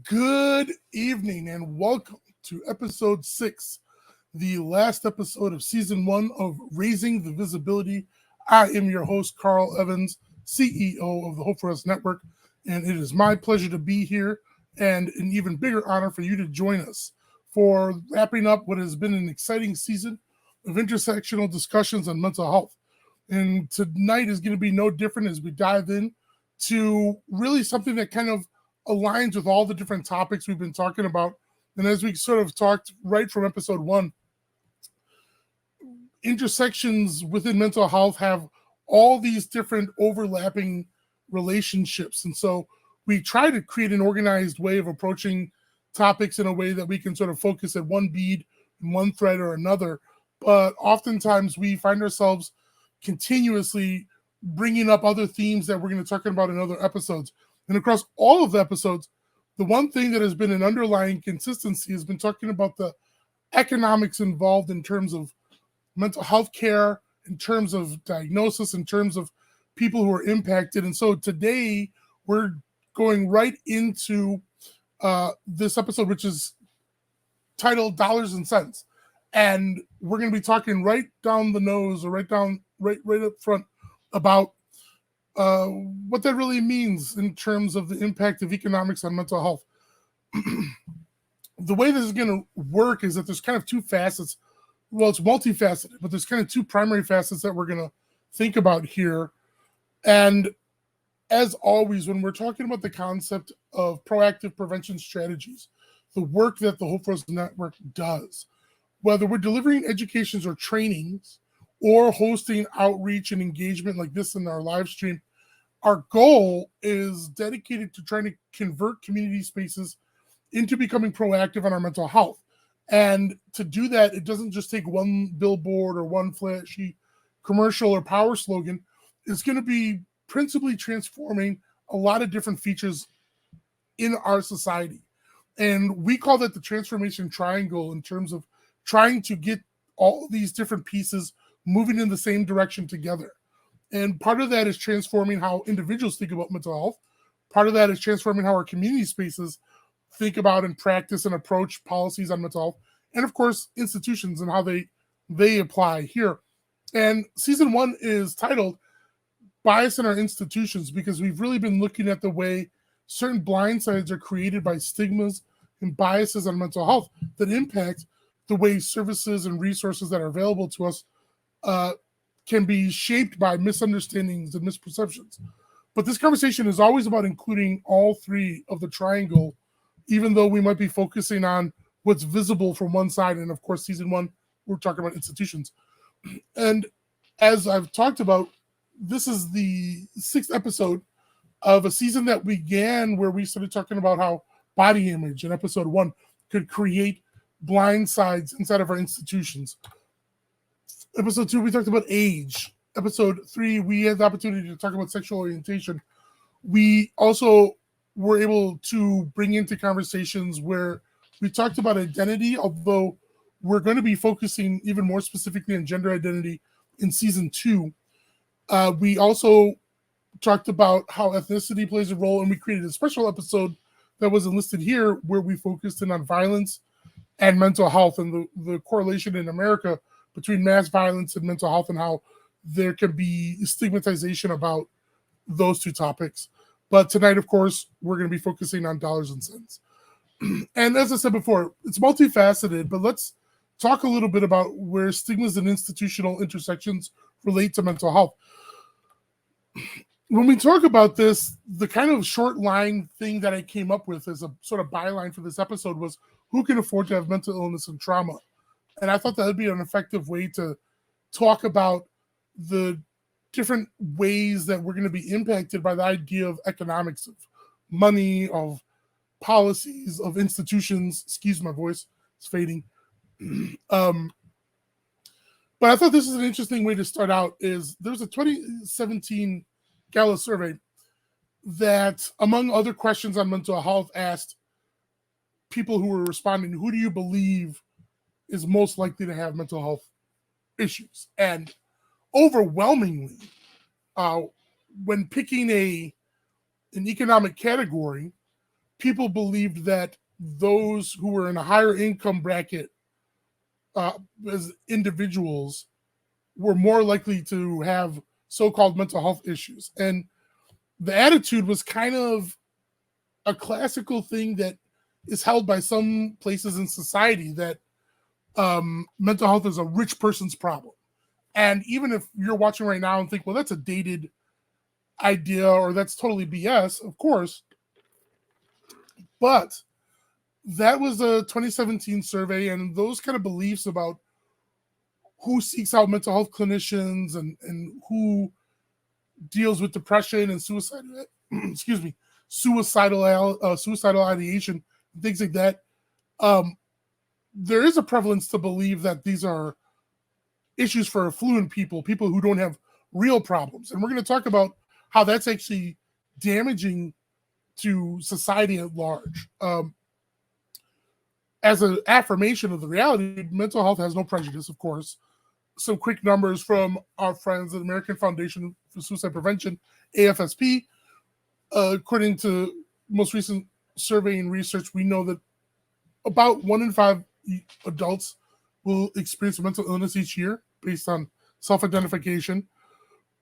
Good evening and welcome to episode 6, the last episode of season 1 of Raising the Visibility. I am your host, Carl Evans, CEO of the Hope for Us Network, and it is my pleasure to be here and an even bigger honor for you to join us for wrapping up what has been an exciting season of intersectional discussions on mental health. And tonight is going to be no different as we dive in to really something that kind of aligns with all the different topics we've been talking about. And as we sort of talked right from episode 1, intersections within mental health have all these different overlapping relationships. And so we try to create an organized way of approaching topics in a way that we can sort of focus at one bead, one thread or another. But oftentimes we find ourselves continuously bringing up other themes that we're going to talk about in other episodes. And across all of the episodes, the one thing that has been an underlying consistency has been talking about the economics involved in terms of mental health care, in terms of diagnosis, in terms of people who are impacted. And so today we're going right into this episode, which is titled Dollars and Cents. And we're going to be talking right down the nose or right up front about what that really means in terms of the impact of economics on mental health. The way this is going to work is that there's kind of two facets. Well, it's multifaceted, but there's kind of two primary facets that we're going to think about here. And as always, when we're talking about the concept of proactive prevention strategies, the work that the Hope for Us Network does, whether we're delivering educations or trainings or hosting outreach and engagement like this in our live stream, our goal is dedicated to trying to convert community spaces into becoming proactive on our mental health. And to do that, it doesn't just take one billboard or one flashy commercial or power slogan. It's going to be principally transforming a lot of different features in our society. And we call that the transformation triangle in terms of trying to get all these different pieces moving in the same direction together. And part of that is transforming how individuals think about mental health. Part of that is transforming how our community spaces think about and practice and approach policies on mental health. And of course, institutions and how they apply here. And season 1 is titled Bias in Our Institutions, because we've really been looking at the way certain blind sides are created by stigmas and biases on mental health that impact the way services and resources that are available to us can be shaped by misunderstandings and misperceptions. But this conversation is always about including all three of the triangle, even though we might be focusing on what's visible from one side. And of course, season 1, we're talking about institutions. And as I've talked about, this is the 6th episode of a season that began where we started talking about how body image in episode 1 could create blind sides inside of our institutions. Episode 2, we talked about age. Episode 3, we had the opportunity to talk about sexual orientation. We also were able to bring into conversations where we talked about identity, although we're going to be focusing even more specifically on gender identity in season 2. We also talked about how ethnicity plays a role, and we created a special episode that wasn't listed here where we focused in on violence and mental health and the correlation in America between mass violence and mental health and how there can be stigmatization about those two topics. But tonight, of course, we're going to be focusing on dollars and cents. And as I said before, it's multifaceted, but let's talk a little bit about where stigmas and institutional intersections relate to mental health. When we talk about this, the kind of short line thing that I came up with as a sort of byline for this episode was, who can afford to have mental illness and trauma? And I thought that would be an effective way to talk about the different ways that we're going to be impacted by the idea of economics, of money, of policies, of institutions. Excuse my voice, it's fading. But I thought this is an interesting way to start out. Is there's a 2017 Gallup survey that, among other questions on mental health, asked people who were responding, who do you believe is most likely to have mental health issues? And overwhelmingly, when picking an economic category, people believed that those who were in a higher income bracket as individuals were more likely to have so-called mental health issues. And the attitude was kind of a classical thing that is held by some places in society, that mental health is a rich person's problem. And even if you're watching right now and think, well, that's a dated idea or that's totally BS, of course. But that was a 2017 survey, and those kind of beliefs about who seeks out mental health clinicians and who deals with depression and suicide, excuse me, suicidal ideation, things like that. There is a prevalence to believe that these are issues for affluent people who don't have real problems. And we're going to talk about how that's actually damaging to society at large. As an affirmation of the reality, mental health has no prejudice, of course. Some quick numbers from our friends at the American Foundation for Suicide Prevention, AFSP. According to most recent survey and research, we know that about 1 in 5 adults will experience mental illness each year based on self-identification.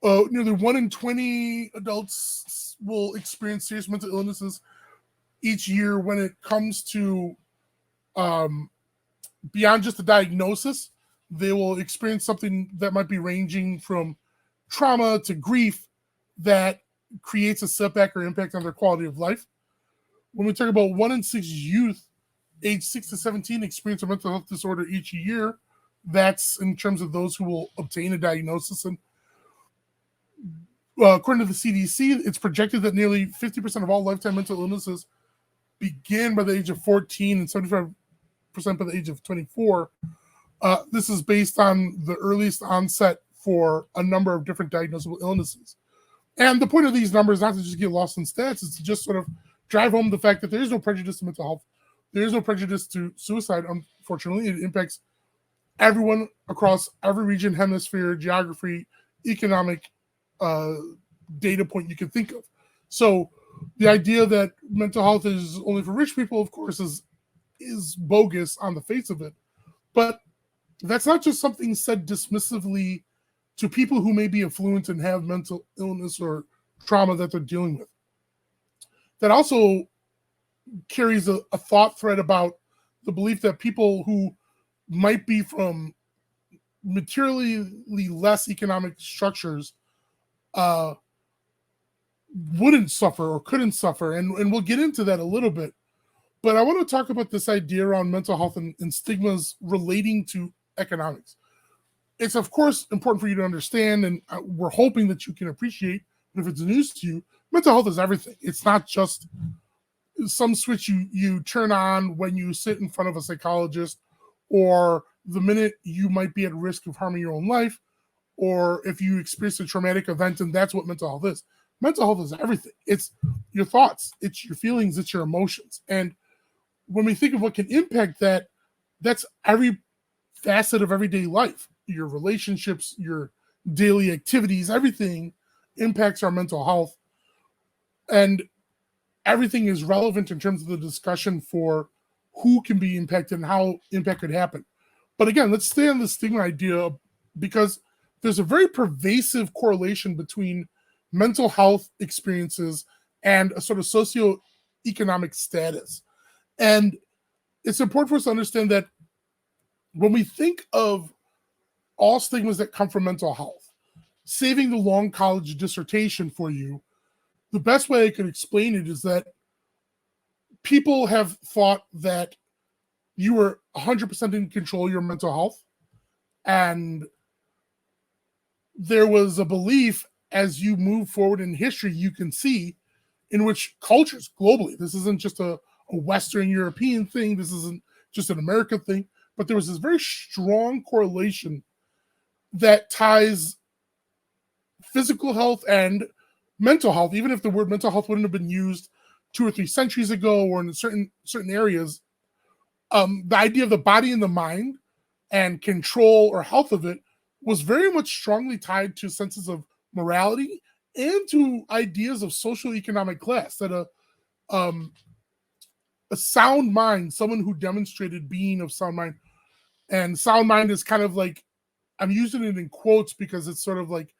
Nearly 1 in 20 adults will experience serious mental illnesses each year. When it comes to beyond just a diagnosis, they will experience something that might be ranging from trauma to grief that creates a setback or impact on their quality of life. When we talk about 1 in 6 youth age 6 to 17 experience a mental health disorder each year, that's in terms of those who will obtain a diagnosis. And according to the CDC, it's projected that nearly 50% of all lifetime mental illnesses begin by the age of 14 and 75% by the age of 24. This is based on the earliest onset for a number of different diagnosable illnesses. And the point of these numbers is not to just get lost in stats, it's to just sort of drive home the fact that there is no prejudice to mental health. There is no prejudice to suicide, unfortunately. It impacts everyone across every region, hemisphere, geography, economic data point you can think of. So the idea that mental health is only for rich people, of course, is bogus on the face of it. But that's not just something said dismissively to people who may be affluent and have mental illness or trauma that they're dealing with. That also carries a thought thread about the belief that people who might be from materially less economic structures wouldn't suffer or couldn't suffer. And we'll get into that a little bit. But I want to talk about this idea around mental health and stigmas relating to economics. It's, of course, important for you to understand, and we're hoping that you can appreciate, but if it's news to you, mental health is everything. It's not just some switch you turn on when you sit in front of a psychologist, or the minute you might be at risk of harming your own life, or if you experience a traumatic event, and that's what mental health is. Mental health is everything. It's your thoughts, it's your feelings, it's your emotions. And when we think of what can impact that, that's every facet of everyday life. Your relationships, your daily activities, everything impacts our mental health. And everything is relevant in terms of the discussion for who can be impacted and how impact could happen. But again, let's stay on the stigma idea, because there's a very pervasive correlation between mental health experiences and a sort of socioeconomic status. And it's important for us to understand that when we think of all stigmas that come from mental health, saving the long college dissertation for you, the best way I could explain it is that people have thought that you were 100% in control of your mental health. And there was a belief, as you move forward in history, you can see in which cultures globally, this isn't just a Western European thing, this isn't just an American thing, but there was this very strong correlation that ties physical health and mental health, even if the word mental health wouldn't have been used 2 or 3 centuries ago or in certain areas. The idea of the body and the mind and control or health of it was very much strongly tied to senses of morality and to ideas of social economic class, that a sound mind, someone who demonstrated being of sound mind. And sound mind is kind of like, I'm using it in quotes because it's sort of like,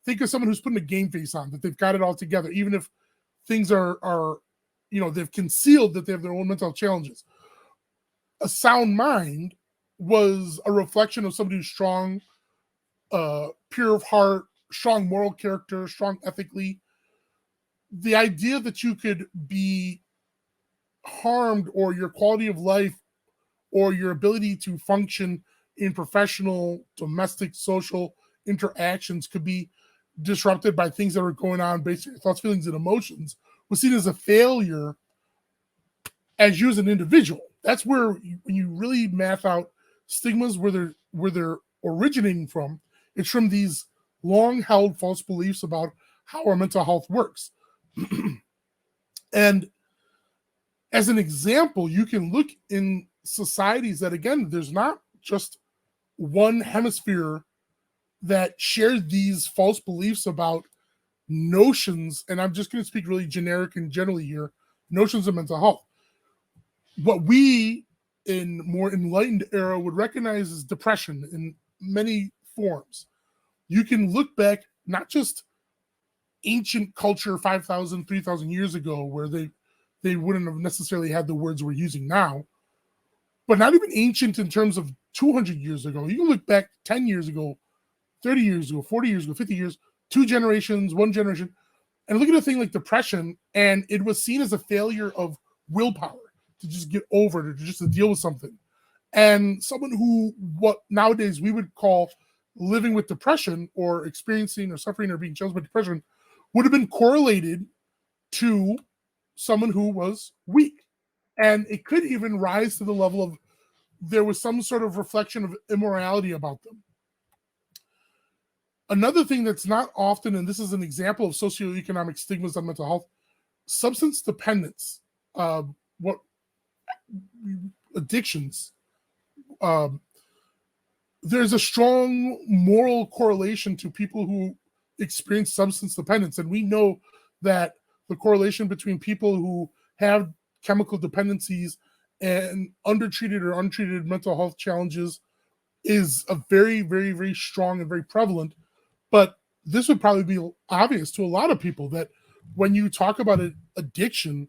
think of someone who's putting a game face on, that they've got it all together, even if things are they've concealed that they have their own mental challenges. A sound mind was a reflection of somebody who's strong, pure of heart, strong moral character, strong ethically. The idea that you could be harmed, or your quality of life, or your ability to function in professional, domestic, social interactions could be disrupted by things that are going on based on your thoughts, feelings, and emotions, was seen as a failure as you as an individual. That's where when you really math out stigmas, where they're originating from, it's from these long-held false beliefs about how our mental health works. And as an example, you can look in societies that, again, there's not just one hemisphere that shares these false beliefs about notions, and I'm just going to speak really generic and generally here, notions of mental health. What we in more enlightened era would recognize as depression in many forms. You can look back, not just ancient culture 5,000, 3,000 years ago, where they wouldn't have necessarily had the words we're using now, but not even ancient in terms of 200 years ago. You can look back 10 years ago, 30 years ago, 40 years ago, 50 years, 2 generations, 1 generation, and look at a thing like depression, and it was seen as a failure of willpower to just get over it, or just to deal with something. And someone who, what nowadays we would call living with depression, or experiencing or suffering or being challenged by depression, would have been correlated to someone who was weak. And it could even rise to the level of there was some sort of reflection of immorality about them. Another thing that's not often, and this is an example of socioeconomic stigmas on mental health, substance dependence, what addictions. There's a strong moral correlation to people who experience substance dependence. And we know that the correlation between people who have chemical dependencies and undertreated or untreated mental health challenges is a very, very, very strong and very prevalent. But this would probably be obvious to a lot of people, that when you talk about addiction,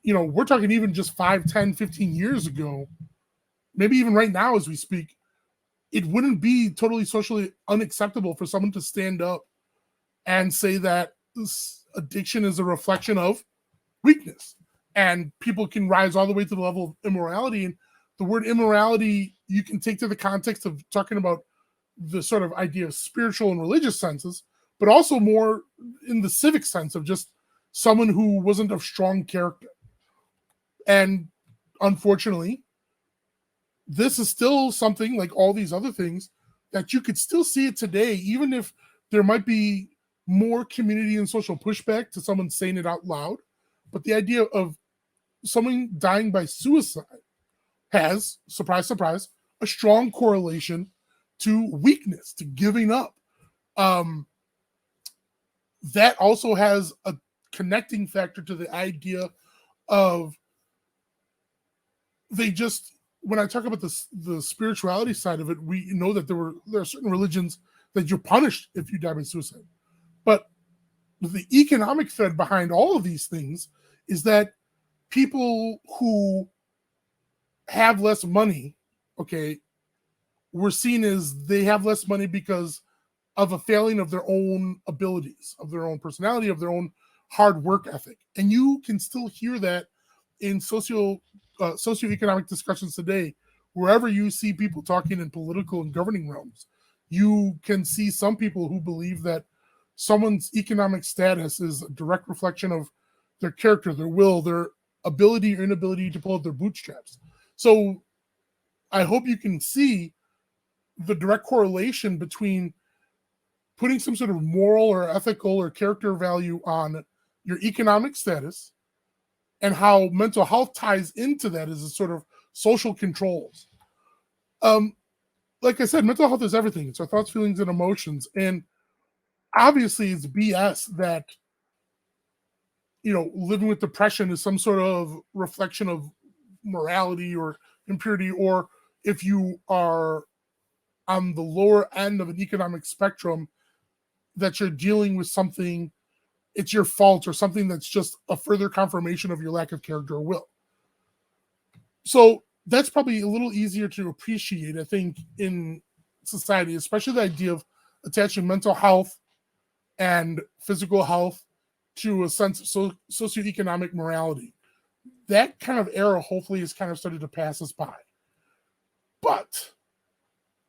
we're talking even just 5, 10, 15 years ago, maybe even right now as we speak, it wouldn't be totally socially unacceptable for someone to stand up and say that this addiction is a reflection of weakness. And people can rise all the way to the level of immorality. And the word immorality, you can take to the context of talking about the sort of idea of spiritual and religious senses, but also more in the civic sense of just someone who wasn't of strong character. And unfortunately, this is still something like all these other things that you could still see it today, even if there might be more community and social pushback to someone saying it out loud. But the idea of someone dying by suicide has, surprise, surprise, a strong correlation to weakness, to giving up. That also has a connecting factor to the idea of when I talk about the spirituality side of it, we know that there are certain religions that you're punished if you die by suicide. But the economic thread behind all of these things is that people who have less money, we're seen as they have less money because of a failing of their own abilities, of their own personality, of their own hard work ethic. And you can still hear that in socioeconomic discussions today. Wherever you see people talking in political and governing realms, you can see some people who believe that someone's economic status is a direct reflection of their character, their will, their ability or inability to pull out their bootstraps. So I hope you can see the direct correlation between putting some sort of moral or ethical or character value on your economic status and how mental health ties into that as a sort of social controls. Like I said, mental health is everything. It's our thoughts, feelings, and emotions. And obviously it's BS that, living with depression is some sort of reflection of morality or impurity, or if you are on the lower end of an economic spectrum, that you're dealing with something, it's your fault or something that's just a further confirmation of your lack of character or will. So that's probably a little easier to appreciate, I think, in society, especially the idea of attaching mental health and physical health to a sense of socioeconomic morality. That kind of era hopefully has kind of started to pass us by. But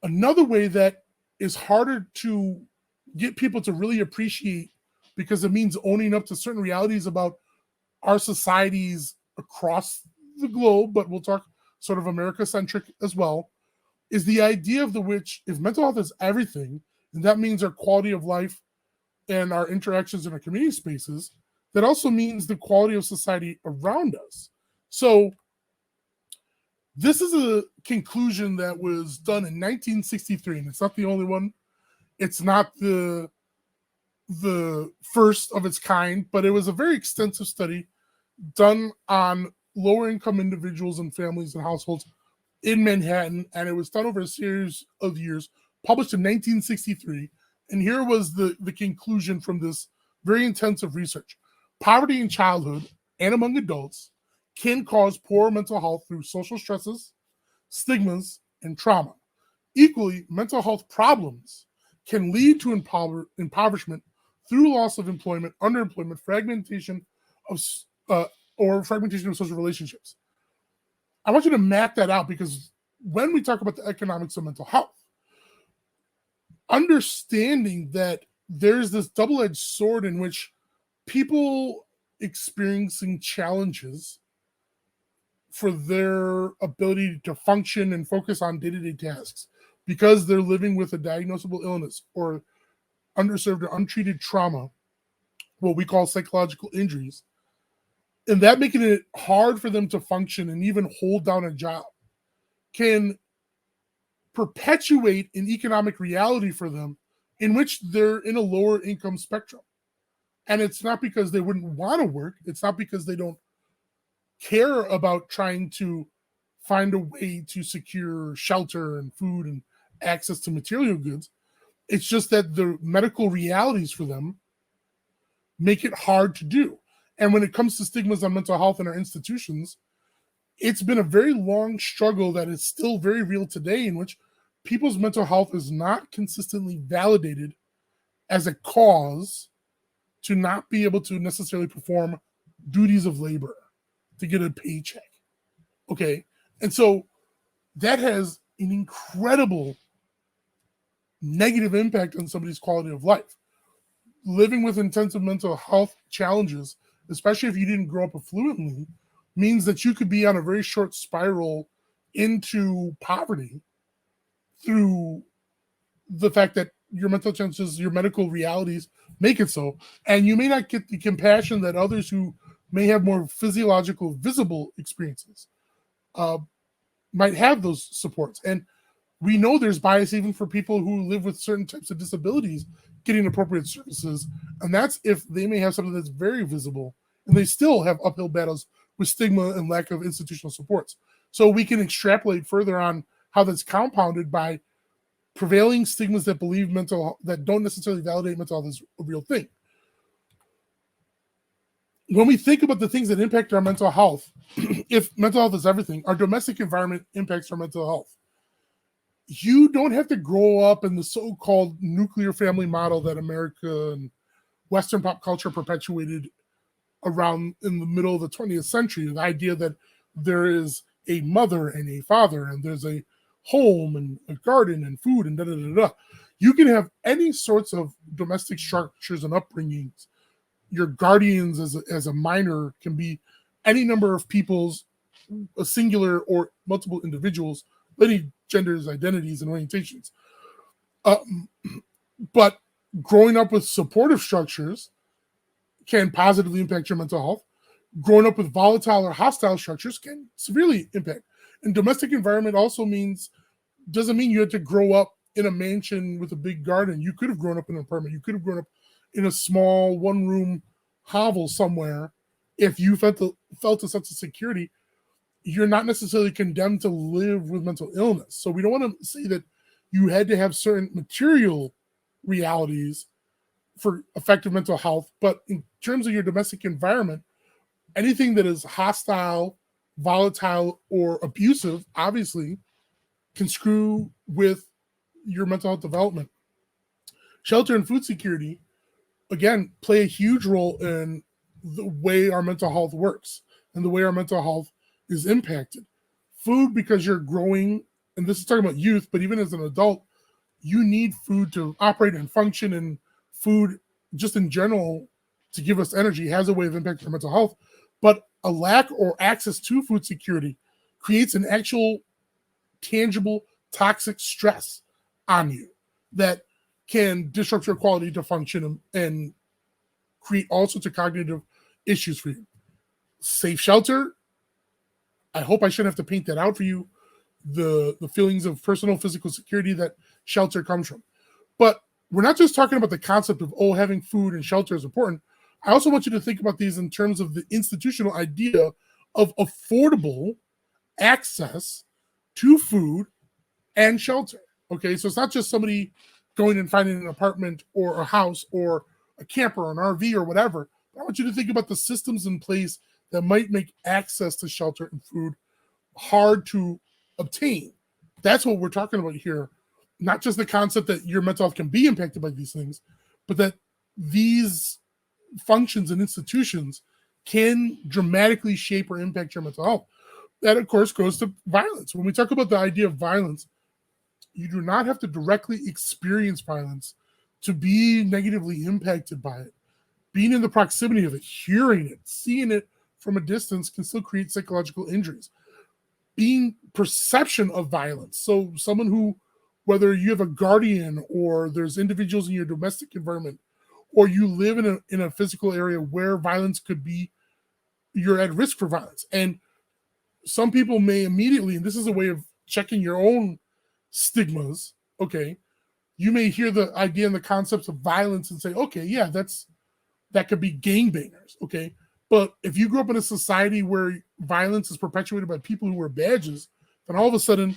another way that is harder to get people to really appreciate, because it means owning up to certain realities about our societies across the globe, but we'll talk sort of America-centric as well, is the idea of the which, if mental health is everything, and that means our quality of life and our interactions in our community spaces, that also means the quality of society around us. So this is a conclusion that was done in 1963, and it's not the only one. It's not the first of its kind, but it was a very extensive study done on lower income individuals and families and households in Manhattan, and it was done over a series of years, published in 1963. And here was the conclusion from this very intensive research. Poverty in childhood and among adults can cause poor mental health through social stresses, stigmas, and trauma. Equally, mental health problems can lead to impoverishment through loss of employment, underemployment, fragmentation of social relationships. I want you to map that out, because when we talk about the economics of mental health, understanding that there's this double-edged sword in which people experiencing challenges for their ability to function and focus on day-to-day tasks because they're living with a diagnosable illness or underserved or untreated trauma, what we call psychological injuries, and that making it hard for them to function and even hold down a job, can perpetuate an economic reality for them in which they're in a lower income spectrum. And it's not because they wouldn't want to work. It's not because they don't care about trying to find a way to secure shelter and food and access to material goods. It's just that the medical realities for them make it hard to do. And when it comes to stigmas on mental health in our institutions, it's been a very long struggle that is still very real today, in which people's mental health is not consistently validated as a cause to not be able to necessarily perform duties of labor to get a paycheck. Okay. And so that has an incredible negative impact on somebody's quality of life. Living with intensive mental health challenges, especially if you didn't grow up affluently, means that you could be on a very short spiral into poverty through the fact that your mental challenges, your medical realities make it so. And you may not get the compassion that others who may have more physiological, visible experiences might have those supports. And we know there's bias even for people who live with certain types of disabilities getting appropriate services. And that's if they may have something that's very visible and they still have uphill battles with stigma and lack of institutional supports. So we can extrapolate further on how that's compounded by prevailing stigmas that believe that don't necessarily validate mental health as a real thing. When we think about the things that impact our mental health, if mental health is everything, our domestic environment impacts our mental health. You don't have to grow up in the so-called nuclear family model that America and Western pop culture perpetuated around in the middle of the 20th century. The idea that there is a mother and a father, and there's a home and a garden and food and da-da-da-da. You can have any sorts of domestic structures and upbringings. Your guardians as a minor can be any number of people's, a singular or multiple individuals, any genders, identities, and orientations. But growing up with supportive structures can positively impact your mental health. Growing up with volatile or hostile structures can severely impact. And domestic environment also doesn't mean you have to grow up in a mansion with a big garden. You could have grown up in an apartment. You could have grown up in a small one-room hovel somewhere if you felt a sense of security you're not necessarily condemned to live with mental illness. So we don't want to say that you had to have certain material realities for effective mental health, but in terms of your domestic environment, anything that is hostile, volatile, or abusive, obviously, can screw with your mental health development. Shelter and food security, again, play a huge role in the way our mental health works and the way our mental health is impacted. Food, because you're growing, and this is talking about youth, but even as an adult, you need food to operate and function, and food just in general to give us energy has a way of impacting our mental health. But a lack or access to food security creates an actual tangible toxic stress on you that can disrupt your quality to function and create all sorts of cognitive issues for you. Safe shelter, I hope I shouldn't have to paint that out for you, the feelings of personal physical security that shelter comes from. But we're not just talking about the concept of, oh, having food and shelter is important. I also want you to think about these in terms of the institutional idea of affordable access to food and shelter. Okay, so it's not just somebody going and finding an apartment or a house or a camper or an RV or whatever. I want you to think about the systems in place that might make access to shelter and food hard to obtain. That's what we're talking about here. Not just the concept that your mental health can be impacted by these things, but that these functions and institutions can dramatically shape or impact your mental health. That, of course, goes to violence. When we talk about the idea of violence, you do not have to directly experience violence to be negatively impacted by it. Being in the proximity of it, hearing it, seeing it from a distance can still create psychological injuries. Being perception of violence. So someone who, whether you have a guardian or there's individuals in your domestic environment, or you live in a physical area where violence could be, you're at risk for violence. And some people may immediately, and this is a way of checking your own stigmas, okay, you may hear the idea and the concepts of violence and say, okay, yeah, that could be gangbangers, okay? But if you grew up in a society where violence is perpetuated by people who wear badges, then all of a sudden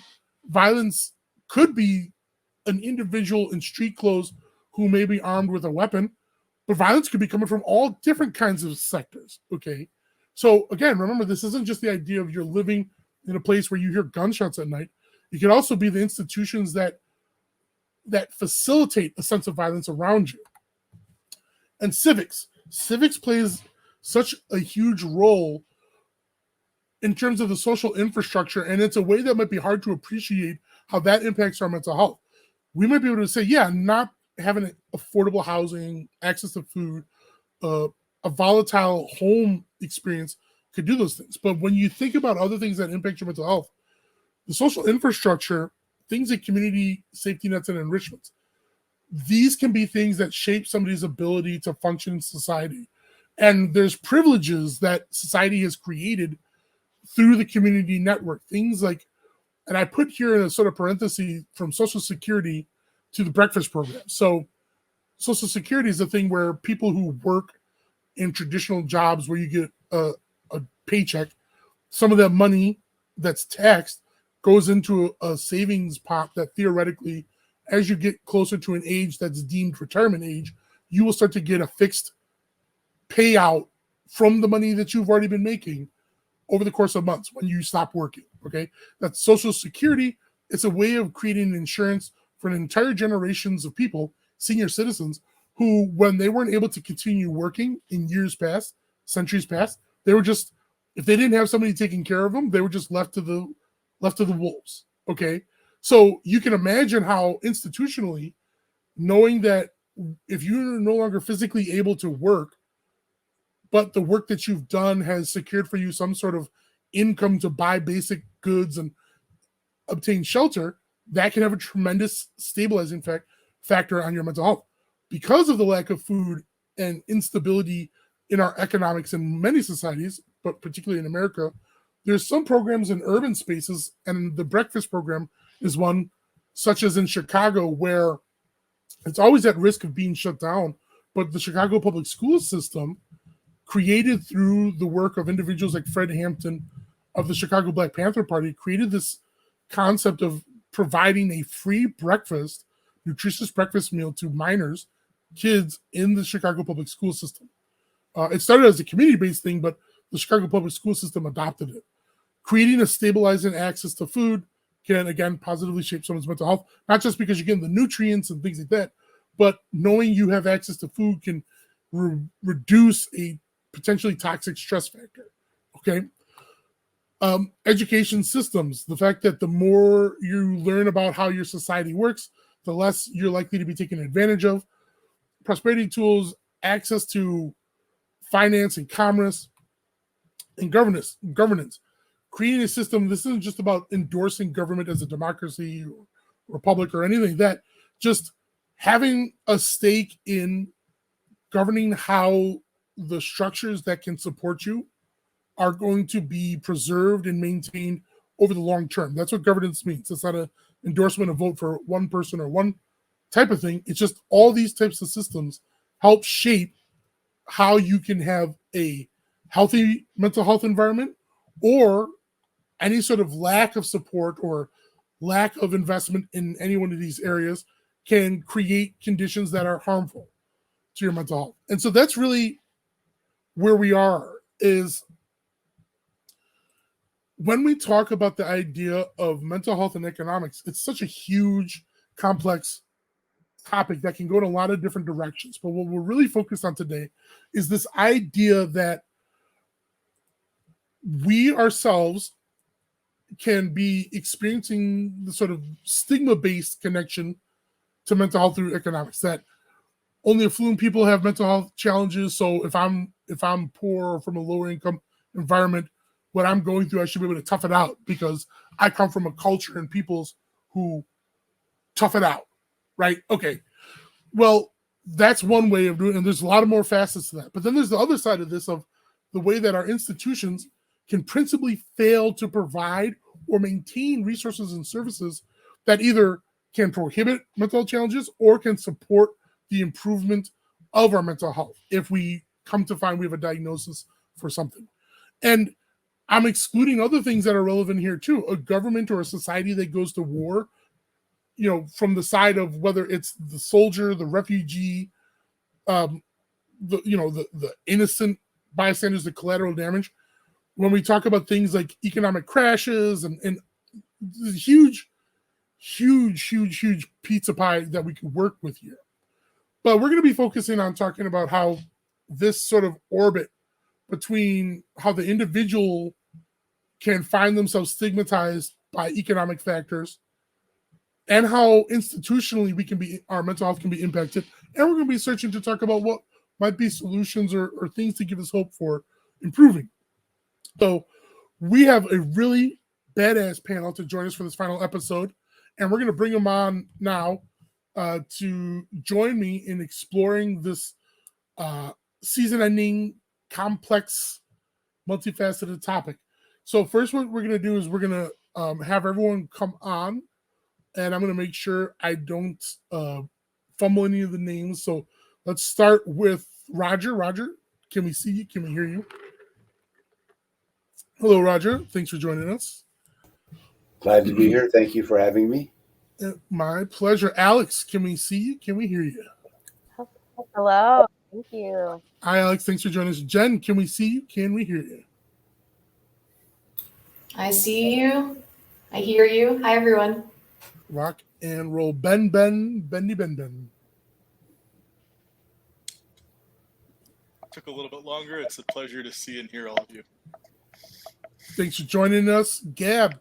violence could be an individual in street clothes who may be armed with a weapon, but violence could be coming from all different kinds of sectors, okay? So again, remember, this isn't just the idea of you're living in a place where you hear gunshots at night. It could also be the institutions that facilitate a sense of violence around you. And civics. Civics plays such a huge role in terms of the social infrastructure, and it's a way that might be hard to appreciate how that impacts our mental health. We might be able to say, yeah, not having affordable housing, access to food, a volatile home experience could do those things. But when you think about other things that impact your mental health, the social infrastructure, things like community safety nets and enrichments, these can be things that shape somebody's ability to function in society. And there's privileges that society has created through the community network. Things like, and I put here in a sort of parenthesis, from Social Security to the breakfast program. So Social Security is a thing where people who work in traditional jobs where you get a paycheck, some of that money that's taxed goes into a savings pot that theoretically, as you get closer to an age that's deemed retirement age, you will start to get a fixed payout from the money that you've already been making over the course of months when you stop working, okay? That's Social Security. It's a way of creating insurance for an entire generations of people, senior citizens, who, when they weren't able to continue working in years past, centuries past, they were just, if they didn't have somebody taking care of them, they were just left to the wolves, okay? So you can imagine how institutionally, knowing that if you're no longer physically able to work, but the work that you've done has secured for you some sort of income to buy basic goods and obtain shelter, that can have a tremendous stabilizing factor on your mental health. Because of the lack of food and instability in our economics in many societies, but particularly in America, there's some programs in urban spaces, and the breakfast program is one, such as in Chicago, where it's always at risk of being shut down, but the Chicago public school system, created through the work of individuals like Fred Hampton, of the Chicago Black Panther Party created this concept of providing a free breakfast, nutritious breakfast meal to minors, kids in the Chicago public school system. It started as a community-based thing, but the Chicago public school system adopted it. Creating a stabilizing access to food can, again, positively shape someone's mental health, not just because you're getting the nutrients and things like that, but knowing you have access to food can reduce a potentially toxic stress factor, okay? Education systems, the fact that the more you learn about how your society works, the less you're likely to be taken advantage of. Prosperity tools, access to finance and commerce, and governance. Creating a system, this isn't just about endorsing government as a democracy or republic or anything like that, just having a stake in governing how the structures that can support you are going to be preserved and maintained over the long term. That's what governance means. It's not an endorsement of vote for one person or one type of thing. It's just all these types of systems help shape how you can have a healthy mental health environment, or any sort of lack of support or lack of investment in any one of these areas can create conditions that are harmful to your mental health. And so that's really where we are, is when we talk about the idea of mental health and economics, it's such a huge, complex topic that can go in a lot of different directions. But what we're really focused on today is this idea that we ourselves can be experiencing the sort of stigma-based connection to mental health through economics, that only affluent people have mental health challenges. So if I'm poor or from a lower income environment, what I'm going through, I should be able to tough it out because I come from a culture and peoples who tough it out, right? Okay. Well, that's one way of doing it, and there's a lot of more facets to that. But then there's the other side of this, of the way that our institutions can principally fail to provide or maintain resources and services that either can prohibit mental health challenges or can support the improvement of our mental health if we come to find we have a diagnosis for something. And I'm excluding other things that are relevant here too. A government or a society that goes to war, you know, from the side of whether it's the soldier, the refugee, the innocent bystanders, the collateral damage. When we talk about things like economic crashes and huge pizza pie that we can work with here. But we're going to be focusing on talking about how this sort of orbit between how the individual can find themselves stigmatized by economic factors and how institutionally our mental health can be impacted. And we're going to be searching to talk about what might be solutions or things to give us hope for improving. So we have a really badass panel to join us for this final episode, and we're going to bring them on now to join me in exploring this season-ending, complex, multifaceted topic. So first what we're going to do is we're going to have everyone come on, and I'm going to make sure I don't fumble any of the names. So let's start with Roger. Roger, can we see you? Can we hear you? Hello, Roger. Thanks for joining us. Glad to be here. Thank you for having me. My pleasure. Alex, can we see you? Can we hear you? Hello. Thank you. Hi, Alex. Thanks for joining us. Jen, can we see you? Can we hear you? I see you. I hear you. Hi, everyone. Rock and roll. Bendy. Took a little bit longer. It's a pleasure to see and hear all of you. Thanks for joining us. Gab,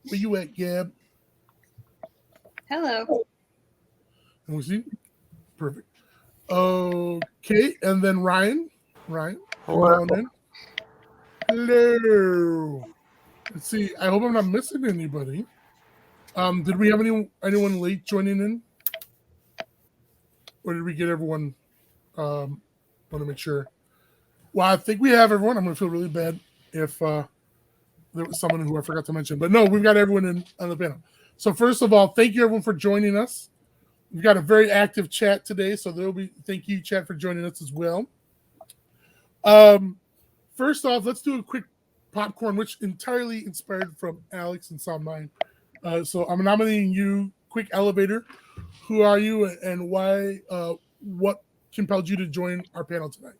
where you at, Gab? Hello. Can we see? Perfect. Okay, and then Ryan. Ryan, come on in. Hello. Let's see. I hope I'm not missing anybody. Did we have anyone late joining in? Or did we get everyone? Want to make sure. Well, I think we have everyone. I'm going to feel really bad if there was someone who I forgot to mention. But no, we've got everyone in on the panel. So first of all, thank you everyone for joining us. We've got a very active chat today, so thank you, chat, for joining us as well. First off, let's do a quick popcorn, which entirely inspired from Alex and Sound Mind. So I'm nominating you. Quick elevator. Who are you and why? What compelled you to join our panel tonight?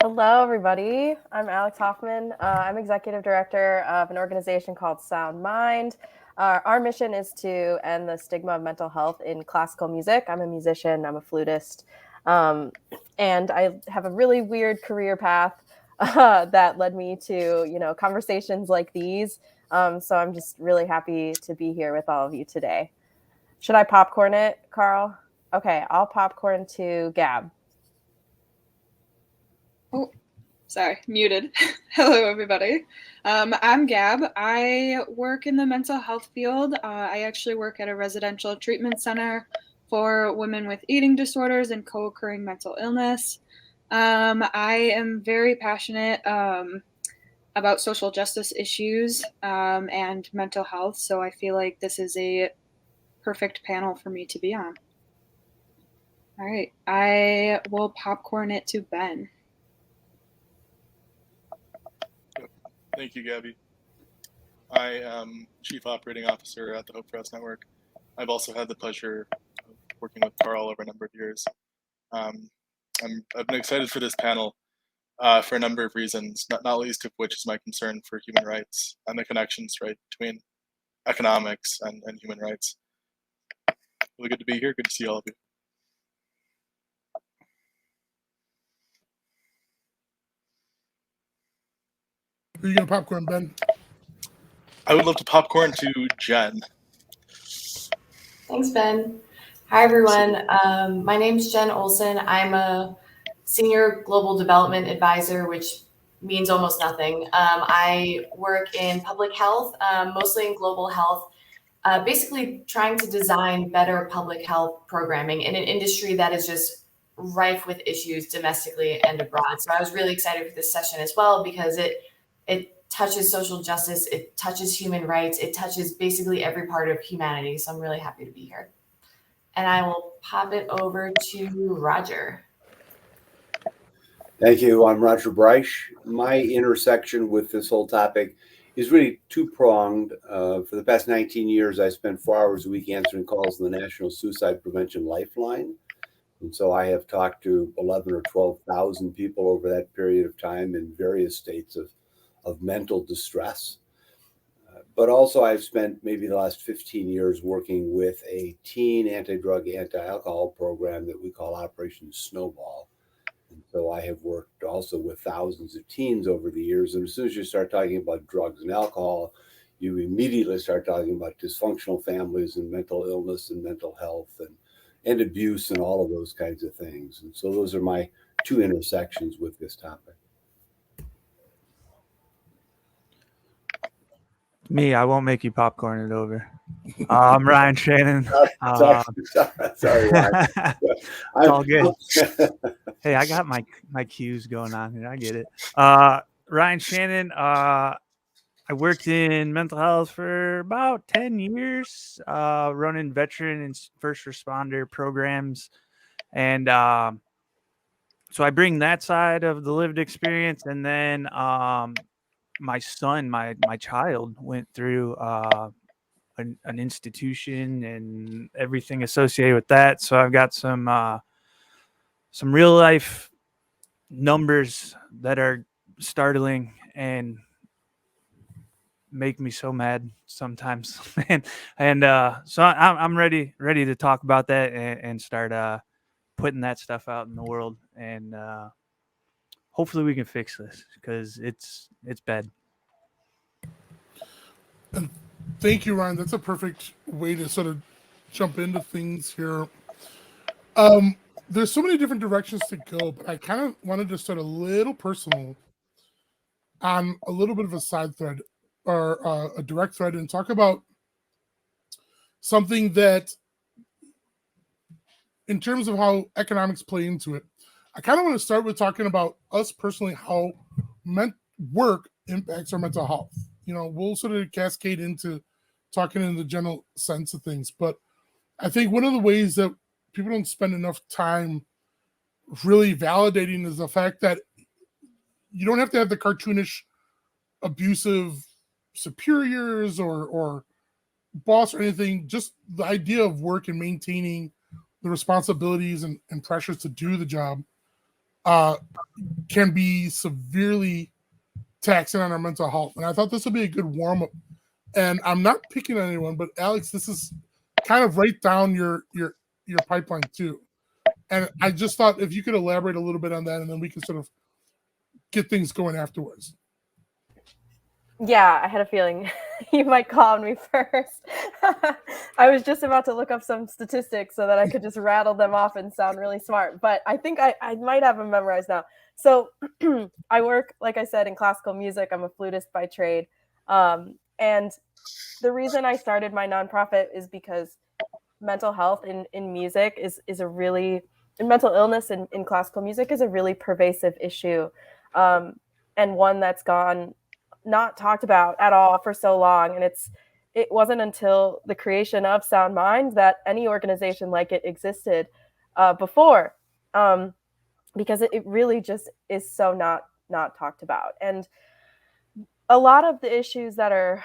Hello, everybody. I'm Alex Hoffman. I'm executive director of an organization called Sound Mind. Our mission is to end the stigma of mental health in classical music. I'm a musician. I'm a flutist. And I have a really weird career path that led me to, conversations like these. So I'm just really happy to be here with all of you today. Should I popcorn it, Carl? Okay, I'll popcorn to Gab. Oh, sorry, muted. Hello, everybody. I'm Gab. I work in the mental health field. I actually work at a residential treatment center for women with eating disorders and co-occurring mental illness. I am very passionate about social justice issues and mental health, so I feel like this is a perfect panel for me to be on. All right, I will popcorn it to Ben. Thank you, Gabby. I am Chief Operating Officer at the Hope for Us Network. I've also had the pleasure of working with Carl over a number of years. I've been excited for this panel for a number of reasons, not least of which is my concern for human rights and the connections between economics and human rights. Really good to be here. Good to see all of you. Who are you going to popcorn, Ben? I would love to popcorn to Jen. Thanks, Ben. Hi, everyone. My name's Jen Olsen. I'm a senior global development advisor, which means almost nothing. I work in public health, mostly in global health, basically trying to design better public health programming in an industry that is just rife with issues domestically and abroad. So I was really excited for this session as well because it touches social justice, it touches human rights, it touches basically every part of humanity. So I'm really happy to be here. And I will pop it over to Roger. Thank you. I'm Roger Breisch. My intersection with this whole topic is really two-pronged. For the past 19 years, I spent 4 hours a week answering calls on the National Suicide Prevention Lifeline. And so I have talked to 11 or 12,000 people over that period of time in various states of mental distress. But also I've spent maybe the last 15 years working with a teen anti-drug, anti-alcohol program that we call Operation Snowball. And so I have worked also with thousands of teens over the years. And as soon as you start talking about drugs and alcohol, you immediately start talking about dysfunctional families and mental illness and mental health and abuse and all of those kinds of things. And so those are my two intersections with this topic. Me, I won't make you popcorn it over. I'm Ryan Shannon. Sorry, Ryan. It's all good. Hey, I got my cues going on here. I get it. Ryan Shannon. I worked in mental health for about 10 years, running veteran and first responder programs. And so I bring that side of the lived experience. And then my son, my child went through an institution and everything associated with that. So I've got some real life numbers that are startling and make me so mad sometimes. and so I'm ready to talk about that and start putting that stuff out in the world. And hopefully we can fix this because it's bad. And thank you, Ryan. That's a perfect way to sort of jump into things here. There's so many different directions to go, but I kind of wanted to start a little personal on a little bit of a side thread or a direct thread and talk about something that, in terms of how economics play into it, I kind of want to start with talking about us personally, how work impacts our mental health. We'll sort of cascade into talking in the general sense of things, but I think one of the ways that people don't spend enough time really validating is the fact that you don't have to have the cartoonish abusive superiors or boss or anything. Just the idea of work and maintaining the responsibilities and pressures to do the job can be severely taxing on our mental health. And I thought this would be a good warm up. And I'm not picking on anyone, but Alex, this is kind of right down your pipeline too. And I just thought if you could elaborate a little bit on that, and then we can sort of get things going afterwards. Yeah, I had a feeling you might call on me first. I was just about to look up some statistics so that I could just rattle them off and sound really smart, but I think I might have them memorized now. So I work, like I said, in classical music. I'm a flutist by trade. And the reason I started my nonprofit is because mental health in music is a really, and mental illness in classical music is a really pervasive issue, and one that's gone not talked about at all for so long. And it wasn't until the creation of Sound Mind that any organization like it existed before, because it really just is so not talked about. And a lot of the issues that are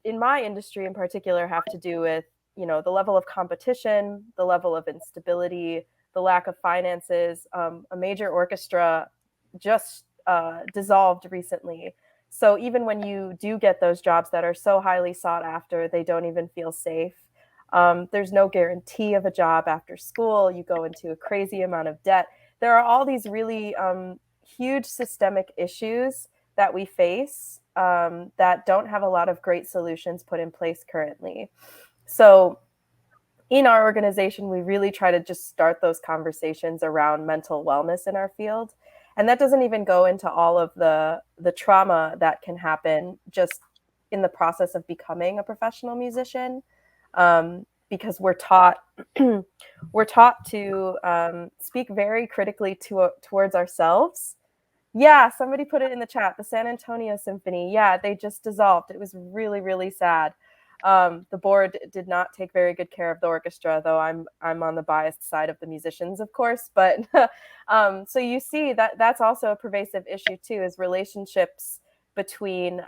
in my industry in particular have to do with, the level of competition, the level of instability, the lack of finances. A major orchestra just dissolved recently. So even when you do get those jobs that are so highly sought after, they don't even feel safe. There's no guarantee of a job after school. You go into a crazy amount of debt. There are all these really huge systemic issues that we face that don't have a lot of great solutions put in place currently. So in our organization, we really try to just start those conversations around mental wellness in our field. And that doesn't even go into all of the trauma that can happen just in the process of becoming a professional musician, because we're taught to speak very critically towards ourselves. Yeah, somebody put it in the chat. The San Antonio Symphony. Yeah, they just dissolved. It was really, really sad. The board did not take very good care of the orchestra, though I'm on the biased side of the musicians, of course. But so you see that's also a pervasive issue too, is relationships between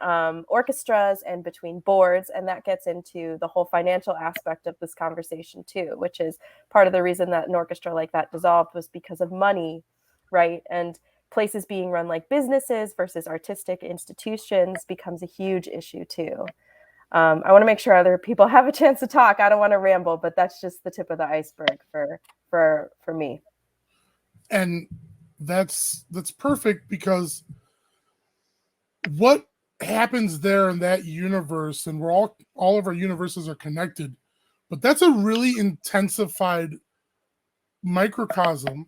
orchestras and between boards, and that gets into the whole financial aspect of this conversation too, which is part of the reason that an orchestra like that dissolved was because of money, right? And places being run like businesses versus artistic institutions becomes a huge issue too. I want to make sure other people have a chance to talk. I don't want to ramble, but that's just the tip of the iceberg for me. And that's perfect, because what happens there in that universe, and we're all of our universes are connected, but that's a really intensified microcosm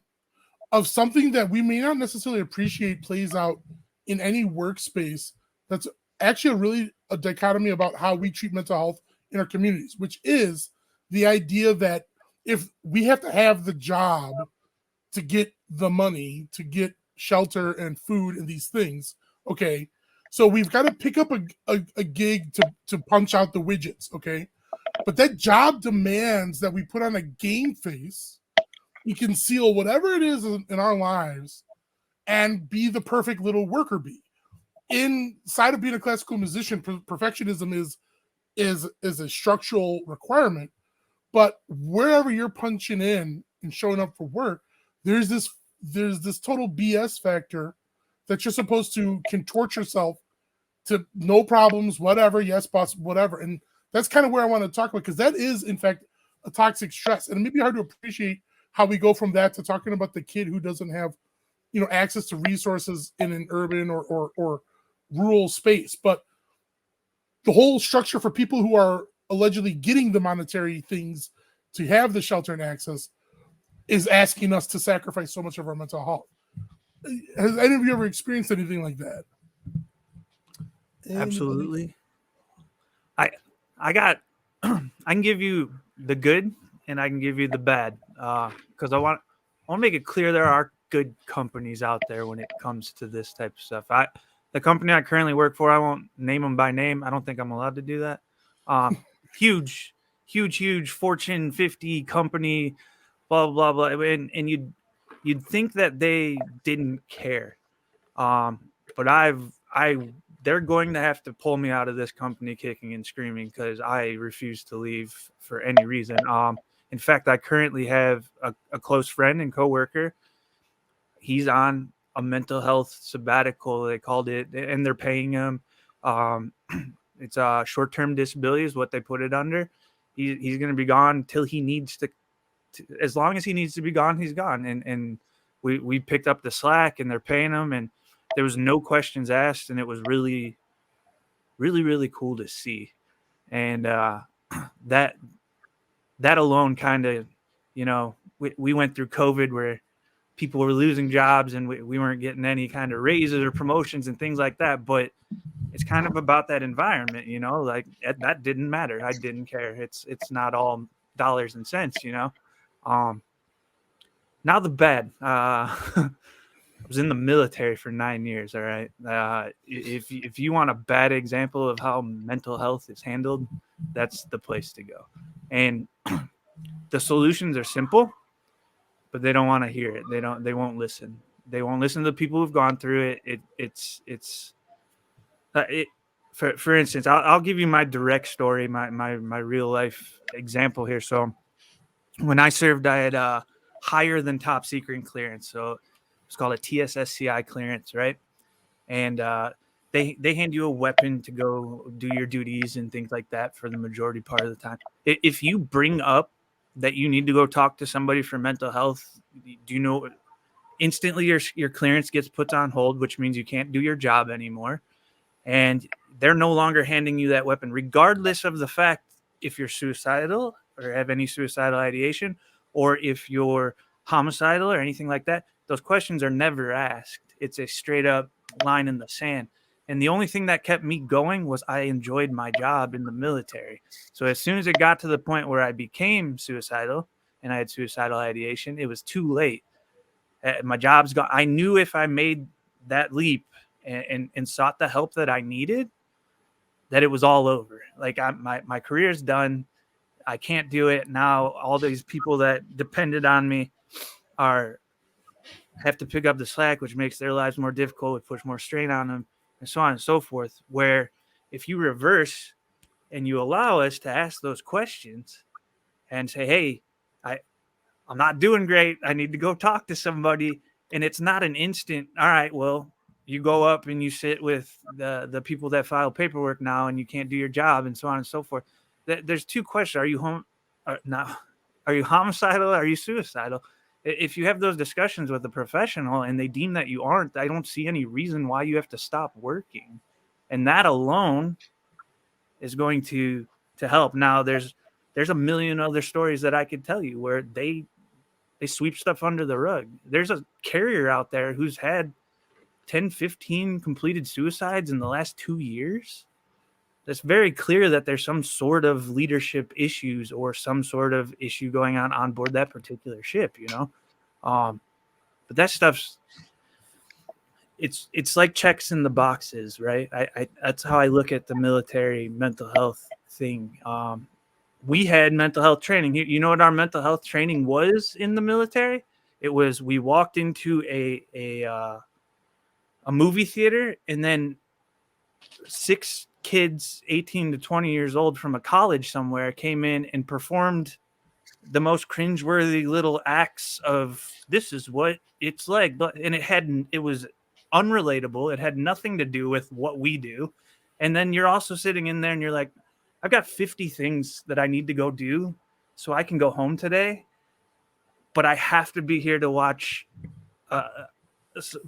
of something that we may not necessarily appreciate plays out in any workspace. That's actually a dichotomy about how we treat mental health in our communities, which is the idea that if we have to have the job to get the money, to get shelter and food and these things, okay, so we've got to pick up a gig to punch out the widgets, okay? But that job demands that we put on a game face, we conceal whatever it is in our lives, and be the perfect little worker bee. Inside of being a classical musician, perfectionism is a structural requirement. But wherever you're punching in and showing up for work, there's this total BS factor that you're supposed to contort yourself to no problems, whatever, yes, boss, whatever. And that's kind of where I want to talk about, because that is, in fact, a toxic stress. And it may be hard to appreciate how we go from that to talking about the kid who doesn't have, access to resources in an urban or rural space. But the whole structure for people who are allegedly getting the monetary things to have the shelter and access is asking us to sacrifice so much of our mental health. Has any of you ever experienced anything like that? Absolutely. I got I can give you the good and I can give you the bad, because I want to make it clear there are good companies out there when it comes to this type of stuff. The company I currently work for, I won't name them by name. I don't think I'm allowed to do that. Huge Fortune 50 company, blah blah blah, and you'd think that they didn't care, but I they're going to have to pull me out of this company kicking and screaming because I refuse to leave for any reason. In fact, I currently have a close friend and coworker. He's on a mental health sabbatical, they called it, and they're paying him. It's short-term disability is what they put it under. He's going to be gone till he needs to. As long as he needs to be gone, he's gone. And we picked up the slack, and they're paying him, and there was no questions asked, and it was really, really, really cool to see. And that alone kind of, we went through COVID where people were losing jobs and we weren't getting any kind of raises or promotions and things like that. But it's kind of about that environment, like that didn't matter. I didn't care. It's not all dollars and cents, Now the bad. I was in the military for 9 years. All right. If you want a bad example of how mental health is handled, that's the place to go. And the solutions are simple, but they don't want to hear it. They won't listen. They won't listen to the people who've gone through it. For instance, I'll give you my direct story, my real life example here. So when I served, I had higher than top secret clearance. So it's called a TSSCI clearance, right? And they hand you a weapon to go do your duties and things like that for the majority part of the time. If you bring up that you need to go talk to somebody for mental health, do you know instantly your clearance gets put on hold, which means you can't do your job anymore. And they're no longer handing you that weapon, regardless of the fact if you're suicidal or have any suicidal ideation, or if you're homicidal or anything like that. Those questions are never asked. It's a straight up line in the sand. And the only thing that kept me going was I enjoyed my job in the military. So as soon as it got to the point where I became suicidal and I had suicidal ideation, it was too late. My job's gone. I knew if I made that leap and sought the help that I needed, that it was all over. Like my career's done. I can't do it now. All these people that depended on me have to pick up the slack, which makes their lives more difficult. It puts more strain on them, and so on and so forth. Where if you reverse and you allow us to ask those questions and say, hey, I'm not doing great. I need to go talk to somebody. And it's not an instant, all right, well, you go up and you sit with the people that file paperwork now and you can't do your job and so on and so forth. There's two questions. Are you homicidal? Are you suicidal? If you have those discussions with a professional and they deem that you aren't, I don't see any reason why you have to stop working. And that alone is going to help. Now, there's a million other stories that I could tell you where they sweep stuff under the rug. There's a carrier out there who's had 10, 15 completed suicides in the last 2 years. It's very clear that there's some sort of leadership issues or some sort of issue going on board that particular ship, But that stuff's it's like checks in the boxes, right? I that's how I look at the military mental health thing. We had mental health training. You know what our mental health training was in the military? It was we walked into a movie theater, and then 6 kids 18 to 20 years old from a college somewhere came in and performed the most cringeworthy little acts of this is what it's like. And it was unrelatable. It had nothing to do with what we do. And then you're also sitting in there and you're like, I've got 50 things that I need to go do so I can go home today, but I have to be here to watch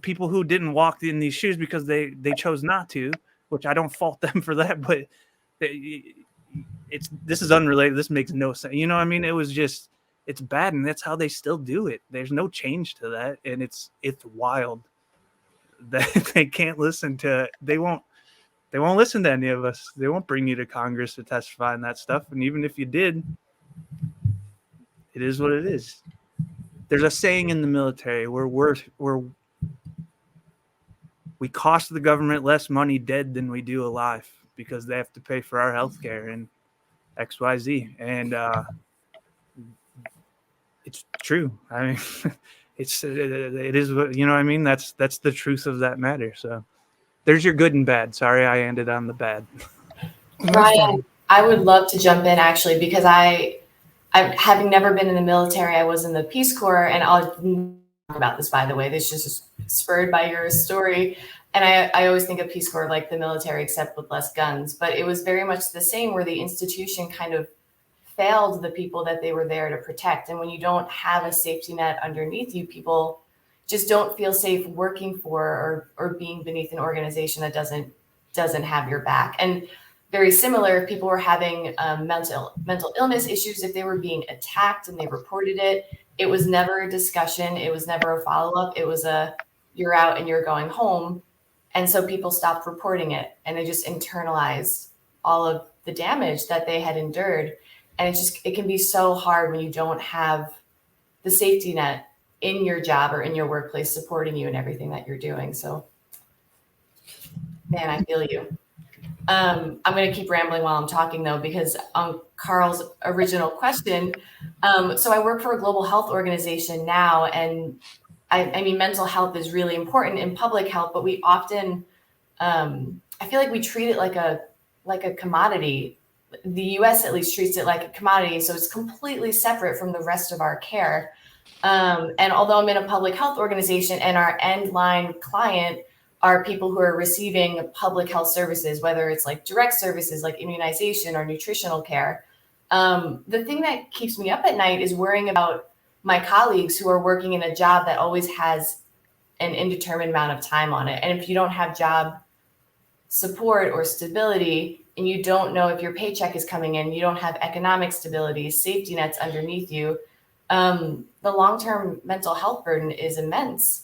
people who didn't walk in these shoes because they chose not to, which I don't fault them for that, but this is unrelated. This makes no sense. You know what I mean? It was just, it's bad, and that's how they still do it. There's no change to that, and it's wild that they can't listen to. They won't listen to any of us. They won't bring you to Congress to testify on that stuff. And even if you did, it is what it is. There's a saying in the military where we cost the government less money dead than we do alive because they have to pay for our health care and XYZ. And it's true. I mean, it is what, you know what I mean? That's the truth of that matter. So There's your good and bad. Sorry, I ended on the bad. Ryan, I would love to jump in actually, because I having never been in the military, I was in the Peace Corps, and I'll talk about this, by the way. This just spurred by your story. And I always think of Peace Corps like the military, except with less guns. But it was very much the same, where the institution kind of failed the people that they were there to protect. And when you don't have a safety net underneath you, people just don't feel safe working for or being beneath an organization that doesn't have your back. And very similar, if people were having mental illness issues, if they were being attacked and they reported it, it was never a discussion. It was never a follow-up. It was you're out and you're going home. And so people stopped reporting it, and they just internalized all of the damage that they had endured. And it can be so hard when you don't have the safety net in your job or in your workplace supporting you in everything that you're doing. So, man, I feel you. I'm going to keep rambling while I'm talking, though, because on Carl's original question, so I work for a global health organization now, and I mean, mental health is really important in public health, but we often, I feel like we treat it like a commodity. The U.S. at least treats it like a commodity, so it's completely separate from the rest of our care. And although I'm in a public health organization and our end line client are people who are receiving public health services, whether it's like direct services like immunization or nutritional care, the thing that keeps me up at night is worrying about my colleagues who are working in a job that always has an indeterminate amount of time on it. And if you don't have job support or stability, and you don't know if your paycheck is coming in, you don't have economic stability, safety nets underneath you, the long-term mental health burden is immense.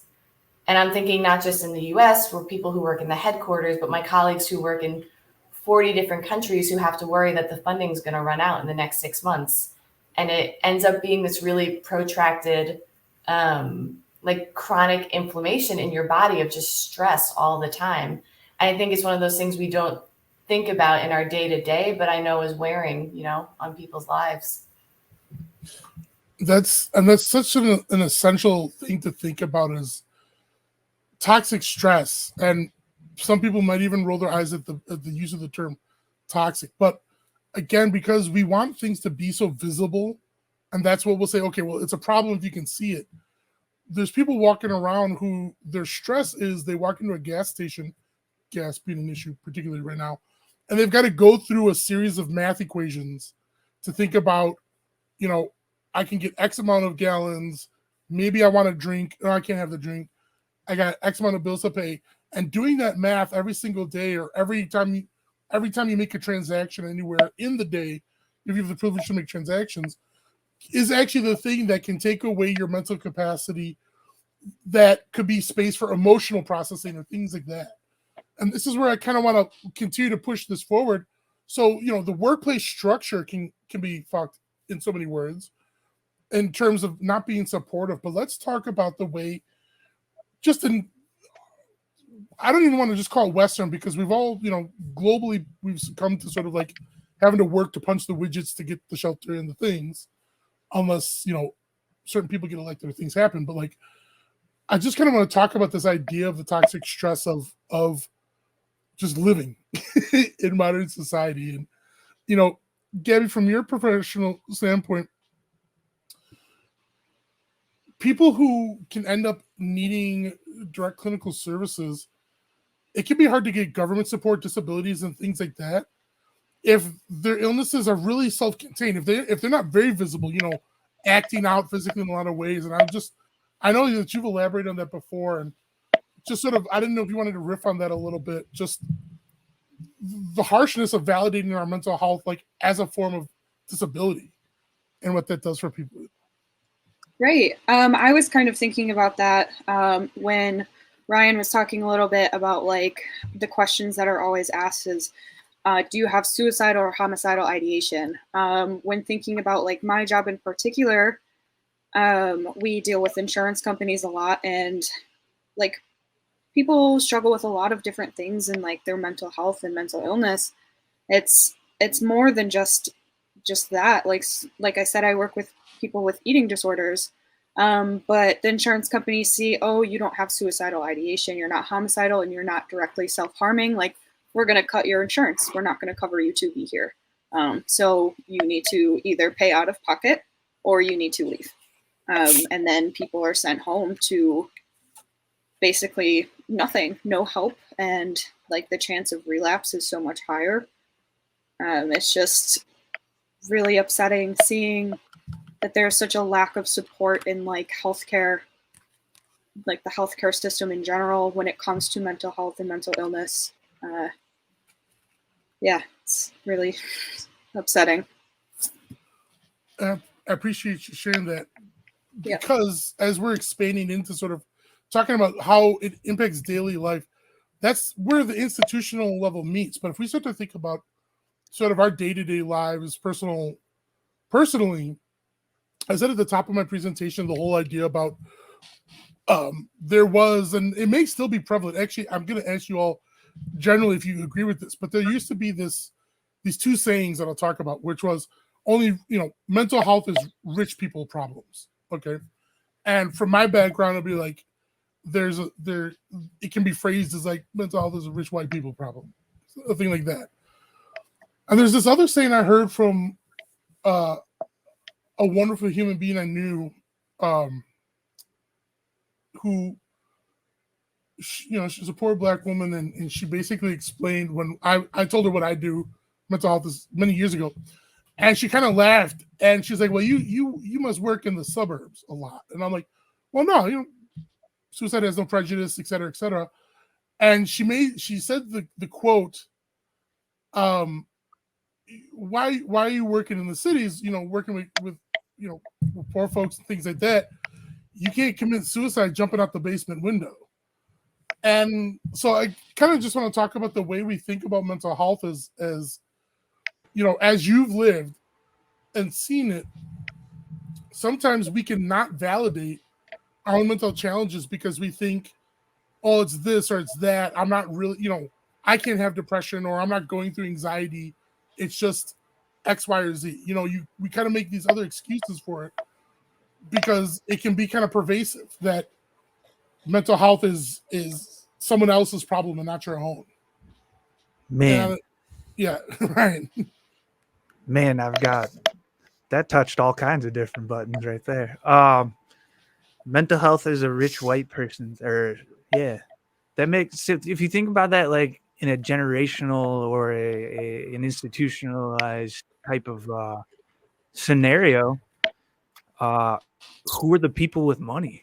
And I'm thinking not just in the US for people who work in the headquarters, but my colleagues who work in 40 different countries who have to worry that the funding is going to run out in the next 6 months. And it ends up being this really protracted, like chronic inflammation in your body of just stress all the time. And I think it's one of those things we don't think about in our day to day, but I know is wearing, on people's lives. That's such an essential thing to think about, is toxic stress. And some people might even roll their eyes at the use of the term toxic. But again, because we want things to be so visible, and that's what we'll say, okay, well, it's a problem if you can see it. There's people walking around who their stress is they walk into a gas station, gas being an issue particularly right now, and they've got to go through a series of math equations to think about, I can get X amount of gallons. Maybe I want to drink. No, I can't have the drink. I got X amount of bills to pay. And doing that math every single day, or every time you make a transaction anywhere in the day, if you have the privilege to make transactions, is actually the thing that can take away your mental capacity, that could be space for emotional processing or things like that. And this is where I kind of want to continue to push this forward. So, the workplace structure can be fucked in so many words in terms of not being supportive. But let's talk about the way, I don't even want to just call it Western, because we've all, globally, we've succumbed to sort of like having to work to punch the widgets to get the shelter and the things, unless, certain people get elected or things happen. But like, I just kind of want to talk about this idea of the toxic stress of just living in modern society. And, Gabby, from your professional standpoint, people who can end up needing direct clinical services, it can be hard to get government support, disabilities, and things like that, if their illnesses are really self-contained, if they're not very visible, acting out physically in a lot of ways. And I know that you've elaborated on that before, and just sort of, I didn't know if you wanted to riff on that a little bit, just the harshness of validating our mental health, like as a form of disability, and what that does for people. Right. I was kind of thinking about that when Ryan was talking a little bit about like the questions that are always asked is, do you have suicidal or homicidal ideation? When thinking about like my job in particular, we deal with insurance companies a lot, and like people struggle with a lot of different things in like their mental health and mental illness. It's more than just that. Like I said, I work with people with eating disorders. But the insurance companies see, oh, you don't have suicidal ideation, you're not homicidal, and you're not directly self-harming. Like, we're going to cut your insurance. We're not going to cover you to be here. So you need to either pay out of pocket or you need to leave. And then people are sent home to basically nothing, no help. And like the chance of relapse is so much higher. It's just really upsetting seeing that there's such a lack of support in like healthcare, like the healthcare system in general, when it comes to mental health and mental illness. Yeah, it's really upsetting. I appreciate you sharing that, Yeah. because as we're expanding into sort of talking about how it impacts daily life, that's where the institutional level meets. But if we start to think about sort of our day-to-day lives, personally, I said at the top of my presentation the whole idea about there was, and it may still be prevalent. Actually, I'm going to ask you all generally if you agree with this, but there used to be these two sayings that I'll talk about, which was only, mental health is rich people problems. Okay. And from my background, it'll be like, it can be phrased as like mental health is a rich white people problem, a thing like that. And there's this other saying I heard from a wonderful human being I knew, who, she's a poor Black woman, and she basically explained, when I told her what I do, mental health, is many years ago, and she kind of laughed, and she's like, "Well, you must work in the suburbs a lot," and I'm like, "Well, no, suicide has no prejudice, et cetera, et cetera." And she said the quote, why are you working in the cities, working with poor folks and things like that? You can't commit suicide jumping out the basement window. And so I kind of just want to talk about the way we think about mental health as you've lived and seen it. Sometimes we can not validate our own mental challenges because we think, oh, it's this or it's that. I'm not really, I can't have depression, or I'm not going through anxiety. It's just X, Y, or Z. We kind of make these other excuses for it because it can be kind of pervasive that mental health is someone else's problem and not your own. Man. Yeah, right. Man, that touched all kinds of different buttons right there. Mental health is a rich white person's, that makes, if you think about that, like in a generational or an institutionalized type of scenario, who are the people with money?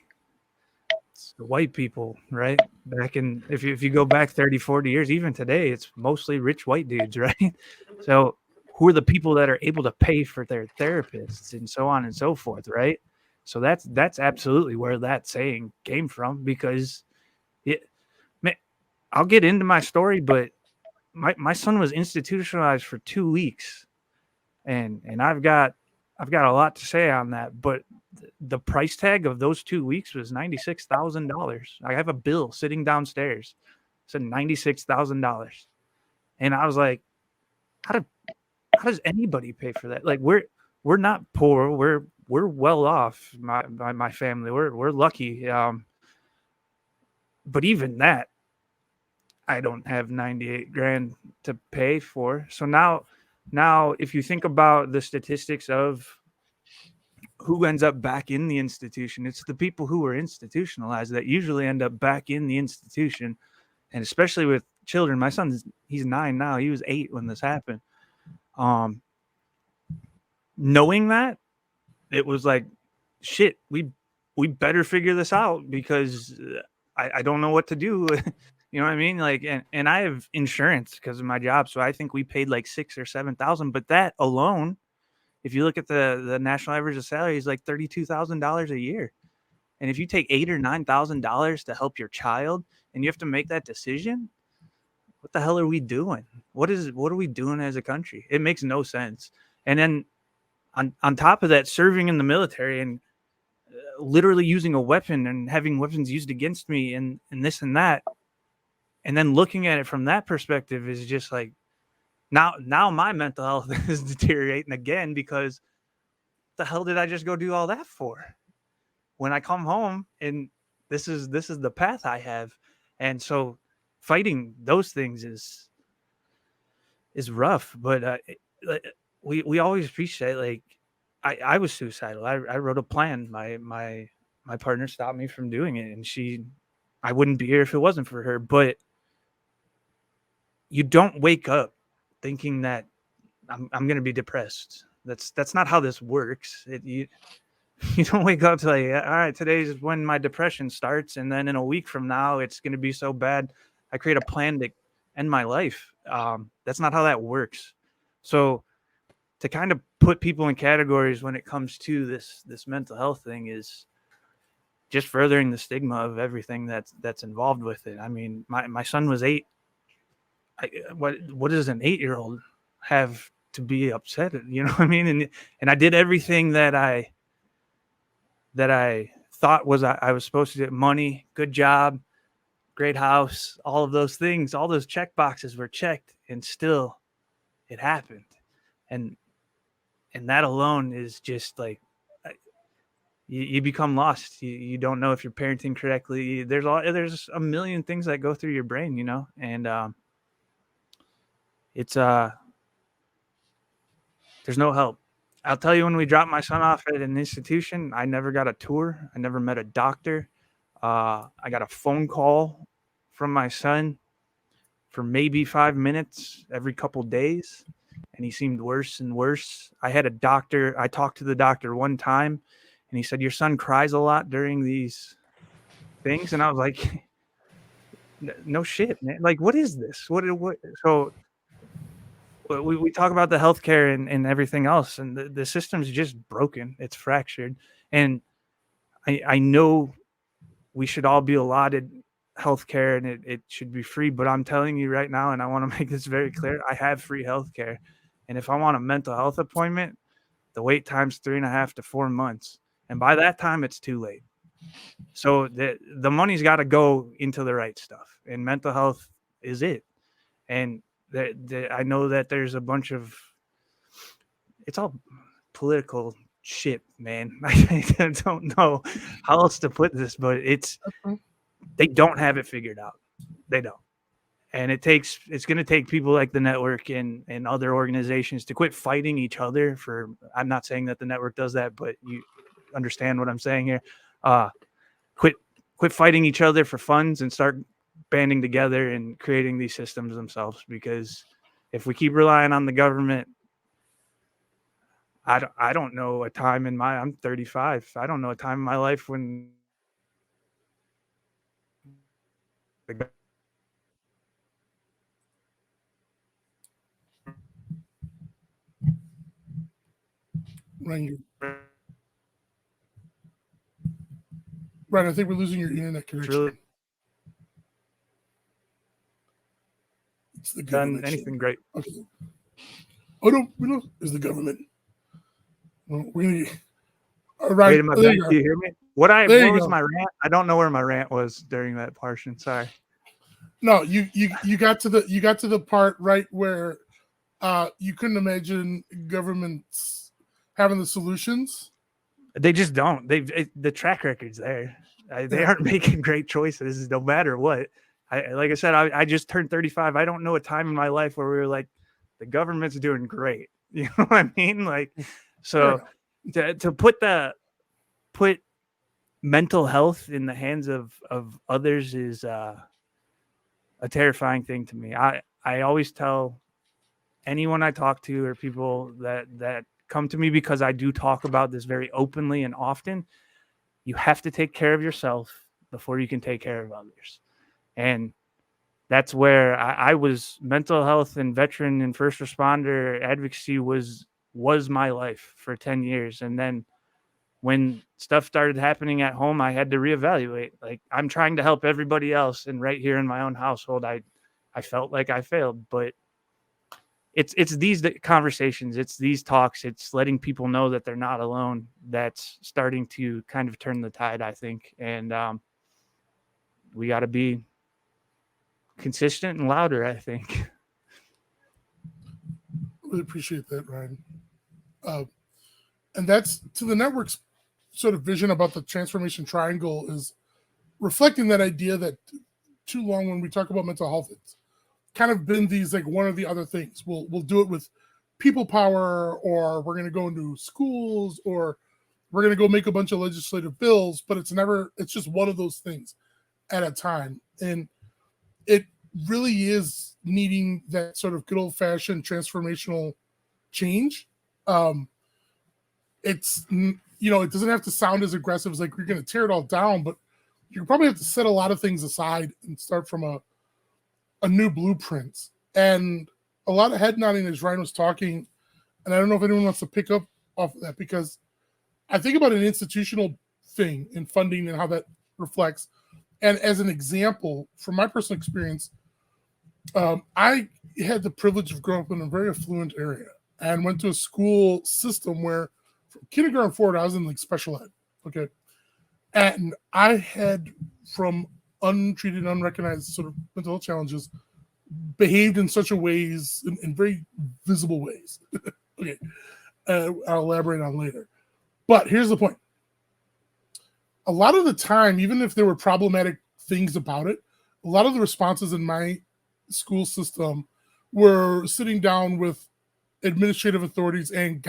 It's the white people, right? Back in, if you go back 30, 40 years, even today, it's mostly rich white dudes, right? So who are the people that are able to pay for their therapists and so on and so forth, right? So that's absolutely where that saying came from, because I'll get into my story, but my son was institutionalized for 2 weeks, and I've got a lot to say on that. But the price tag of those 2 weeks was $96,000. I have a bill sitting downstairs, it said $96,000, and I was like, how does anybody pay for that? Like, we're not poor, we're well off. My family, we're lucky. But even that, I don't have 98 grand to pay for. So now if you think about the statistics of who ends up back in the institution, it's the people who were institutionalized that usually end up back in the institution. And especially with children, my son, he's 9 now. He was 8 when this happened. Knowing that, it was like, shit, we better figure this out, because I don't know what to do. You know what I mean? Like, and I have insurance because of my job, so I think we paid like $6,000 or $7,000. But that alone, if you look at the national average of salary, is like $32,000 a year. And if you take $8,000 or $9,000 to help your child, and you have to make that decision, what the hell are we doing? What are we doing as a country? It makes no sense. And then on top of that, serving in the military and literally using a weapon and having weapons used against me and this and that. And then looking at it from that perspective is just like, now my mental health is deteriorating again, because the hell did I just go do all that for? when I come home, and this is the path I have, and so fighting those things is rough. But we always appreciate, like, I was suicidal. I wrote a plan. My partner stopped me from doing it, and I wouldn't be here if it wasn't for her. But you don't wake up thinking that I'm going to be depressed. That's not how this works. You don't wake up to like, all right, today's when my depression starts, and then in a week from now it's going to be so bad I create a plan to end my life. That's not how that works. So to kind of put people in categories when it comes to this mental health thing is just furthering the stigma of everything that's involved with it. I mean, my son was 8. What does an 8-year-old have to be upset at? You know what I mean? And I did everything that I thought I was supposed to do. Money, good job, great house, all of those things, all those check boxes were checked, and still it happened. And that alone is just like, you become lost. You don't know if you're parenting correctly. There's a million things that go through your brain, you know, and it's there's no help. I'll tell you, when we dropped my son off at an institution, I never got a tour. I never met a doctor. I got a phone call from my son for maybe 5 minutes every couple days, and he seemed worse and worse. I had a doctor. I talked to the doctor one time, and he said, "Your son cries a lot during these things." And I was like, "No shit, man. Like, what is this? What?" So we talk about the healthcare and everything else, and the system's just broken. It's fractured. And I know we should all be allotted healthcare, and it should be free. But I'm telling you right now, and I want to make this very clear, I have free healthcare. And if I want a mental health appointment, the wait time's 3.5 to 4 months. And by that time, it's too late. So the money's got to go into the right stuff. And mental health is it. And I know that there's a bunch of, it's all political shit, man. I don't know how else to put this, but they don't have it figured out. They don't. And it's going to take people like the network and other organizations to quit fighting each other for, I'm not saying that the network does that, but you understand what I'm saying here. Quit fighting each other for funds and start banding together and creating these systems themselves. Because if we keep relying on the government, I don't know a time I'm 35. I don't know a time in my life when Right, I think we're losing your internet connection. really It's the done government. anything great. Okay. Oh no, we know it's the government. Well, we're gonna. All right. Wait, do you hear me? What was my rant? I don't know where my rant was during that portion. Sorry. No, you got to the part right where you couldn't imagine governments having the solutions. They just don't. The track record's there. They aren't making great choices no matter what. Like I said, I just turned 35. I don't know a time in my life where we were like, the government's doing great. You know what I mean? Like, so to put mental health in the hands of others is a terrifying thing to me. I always tell anyone I talk to, or people that come to me, because I do talk about this very openly and often, you have to take care of yourself before you can take care of others. And that's where I was. Mental health and veteran and first responder advocacy was my life for 10 years. And then when stuff started happening at home, I had to reevaluate. Like, I'm trying to help everybody else, and right here in my own household, I felt like I failed. But it's these conversations, it's these talks, it's letting people know that they're not alone, that's starting to kind of turn the tide, I think. And we got to be consistent and louder, I think. Really appreciate that, Ryan. And that's to the network's sort of vision about the transformation triangle is reflecting that idea that too long when we talk about mental health, it's kind of been these like one or the other things. We'll do it with people power, or we're going to go into schools, or we're going to go make a bunch of legislative bills, but it's just one of those things at a time. And it really is needing that sort of good old fashioned transformational change. It's, it doesn't have to sound as aggressive as like you're going to tear it all down, but you probably have to set a lot of things aside and start from a new blueprint. And a lot of head nodding as Ryan was talking. And I don't know if anyone wants to pick up off of that, because I think about an institutional thing in funding and how that reflects. And as an example, from my personal experience, I had the privilege of growing up in a very affluent area and went to a school system where from kindergarten forward, I was in like special ed. Okay. And I had, from untreated, unrecognized sort of mental health challenges, behaved in such a ways, in very visible ways. Okay. I'll elaborate on later. But here's the point. A lot of the time, even if there were problematic things about it, a lot of the responses in my school system were sitting down with administrative authorities and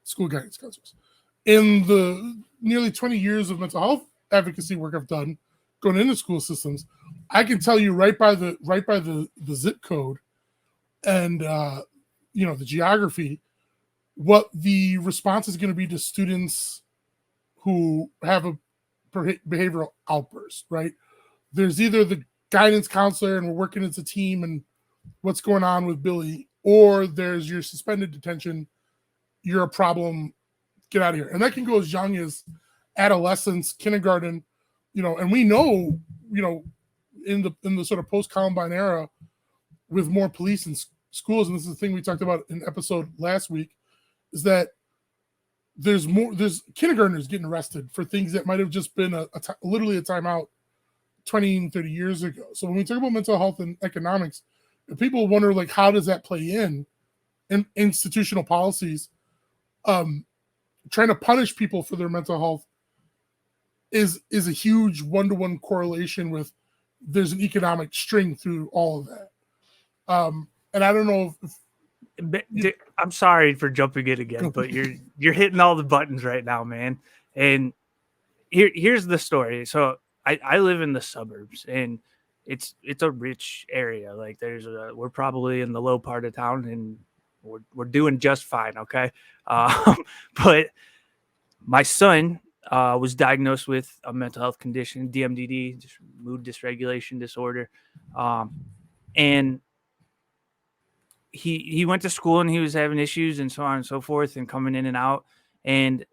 school guidance counselors. In the nearly 20 years of mental health advocacy work I've done going into school systems, I can tell you right by the zip code and the geography what the response is going to be to students who have a behavioral outburst, right? There's either the guidance counselor and we're working as a team and what's going on with Billy, or there's your suspended detention, you're a problem, get out of here. And that can go as young as adolescence, kindergarten, and we know, in the sort of post-Columbine era with more police in schools, and this is the thing we talked about in episode last week, is that there's kindergartners getting arrested for things that might have just been literally a timeout 20 and 30 years ago. So when we talk about mental health and economics, if people wonder, like, how does that play in institutional policies, trying to punish people for their mental health is a huge one-to-one correlation with there's an economic string through all of that. And I don't know if I'm sorry for jumping in again, but you're hitting all the buttons right now, man. And here's the story. So I live in the suburbs, and it's a rich area. Like we're probably in the low part of town, and we're doing just fine. Okay. But my son was diagnosed with a mental health condition, DMDD, just mood dysregulation disorder. And he went to school and he was having issues and so on and so forth and coming in and out. And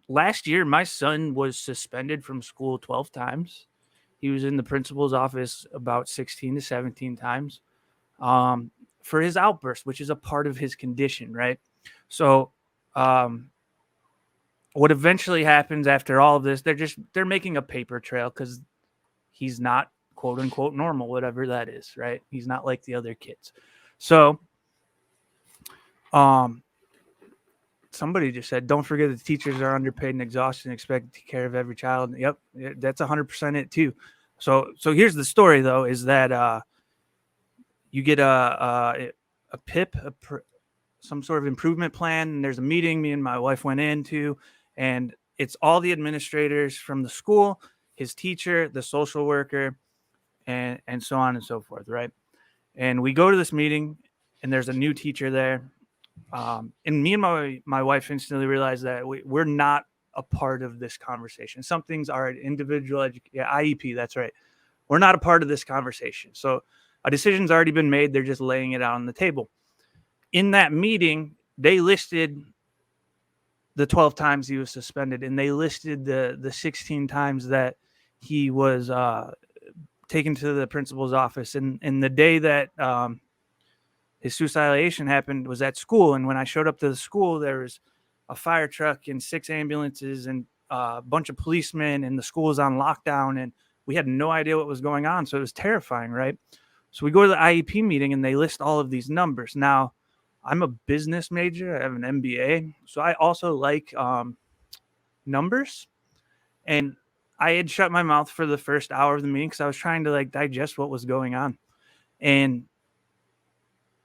last year, my son was suspended from school 12 times. He was in the principal's office about 16 to 17 times for his outburst, which is a part of his condition, right? So what eventually happens after all of this, they're making a paper trail because he's not quote unquote normal, whatever that is, right? He's not like the other kids. So somebody just said, don't forget that teachers are underpaid and exhausted and expected to take care of every child. Yep, that's 100% it too. So here's the story, though, is that you get a PIP, some sort of improvement plan, and there's a meeting me and my wife went into, and it's all the administrators from the school, his teacher, the social worker, and so on and so forth, right? And we go to this meeting, and there's a new teacher there. And me and my wife instantly realized that we're not a part of this conversation. Some things are individual IEP. That's right. We're not a part of this conversation. So a decision's already been made. They're just laying it out on the table. In that meeting, they listed the 12 times he was suspended, and they listed the 16 times that he was taken to the principal's office. And the day that his suicidalization happened was at school. And when I showed up to the school, there was a fire truck and 6 ambulances and a bunch of policemen, and the school was on lockdown, and we had no idea what was going on. So it was terrifying, right? So we go to the IEP meeting, and they list all of these numbers. Now, I'm a business major. I have an MBA. So I also like numbers. And I had shut my mouth for the first hour of the meeting because I was trying to like digest what was going on. And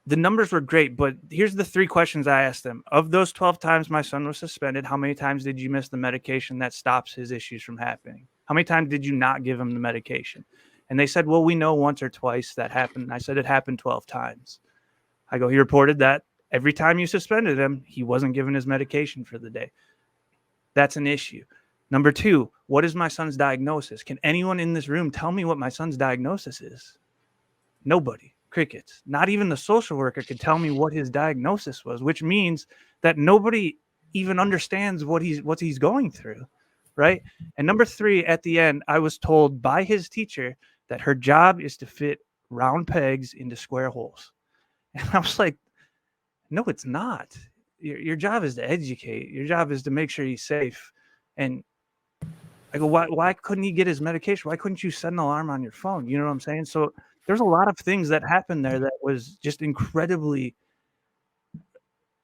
the numbers were great, but here's the 3 questions I asked them. Of those 12 times my son was suspended, how many times did you miss the medication that stops his issues from happening? How many times did you not give him the medication? And they said, well, we know once or twice that happened. And I said, it happened 12 times. I go, he reported that every time you suspended him, he wasn't given his medication for the day. That's an issue. Number 2, what is my son's diagnosis? Can anyone in this room tell me what my son's diagnosis is? Nobody. Crickets. Not even the social worker could tell me what his diagnosis was, which means that nobody even understands what he's going through, right? And number 3, at the end, I was told by his teacher that her job is to fit round pegs into square holes. And I was like, no, it's not. Your job is to educate. Your job is to make sure he's safe. And I go, why couldn't he get his medication? Why couldn't you set an alarm on your phone? You know what I'm saying? So there's a lot of things that happened there that was just incredibly,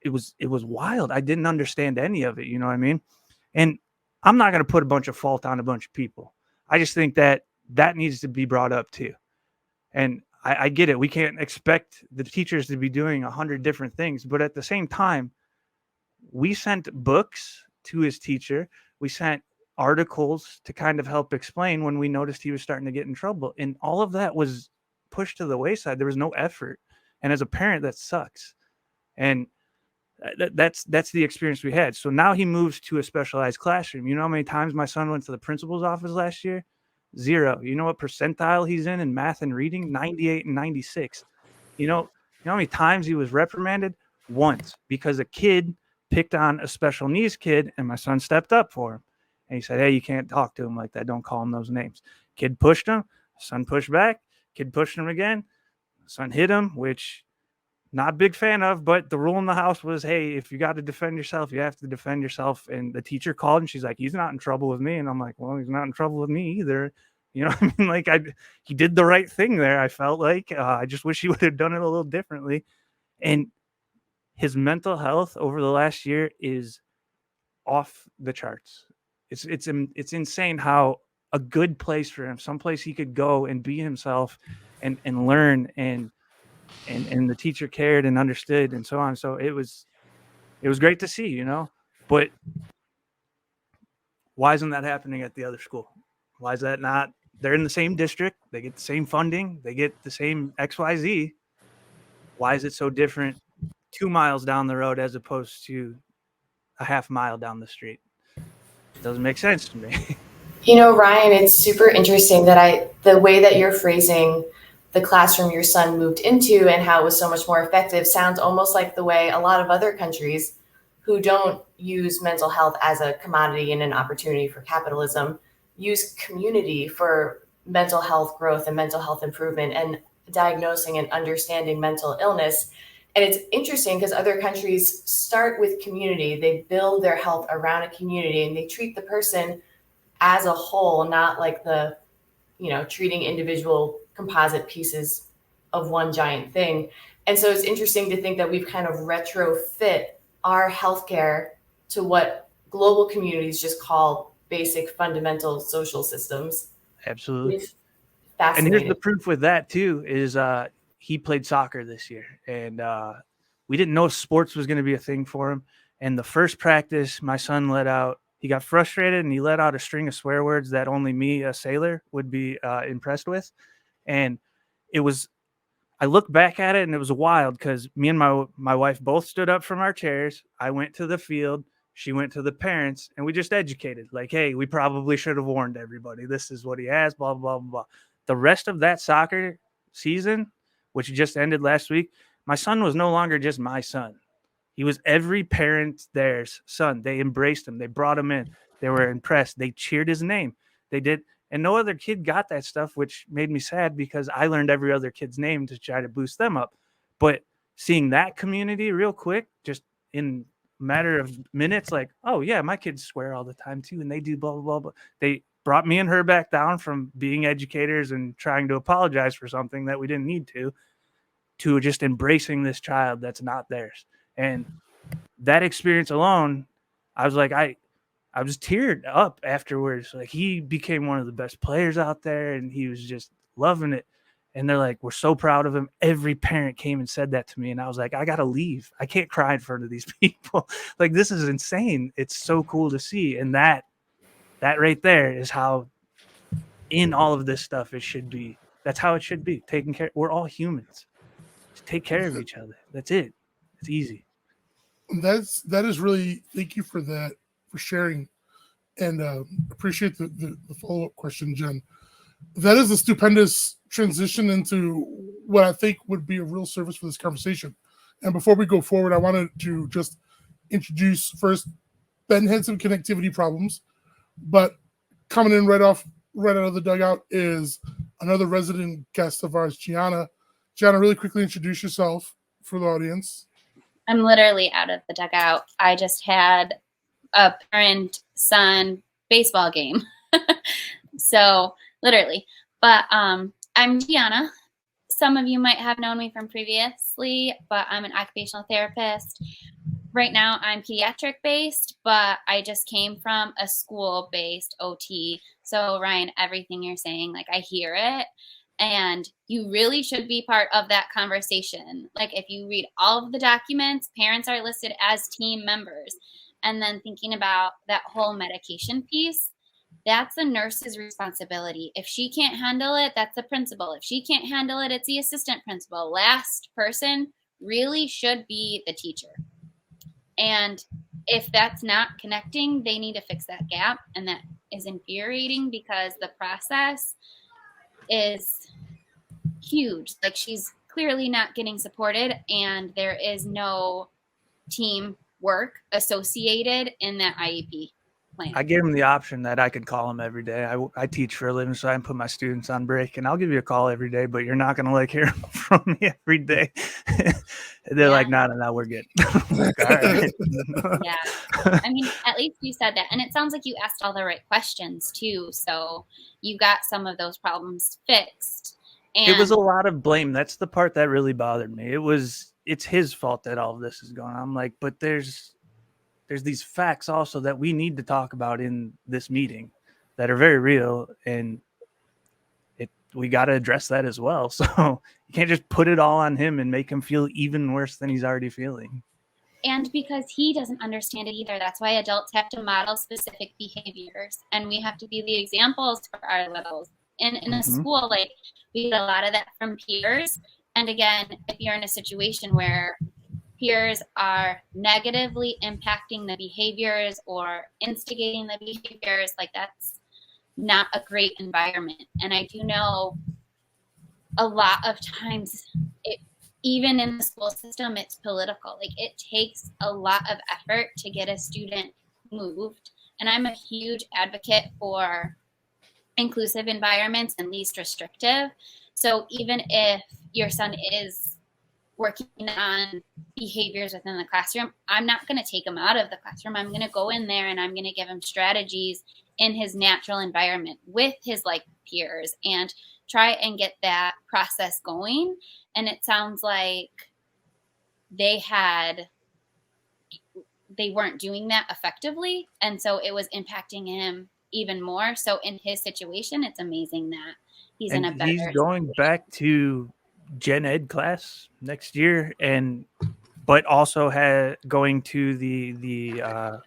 it was wild. I didn't understand any of it. You know what I mean? And I'm not going to put a bunch of fault on a bunch of people. I just think that needs to be brought up too. And I get it. We can't expect the teachers to be doing 100 different things, but at the same time, we sent books to his teacher. We sent articles to kind of help explain when we noticed he was starting to get in trouble. And all of that was pushed to the wayside. There was no effort. And as a parent, that sucks. And that's the experience we had. So now he moves to a specialized classroom. You know how many times my son went to the principal's office last year? 0. You know what percentile he's in math and reading? 98 and 96. You know how many times he was reprimanded? Once, because a kid picked on a special needs kid and my son stepped up for him. And he said, hey, you can't talk to him like that. Don't call him those names. Kid pushed him. Son pushed back. Kid pushed him again. Son hit him, which not a big fan of, but the rule in the house was, hey, if you got to defend yourself, you have to defend yourself. And the teacher called and she's like, he's not in trouble with me. And I'm like, well, he's not in trouble with me either. You know what I mean? Like he did the right thing there. I felt like I just wish he would have done it a little differently. And his mental health over the last year is off the charts. It's insane how a good place for him, someplace he could go and be himself and learn and the teacher cared and understood and so on. So it was great to see, you know, but why isn't that happening at the other school? Why is that not? They're in the same district. They get the same funding. They get the same XYZ. Why is it so different 2 miles down the road as opposed to a half mile down the street? It doesn't make sense to me. You know, Ryan, it's super interesting that the way that you're phrasing the classroom your son moved into and how it was so much more effective sounds almost like the way a lot of other countries who don't use mental health as a commodity and an opportunity for capitalism use community for mental health growth and mental health improvement and diagnosing and understanding mental illness. And it's interesting because other countries start with community. They build their health around a community and they treat the person as a whole, not like treating individual composite pieces of one giant thing. And so it's interesting to think that we've kind of retrofit our healthcare to what global communities just call basic fundamental social systems. Absolutely. It's fascinating. And here's the proof with that too is he played soccer this year and we didn't know sports was going to be a thing for him. And the first practice my son he got frustrated and he let out a string of swear words that only me, a sailor, would be impressed with. And I look back at it and it was wild because me and my wife both stood up from our chairs. I went to the field. She went to the parents and we just educated like, hey, we probably should have warned everybody. This is what he has, blah, blah, blah, blah. The rest of that soccer season, which just ended last week, my son was no longer just my son. He was every parent there's son. They embraced him. They brought him in. They were impressed. They cheered his name. They did. And no other kid got that stuff, which made me sad because I learned every other kid's name to try to boost them up. But seeing that community real quick, just in a matter of minutes, like, oh, yeah, my kids swear all the time too. And they do blah, blah, blah, blah. They brought me and her back down from being educators and trying to apologize for something that we didn't need to just embracing this child that's not theirs. And that experience alone, I was like, I was teared up afterwards. Like, he became one of the best players out there, and he was just loving it. And they're like, we're so proud of him. Every parent came and said that to me. And I was like, I got to leave. I can't cry in front of these people. Like, this is insane. It's so cool to see. And that right there is how in all of this stuff it should be. That's how it should be. Taking care. We're all humans. Just take care of each other. That's it. It's easy. That is really, thank you for that, for sharing, and appreciate the follow-up question, Jen. That is a stupendous transition into what I think would be a real service for this conversation. And before we go forward, I wanted to just introduce first, Ben had some connectivity problems, but coming in right out of the dugout is another resident guest of ours, Jianna. Jianna, really quickly introduce yourself for the audience. I'm literally out of the dugout. I just had a parent-son baseball game. So literally. But I'm Jianna. Some of you might have known me from previously, but I'm an occupational therapist. Right now I'm pediatric-based, but I just came from a school-based OT. So Ryan, everything you're saying, like, I hear it. And you really should be part of that conversation. Like, if you read all of the documents, parents are listed as team members. And then thinking about that whole medication piece, that's a nurse's responsibility. If she can't handle it, that's the principal. If she can't handle it, it's the assistant principal. Last person really should be the teacher. And if that's not connecting, they need to fix that gap. And that is infuriating because the process is huge. Like, she's clearly not getting supported, and there is no team work associated in that IEP plan. I gave him the option that I could call him every day. I teach for a living, so I can put my students on break, and I'll give you a call every day, but you're not going to like hear from me every day. They're like, no, we're good. Like, all right. Yeah. I mean, at least you said that. And it sounds like you asked all the right questions too. So you got some of those problems fixed. And it was a lot of blame. That's the part that really bothered me. It's his fault that all of this is going on. I'm like, but there's these facts also that we need to talk about in this meeting that are very real, and we got to address that as well. So you can't just put it all on him and make him feel even worse than he's already feeling. And because he doesn't understand it either. That's why adults have to model specific behaviors, and we have to be the examples for our littles. In a school, like, we get a lot of that from peers. And again, if you're in a situation where peers are negatively impacting the behaviors or instigating the behaviors, like, that's not a great environment. And I do know a lot of times, even in the school system, it's political. Like, it takes a lot of effort to get a student moved. And I'm a huge advocate for inclusive environments and least restrictive. So even if your son is working on behaviors within the classroom, I'm not going to take him out of the classroom. I'm going to go in there and I'm going to give him strategies in his natural environment with his like peers and try and get that process going. And it sounds like they weren't doing that effectively. And so it was impacting him even more. So in his situation, it's amazing that he's in a better He's going situation. Back to gen ed class next year, but also going to the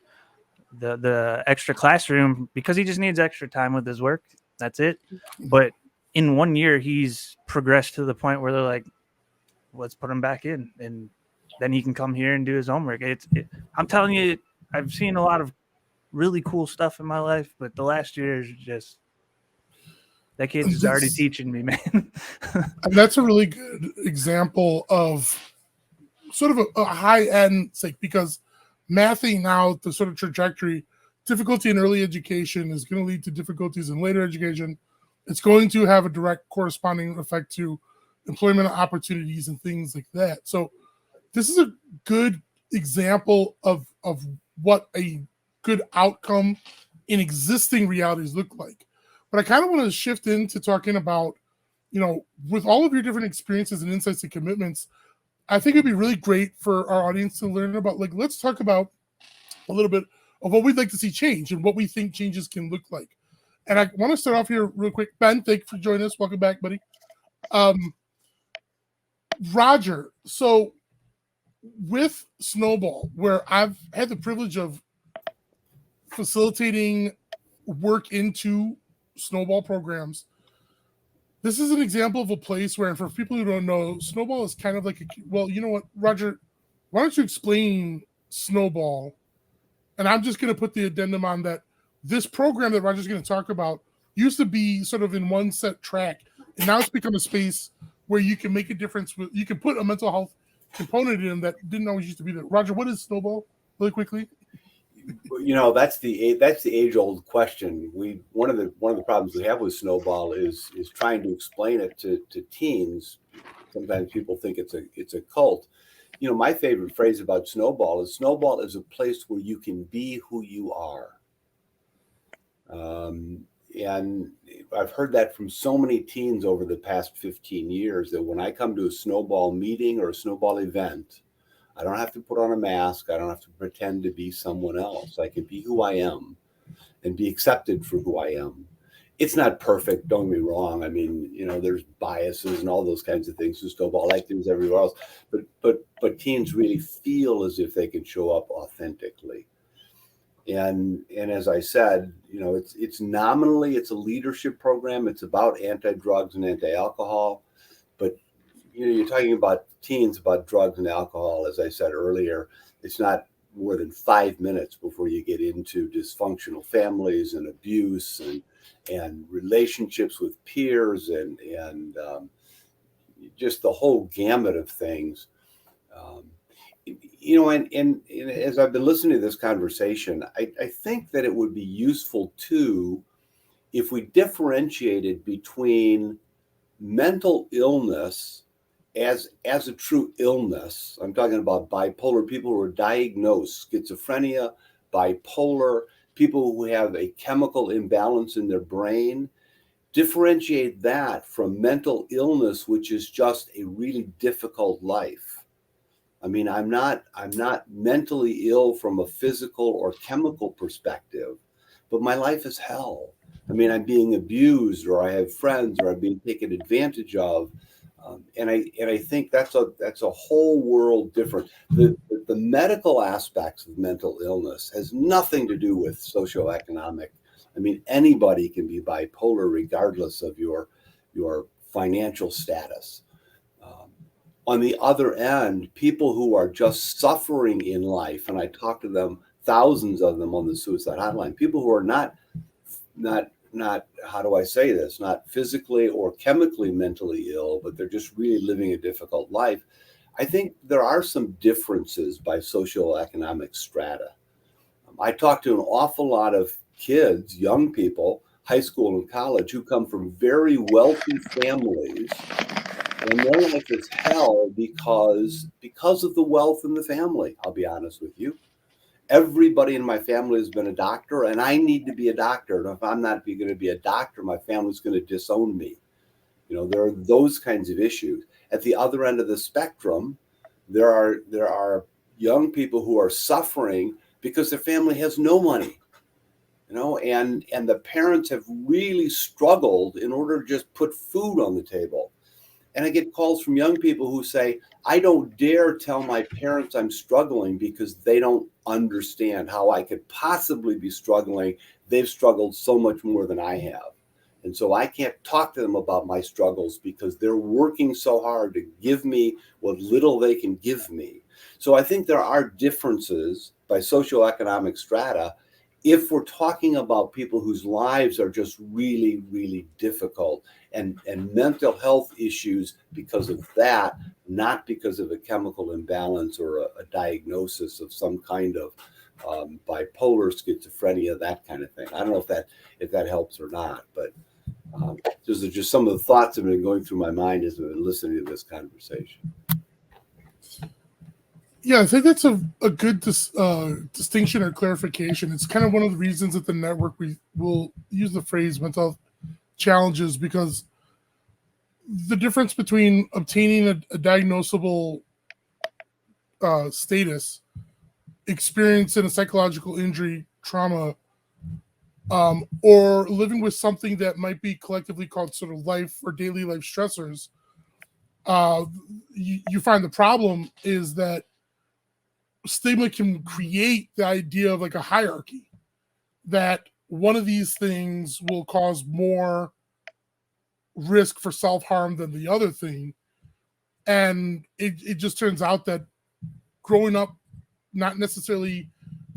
extra classroom because he just needs extra time with his work. That's it. But in 1 year, he's progressed to the point where they're like, let's put him back in, and then he can come here and do his homework. I'm telling you, I've seen a lot of really cool stuff in my life, but the last year is just, that kid's already teaching me, man. And that's a really good example of sort of a high-end sake, because mathing out the sort of trajectory, difficulty in early education is going to lead to difficulties in later education. It's going to have a direct corresponding effect to employment opportunities and things like that. So this is a good example of what a good outcome in existing realities look like. But I kind of want to shift into talking about, with all of your different experiences and insights and commitments, I think it'd be really great for our audience to learn about, let's talk about a little bit of what we'd like to see change and what we think changes can look like. And I want to start off here real quick. Ben, thank you for joining us. Welcome back, buddy. Roger, so with Snowball, where I've had the privilege of facilitating work into Snowball programs, this is an example of a place where, for people who don't know, Snowball is kind of like well, you know what, Roger, why don't you explain Snowball? And I'm just going to put the addendum on that. This program that Roger's going to talk about used to be sort of in one set track, and now it's become a space where you can make a difference. You can put a mental health component in that didn't always used to be there. Roger, what is Snowball, really quickly? You know, that's the age-old question. One of the problems we have with Snowball is trying to explain it to teens. Sometimes people think it's a cult. You know, my favorite phrase about Snowball is a place where you can be who you are. And I've heard that from so many teens over the past 15 years that when I come to a Snowball meeting or a Snowball event, I don't have to put on a mask. I don't have to pretend to be someone else. I can be who I am and be accepted for who I am. It's not perfect, don't get me wrong. I mean, you know, there's biases and all those kinds of things in Snowball, like things everywhere else. But teens really feel as if they can show up authentically. And as I said, you know, it's nominally it's a leadership program. It's about anti-drugs and anti-alcohol, but you know, you're talking about teens, about drugs and alcohol. As I said earlier, it's not more than 5 minutes before you get into dysfunctional families and abuse and relationships with peers and just the whole gamut of things. You know, and as I've been listening to this conversation, I think that it would be useful too if we differentiated between mental illness as a true illness. I'm talking about bipolar, people who are diagnosed, schizophrenia, bipolar, people who have a chemical imbalance in their brain. Differentiate that from mental illness, which is just a really difficult life. I mean, I'm not mentally ill from a physical or chemical perspective, but my life is hell. I mean, I'm being abused, or I have friends, or I'm being taken advantage of, and I think that's a whole world different. The medical aspects of mental illness has nothing to do with socioeconomic. I mean, anybody can be bipolar regardless of your financial status. On the other end, people who are just suffering in life, and I talk to them, thousands of them on the suicide hotline, people who are not, how do I say this, not physically or chemically mentally ill, but they're just really living a difficult life. I think there are some differences by socioeconomic strata. I talk to an awful lot of kids, young people, high school and college, who come from very wealthy families. And their life is hell because of the wealth in the family, I'll be honest with you. Everybody in my family has been a doctor, and I need to be a doctor. And if I'm not going to be a doctor, my family's going to disown me. You know, there are those kinds of issues. At the other end of the spectrum, there are young people who are suffering because their family has no money. You know, and the parents have really struggled in order to just put food on the table. And I get calls from young people who say, I don't dare tell my parents I'm struggling because they don't understand how I could possibly be struggling. They've struggled so much more than I have. And so I can't talk to them about my struggles because they're working so hard to give me what little they can give me. So I think there are differences by socioeconomic strata if we're talking about people whose lives are just really, really difficult and mental health issues because of that, not because of a chemical imbalance or a diagnosis of some kind of bipolar, schizophrenia, that kind of thing. I don't know if that helps or not, but those are just some of the thoughts that have been going through my mind as I've been listening to this conversation. Yeah, I think that's a good distinction or clarification. It's kind of one of the reasons that the network, we will use the phrase mental health challenges, because the difference between obtaining a diagnosable status, experiencing a psychological injury, trauma, or living with something that might be collectively called sort of life or daily life stressors, you find the problem is that stigma can create the idea of like a hierarchy, that one of these things will cause more risk for self-harm than the other thing. And it just turns out that growing up not necessarily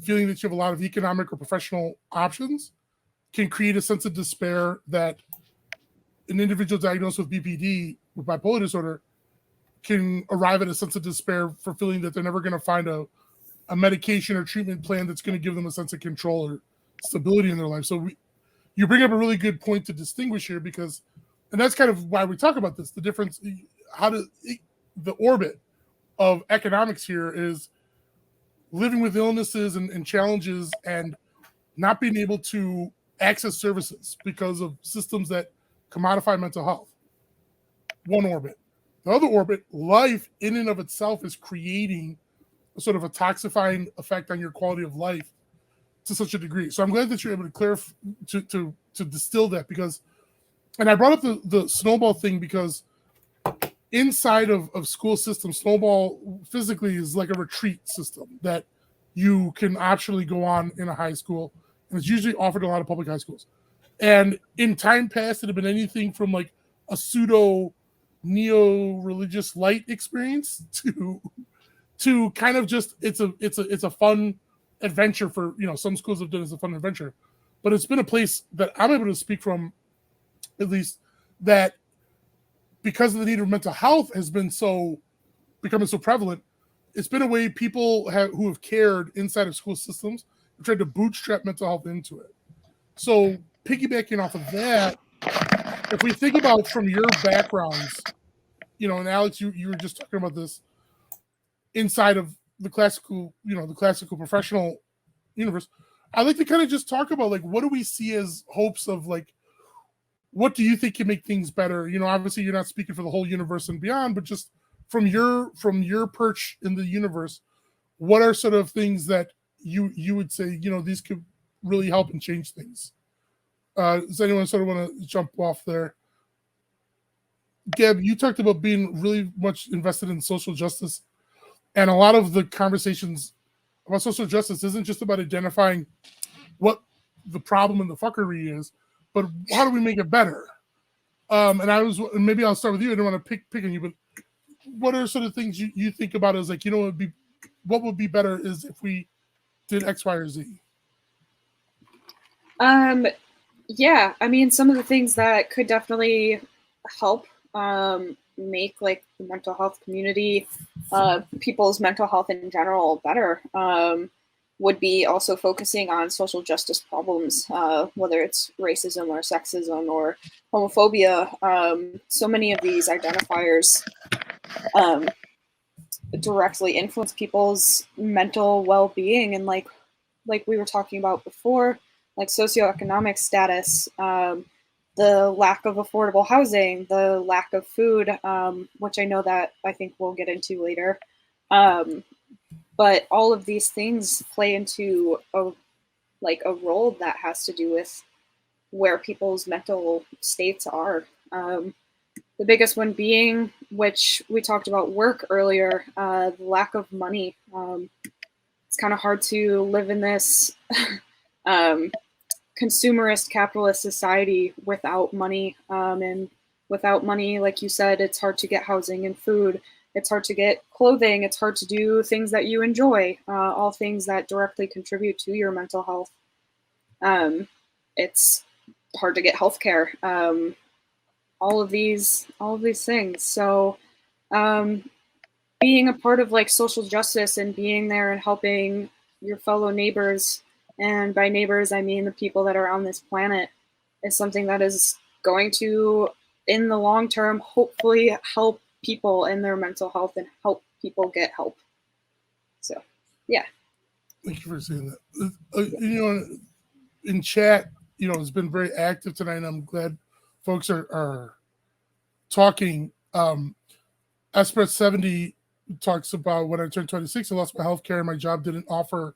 feeling that you have a lot of economic or professional options can create a sense of despair that an individual diagnosed with BPD, with bipolar disorder, can arrive at a sense of despair for feeling that they're never going to find a medication or treatment plan that's going to give them a sense of control or stability in their life. So you bring up a really good point to distinguish here, because, and that's kind of why we talk about this, the difference, the orbit of economics here is living with illnesses and challenges and not being able to access services because of systems that commodify mental health. One orbit. The other orbit, life in and of itself is creating a sort of a toxifying effect on your quality of life to such a degree. So I'm glad that you're able to clarify, to distill that, because, and I brought up the snowball thing because inside of school systems, snowball physically is like a retreat system that you can optionally go on in a high school, and it's usually offered in a lot of public high schools. And in time past, it had been anything from like a pseudo neo-religious light experience to kind of just it's a fun adventure for, you know, some schools have done it as a fun adventure, but it's been a place that I'm able to speak from, at least, that because of the need of mental health has been becoming so prevalent, it's been a way people who have cared inside of school systems have tried to bootstrap mental health into it. So piggybacking off of that, if we think about from your backgrounds, you know, and Alex, you were just talking about this inside of the classical, you know, the classical professional universe, I'd like to kind of just talk about like, what do we see as hopes of like, what do you think can make things better? You know, obviously you're not speaking for the whole universe and beyond, but just from your perch in the universe, what are sort of things that you would say, you know, these could really help and change things? Does anyone sort of want to jump off there? Gab, you talked about being really much invested in social justice, and a lot of the conversations about social justice isn't just about identifying what the problem and the fuckery is, but how do we make it better? And maybe I'll start with you. I don't want to pick on you, but what are sort of things you think about as like, you know, what would be better is if we did X, Y, or Z? Yeah, I mean, some of the things that could definitely help make like the mental health community, people's mental health in general better, would be also focusing on social justice problems, whether it's racism or sexism or homophobia. So many of these identifiers directly influence people's mental well-being, and like we were talking about before, like socioeconomic status, the lack of affordable housing, the lack of food, which I know that I think we'll get into later. But all of these things play into a role that has to do with where people's mental states are. The biggest one being, which we talked about work earlier, the lack of money. It's kind of hard to live in this consumerist capitalist society without money. And without money, like you said, it's hard to get housing and food. It's hard to get clothing. It's hard to do things that you enjoy, all things that directly contribute to your mental health. It's hard to get healthcare. All of these things. So being a part of like social justice and being there and helping your fellow neighbors, and by neighbors I mean the people that are on this planet, is something that is going to, in the long term, hopefully help people in their mental health and help people get help. So, yeah. Thank you for saying that. You know, in chat, you know, it's been very active tonight, and I'm glad folks are talking. Espress 70 talks about when I turned 26, I lost my health care and my job didn't offer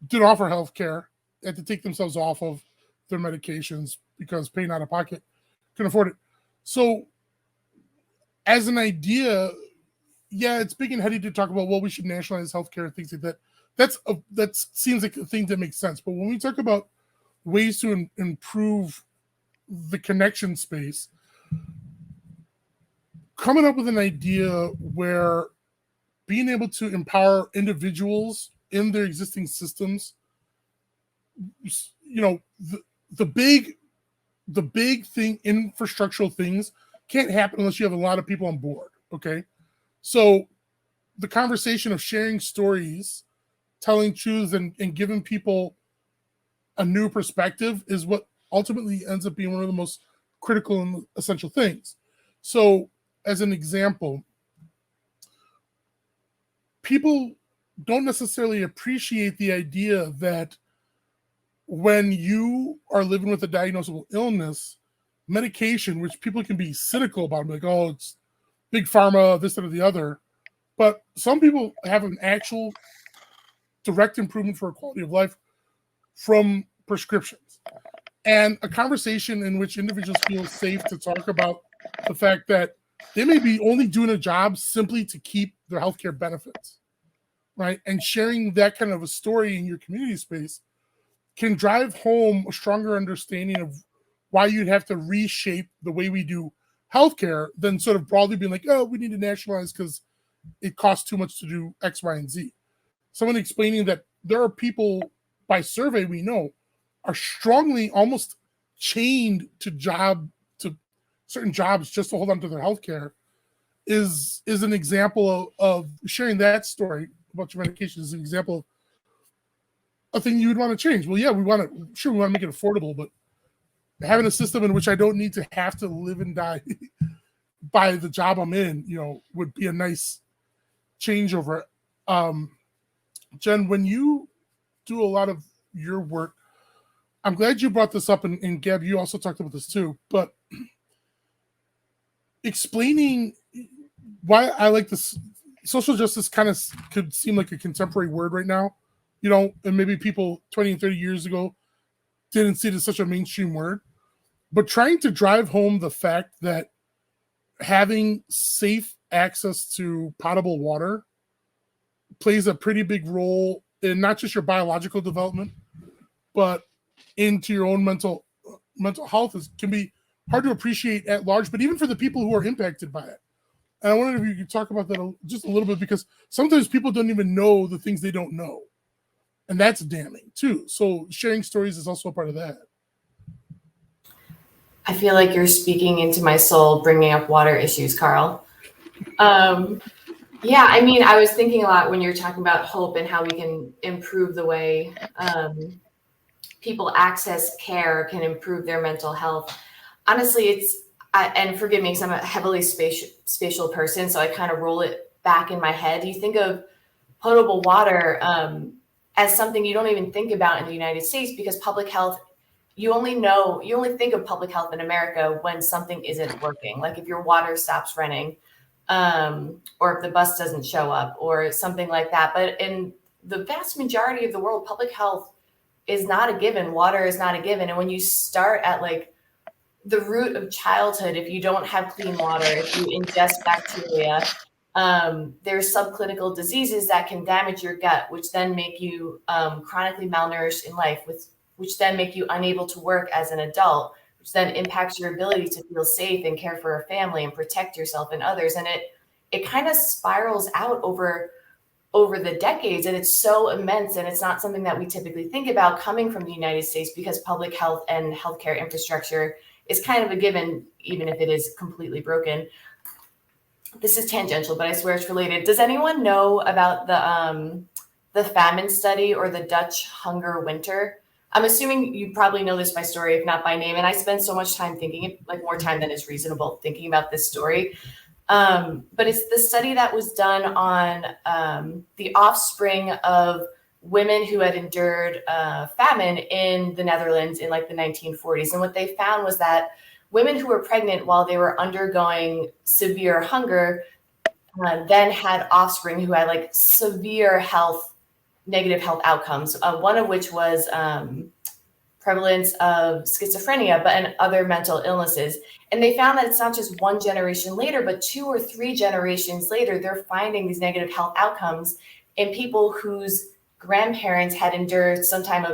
didn't offer health care, had to take themselves off of their medications because paying out of pocket, couldn't afford it. So as an idea, yeah, it's big and heady to talk about, well, we should nationalize healthcare and things like that. That seems like a thing that makes sense. But when we talk about ways to improve the connection space, coming up with an idea where being able to empower individuals in their existing systems, you know, the big thing, infrastructural things can't happen unless you have a lot of people on board. Okay. So the conversation of sharing stories, telling truths, and giving people a new perspective is what ultimately ends up being one of the most critical and essential things. So as an example, people don't necessarily appreciate the idea that when you are living with a diagnosable illness, medication, which people can be cynical about, like, oh, it's big pharma, this, that, or the other. But some people have an actual direct improvement for quality of life from prescriptions. And a conversation in which individuals feel safe to talk about the fact that they may be only doing a job simply to keep their healthcare benefits, right? And sharing that kind of a story in your community space can drive home a stronger understanding of why you'd have to reshape the way we do healthcare than sort of broadly being like, oh, we need to nationalize because it costs too much to do X, Y, and Z. Someone explaining that there are people by survey we know are strongly almost chained to certain jobs just to hold on to their healthcare is an example of sharing that story about your medication is an example of a thing you would want to change. Well, yeah, we want to make it affordable, but having a system in which I don't need to have to live and die by the job I'm in, would be a nice changeover. Jen, when you do a lot of your work, I'm glad you brought this up, and Gab, you also talked about this too, but explaining why I like this social justice kind of could seem like a contemporary word right now, and maybe people 20 and 30 years ago didn't see it as such a mainstream word, but trying to drive home the fact that having safe access to potable water plays a pretty big role in not just your biological development, but into your own mental health can be hard to appreciate at large, but even for the people who are impacted by it. And I wondered if you could talk about that just a little bit, because sometimes people don't even know the things they don't know. And that's damning too. So sharing stories is also a part of that. I feel like you're speaking into my soul, bringing up water issues, Carl. Yeah, I mean, I was thinking a lot when you're talking about hope and how we can improve the way people access care, can improve their mental health. Honestly, and forgive me because I'm a heavily spatial person, so I kind of roll it back in my head. You think of potable water as something you don't even think about in the United States, because public health, you only think of public health in America when something isn't working, like if your water stops running, or if the bus doesn't show up or something like that. But in the vast majority of the world, public health is not a given. Water is not a given. And when you start at like the root of childhood, if you don't have clean water, if you ingest bacteria, there's subclinical diseases that can damage your gut, which then make you chronically malnourished in life, which then make you unable to work as an adult, which then impacts your ability to feel safe and care for a family and protect yourself and others. And it kind of spirals out over the decades, and it's so immense, and it's not something that we typically think about coming from the United States, because public health and healthcare infrastructure is kind of a given, even if it is completely broken. This is tangential, but I swear it's related. Does anyone know about the famine study or the Dutch hunger winter? I'm assuming you probably know this by story, if not by name. And I spend so much time thinking, like more time than is reasonable, thinking about this story. But it's the study that was done on the offspring of women who had endured famine in the Netherlands in like the 1940s. And what they found was that women who were pregnant while they were undergoing severe hunger then had offspring who had like severe health negative health outcomes, one of which was prevalence of schizophrenia, but and other mental illnesses. And they found that it's not just one generation later, but 2 or 3 generations later, they're finding these negative health outcomes in people whose grandparents had endured some type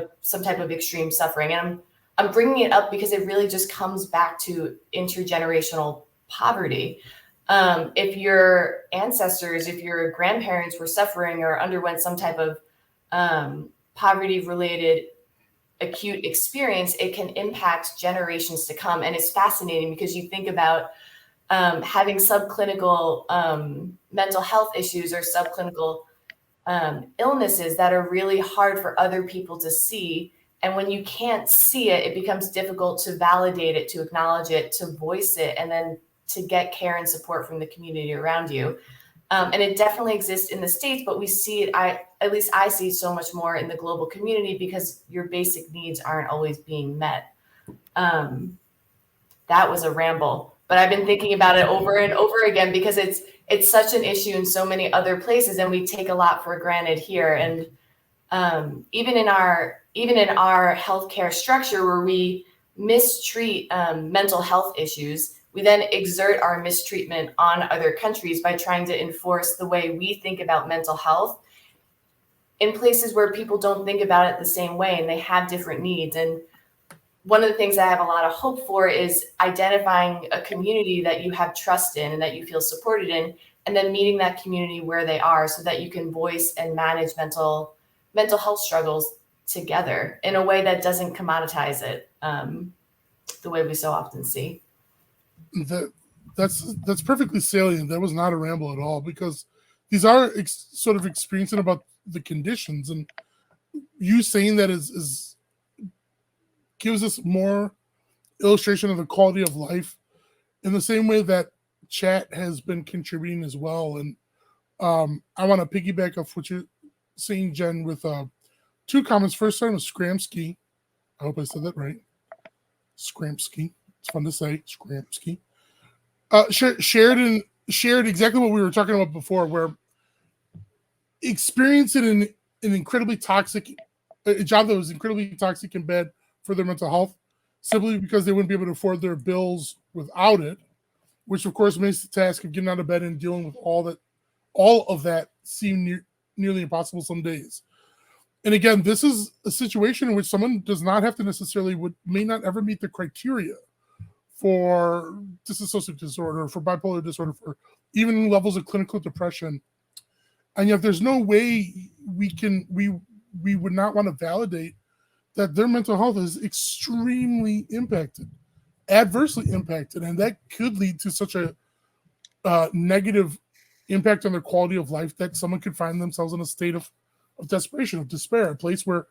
of extreme suffering. And I'm bringing it up because it really just comes back to intergenerational poverty. If your ancestors, if your grandparents were suffering or underwent some type of poverty-related acute experience, it can impact generations to come. And it's fascinating because you think about having subclinical mental health issues or subclinical illnesses that are really hard for other people to see. And when you can't see it, it becomes difficult to validate it, to acknowledge it, to voice it, and then to get care and support from the community around you. And it definitely exists in the States, but we see it, at least I see so much more in the global community because your basic needs aren't always being met. That was a ramble, but I've been thinking about it over and over again because it's such an issue in so many other places, and we take a lot for granted here. And even in our healthcare structure where we mistreat mental health issues, we then exert our mistreatment on other countries by trying to enforce the way we think about mental health in places where people don't think about it the same way and they have different needs. And one of the things I have a lot of hope for is identifying a community that you have trust in and that you feel supported in, and then meeting that community where they are so that you can voice and manage mental health struggles together in a way that doesn't commoditize it the way we so often see. That's perfectly salient. That was not a ramble at all, because these are sort of experiencing about the conditions, and you saying that is gives us more illustration of the quality of life in the same way that chat has been contributing as well. And I want to piggyback off what you're saying, Jen, with 2 comments. First time was Scramsky. I hope I said that right. Scramsky. It's fun to say, Scramsky. Shared exactly what we were talking about before, where experiencing an incredibly toxic, a job that was incredibly toxic and bad for their mental health, simply because they wouldn't be able to afford their bills without it, which of course makes the task of getting out of bed and dealing with all of that seem nearly impossible some days. And again, this is a situation in which someone does not have to necessarily may not ever meet the criteria for dissociative disorder, for bipolar disorder, for even levels of clinical depression. And yet there's no way we would not want to validate that their mental health is extremely impacted, adversely impacted, and that could lead to such a negative impact on their quality of life that someone could find themselves in a state of desperation, of despair, a place where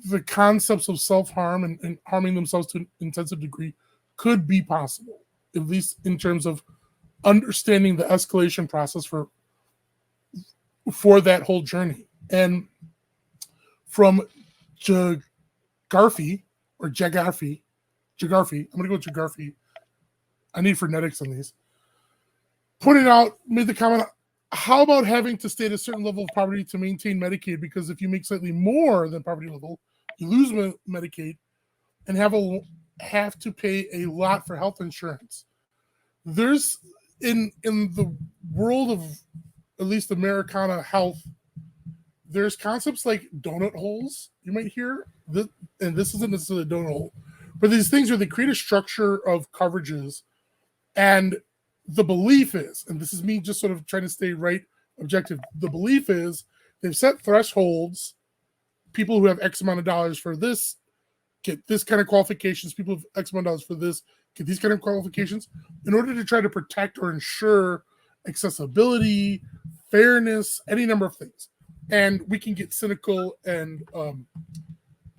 the concepts of self-harm and harming themselves to an intensive degree could be possible, at least in terms of understanding the escalation process for that whole journey. And from Jagarfi, I'm going to go with Jagarfi. I need phonetics on these. Pointed out, made the comment, how about having to stay at a certain level of poverty to maintain Medicaid? Because if you make slightly more than poverty level, you lose Medicaid and have to pay a lot for health insurance. There's in the world of at least Americana health, there's concepts like donut holes you might hear, and this isn't necessarily a donut hole, but these things where they create a structure of coverages, and the belief is, and this is me just sort of trying to stay right objective, the belief is they've set thresholds. People who have X amount of dollars for this get this kind of qualifications. People with X amount of dollars for this get these kind of qualifications in order to try to protect or ensure accessibility, fairness, any number of things. And we can get cynical and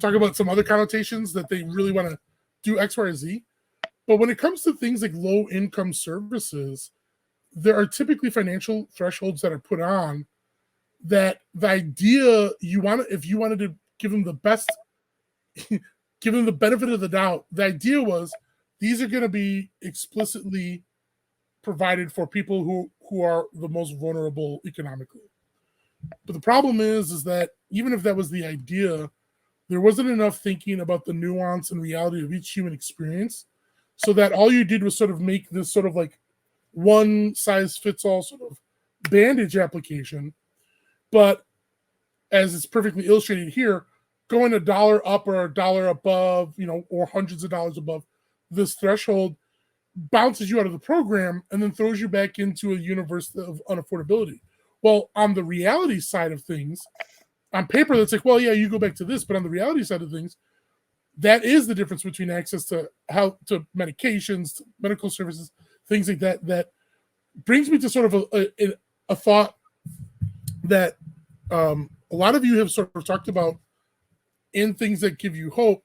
talk about some other connotations that they really want to do X, Y, or Z. But when it comes to things like low-income services, there are typically financial thresholds that are put on that the idea if you wanted to give them the best, give them the benefit of the doubt, the idea was these are going to be explicitly provided for people who are the most vulnerable economically. But the problem is that even if that was the idea, there wasn't enough thinking about the nuance and reality of each human experience, so that all you did was sort of make this sort of like one size fits all sort of bandage application. But as it's perfectly illustrated here, going $1 up or $1 above, or hundreds of dollars above this threshold bounces you out of the program and then throws you back into a universe of unaffordability. Well, on the reality side of things, on paper, that's like, well, yeah, you go back to this, but on the reality side of things, that is the difference between access to medications, to medical services, things like that. That brings me to sort of a thought that a lot of you have sort of talked about in things that give you hope,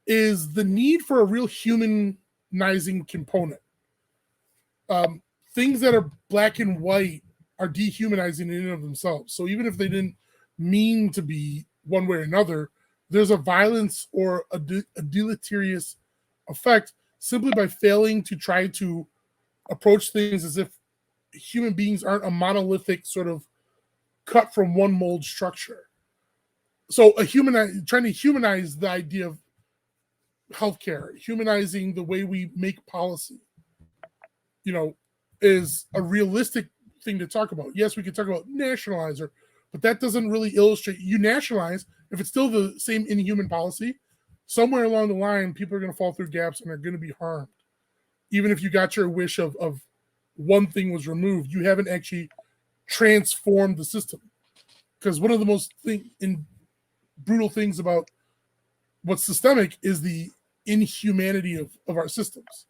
is the need for a real humanizing component. Things that are black and white are dehumanizing in and of themselves. So even if they didn't mean to be one way or another, there's a violence or a deleterious effect simply by failing to try to approach things as if human beings aren't a monolithic sort of cut from one mold structure. So trying to humanize the idea of healthcare, humanizing the way we make policy, is a realistic thing to talk about. Yes, we could talk about nationalizer, but that doesn't really illustrate. You nationalize, if it's still the same inhuman policy, somewhere along the line, people are going to fall through gaps and are going to be harmed. Even if you got your wish of one thing was removed, you haven't actually transformed the system. Because one of the most brutal things about what's systemic is the inhumanity of our systems.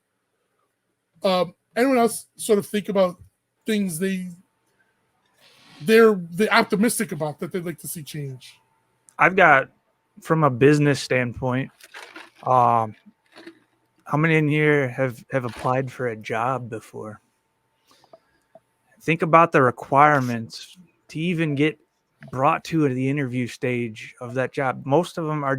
Anyone else sort of think about things they're optimistic about that they'd like to see change? I've got, from a business standpoint, how many in here have applied for a job before? Think about the requirements to even get brought to the interview stage of that job. Most of them are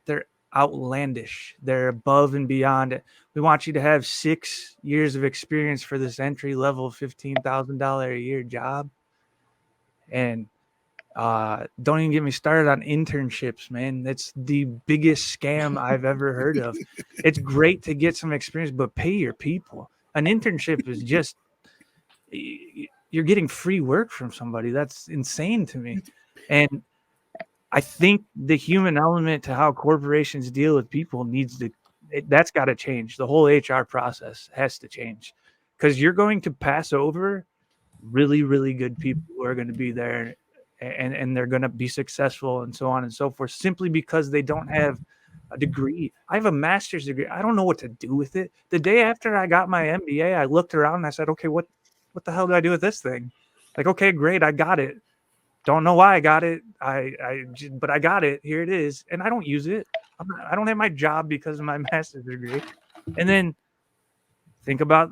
they're outlandish. They're above and beyond it. We want you to have 6 years of experience for this entry level $15,000 a year job. And don't even get me started on internships, man. That's the biggest scam I've ever heard of. It's great to get some experience, but pay your people. An internship is just, you're getting free work from somebody. That's insane to me. And I think the human element to how corporations deal with people that's got to change. The whole HR process has to change, because you're going to pass over really, really good people who are going to be there and they're going to be successful and so on and so forth, simply because they don't have a degree. I have a master's degree. I don't know what to do with it. The day after I got my MBA, I looked around and I said, okay, what the hell do I do with this thing? Like, okay, great. I got it. Don't know why I got it. But I got it. Here it is. And I don't use it. I don't have my job because of my master's degree. And then think about,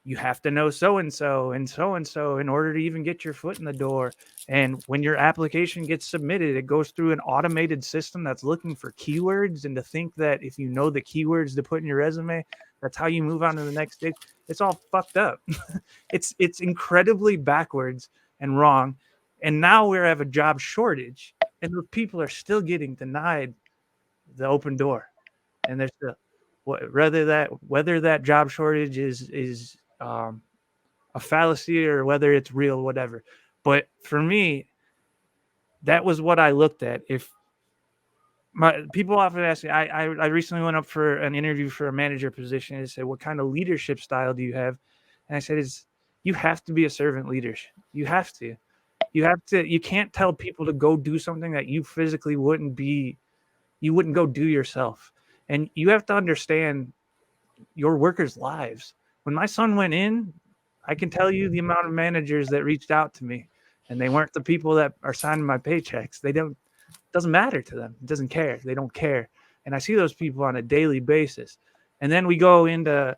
you have to know so-and-so and so-and-so in order to even get your foot in the door. And when your application gets submitted, it goes through an automated system that's looking for keywords. And to think that if you know the keywords to put in your resume, that's how you move on to the next stage. It's all fucked up. It's incredibly backwards and wrong. And now we have a job shortage, and those people are still getting denied the open door. And there's whether that job shortage is a fallacy or whether it's real, whatever. But for me, that was what I looked at. If people often ask me, I recently went up for an interview for a manager position, and they said, what kind of leadership style do you have? And I said, you have to be a servant leader. You have to. You can't tell people to go do something that you physically wouldn't go do yourself. And you have to understand your workers' lives. When my son went in, I can tell you the amount of managers that reached out to me, and they weren't the people that are signing my paychecks. It doesn't matter to them. It doesn't care. They don't care. And I see those people on a daily basis. And then we go into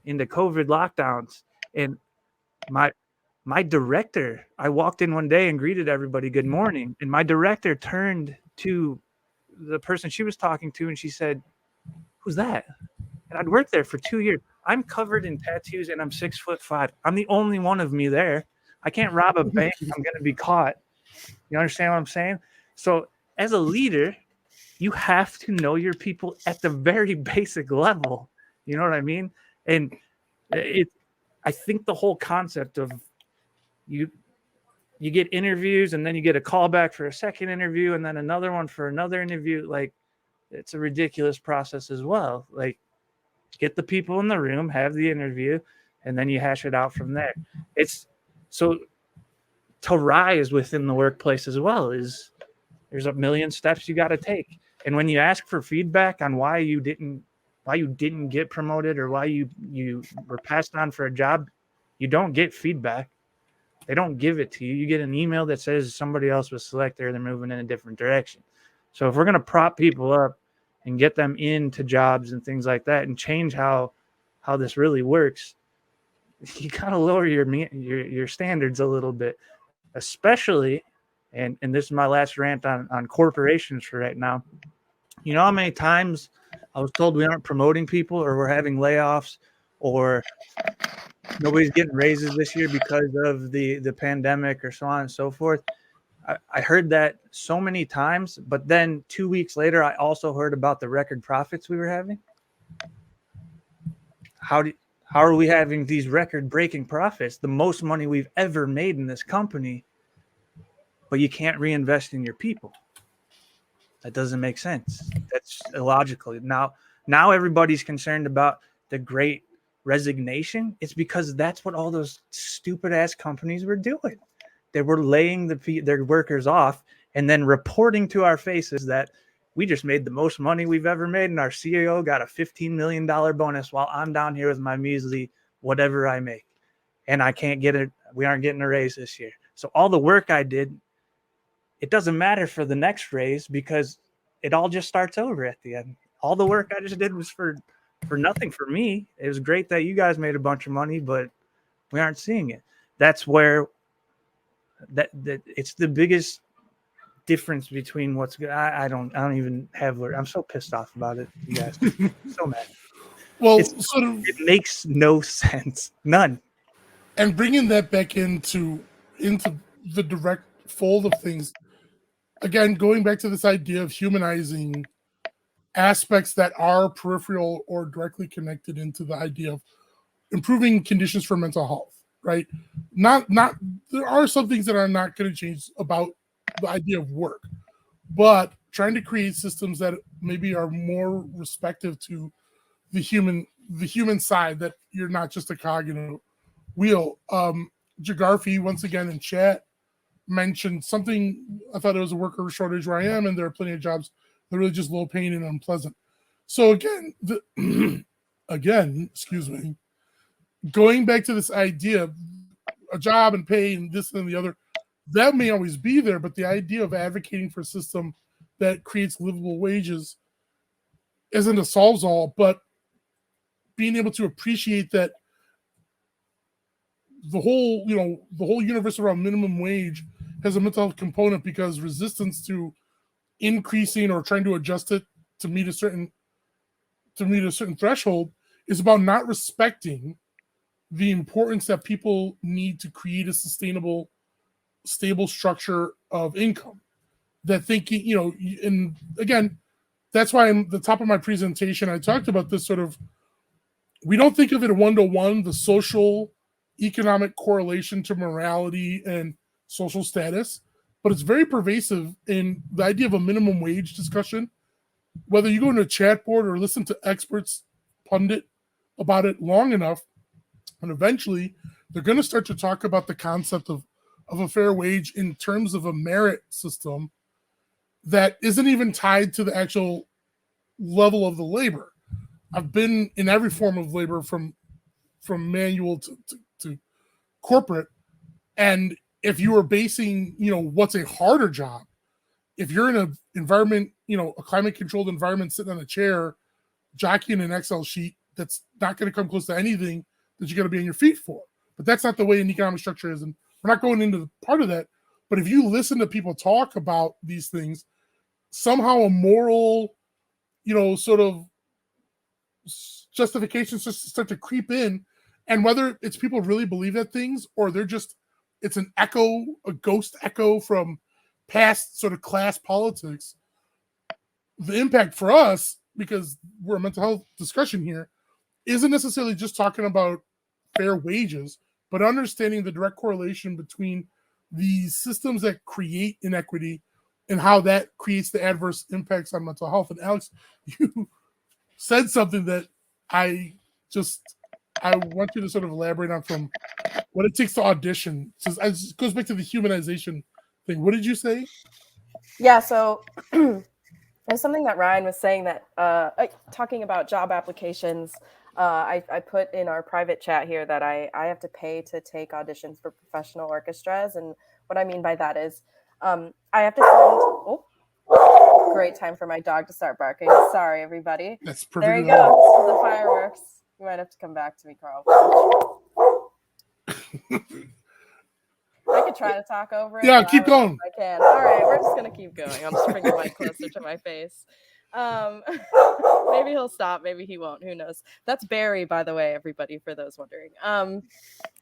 COVID lockdowns, and my director, I walked in one day and greeted everybody, good morning. And my director turned to the person she was talking to, and she said, who's that? And I'd worked there for 2 years. I'm covered in tattoos and I'm 6'5". I'm the only one of me there. I can't rob a bank. I'm going to be caught. You understand what I'm saying? So as a leader, you have to know your people at the very basic level. You know what I mean? And I think the whole concept of you get interviews and then you get a call back for a second interview and then another one for another interview. Like, it's a ridiculous process as well. Like, get the people in the room, have the interview, and then you hash it out from there. It's so to rise within the workplace as well is there's a million steps you got to take. And when you ask for feedback on why you didn't get promoted or why you were passed on for a job, you don't get feedback. They don't give it to you. You get an email that says somebody else was selected or they're moving in a different direction. So if we're going to prop people up and get them into jobs and things like that and change how this really works, you got to lower your standards a little bit, especially, and this is my last rant on corporations for right now. You know how many times I was told we aren't promoting people or we're having layoffs or nobody's getting raises this year because of the pandemic or so on and so forth. I heard that so many times, but then 2 weeks later, I also heard about the record profits we were having. How are we having these record-breaking profits, the most money we've ever made in this company, but you can't reinvest in your people? That doesn't make sense. That's illogical. Now everybody's concerned about the great resignation. It's because that's what all those stupid-ass companies were doing. They were laying their workers off and then reporting to our faces that we just made the most money we've ever made, and our CEO got a $15 million bonus while I'm down here with my measly whatever I make. And I can't get it. We aren't getting a raise this year. So all the work I did, it doesn't matter for the next raise because it all just starts over at the end. All the work I just did was for nothing for me. It was great that you guys made a bunch of money, but we aren't seeing it. That's where that it's the biggest difference between what's good. I don't even have words. I'm so pissed off about it, you guys. So mad. Well, it makes no sense. None. And bringing that back into the direct fold of things, again, going back to this idea of humanizing aspects that are peripheral or directly connected into the idea of improving conditions for mental health, right? Not there are some things that are not going to change about the idea of work, but trying to create systems that maybe are more respective to the human side, that you're not just a cog in a wheel. Jagarfi, once again in chat, mentioned something. I thought it was a worker shortage where I am, and there are plenty of jobs that are really just low paying and unpleasant. So again, excuse me, going back to this idea of a job and pay and this and the other, that may always be there, but the idea of advocating for a system that creates livable wages isn't a solves all, but being able to appreciate that the whole universe around minimum wage has a mental health component, because resistance to increasing or trying to adjust it to meet a certain threshold is about not respecting the importance that people need to create a sustainable, stable structure of income. That thinking, and again, that's why in the top of my presentation, I talked about this sort of, we don't think of it one-to-one, the social economic correlation to morality and social status, but it's very pervasive in the idea of a minimum wage discussion. Whether you go into a chat board or listen to experts pundit about it long enough, and eventually they're going to start to talk about the concept of a fair wage in terms of a merit system that isn't even tied to the actual level of the labor. I've been in every form of labor, from manual to corporate, and if you are basing, what's a harder job, if you're in an environment, a climate controlled environment, sitting on a chair, jockeying an Excel sheet, that's not going to come close to anything that you got to be on your feet for. But that's not the way an economic structure is, and we're not going into the part of that. But if you listen to people talk about these things, somehow a moral, sort of justifications just start to creep in, and whether it's people really believe that things or they're just it's an echo, a ghost echo from past sort of class politics. The impact for us, because we're a mental health discussion here, isn't necessarily just talking about fair wages, but understanding the direct correlation between the systems that create inequity and how that creates the adverse impacts on mental health. And Alex, you said something that I want you to sort of elaborate on, from what it takes to audition. It goes back to the humanization thing. What did you say? Yeah, so there's something that Ryan was saying that talking about job applications. I put in our private chat here that I have to pay to take auditions for professional orchestras. And what I mean by that is I have to send, great time for my dog to start barking. Sorry, everybody. That's there you perfect. go. The fireworks. You might have to come back to me, Carl. I could try to talk over it. Yeah, keep going. I can. All right, we're just gonna keep going. I'll just bring the mic closer to my face. Maybe he'll stop. Maybe he won't. Who knows? That's Barry, by the way, everybody. For those wondering,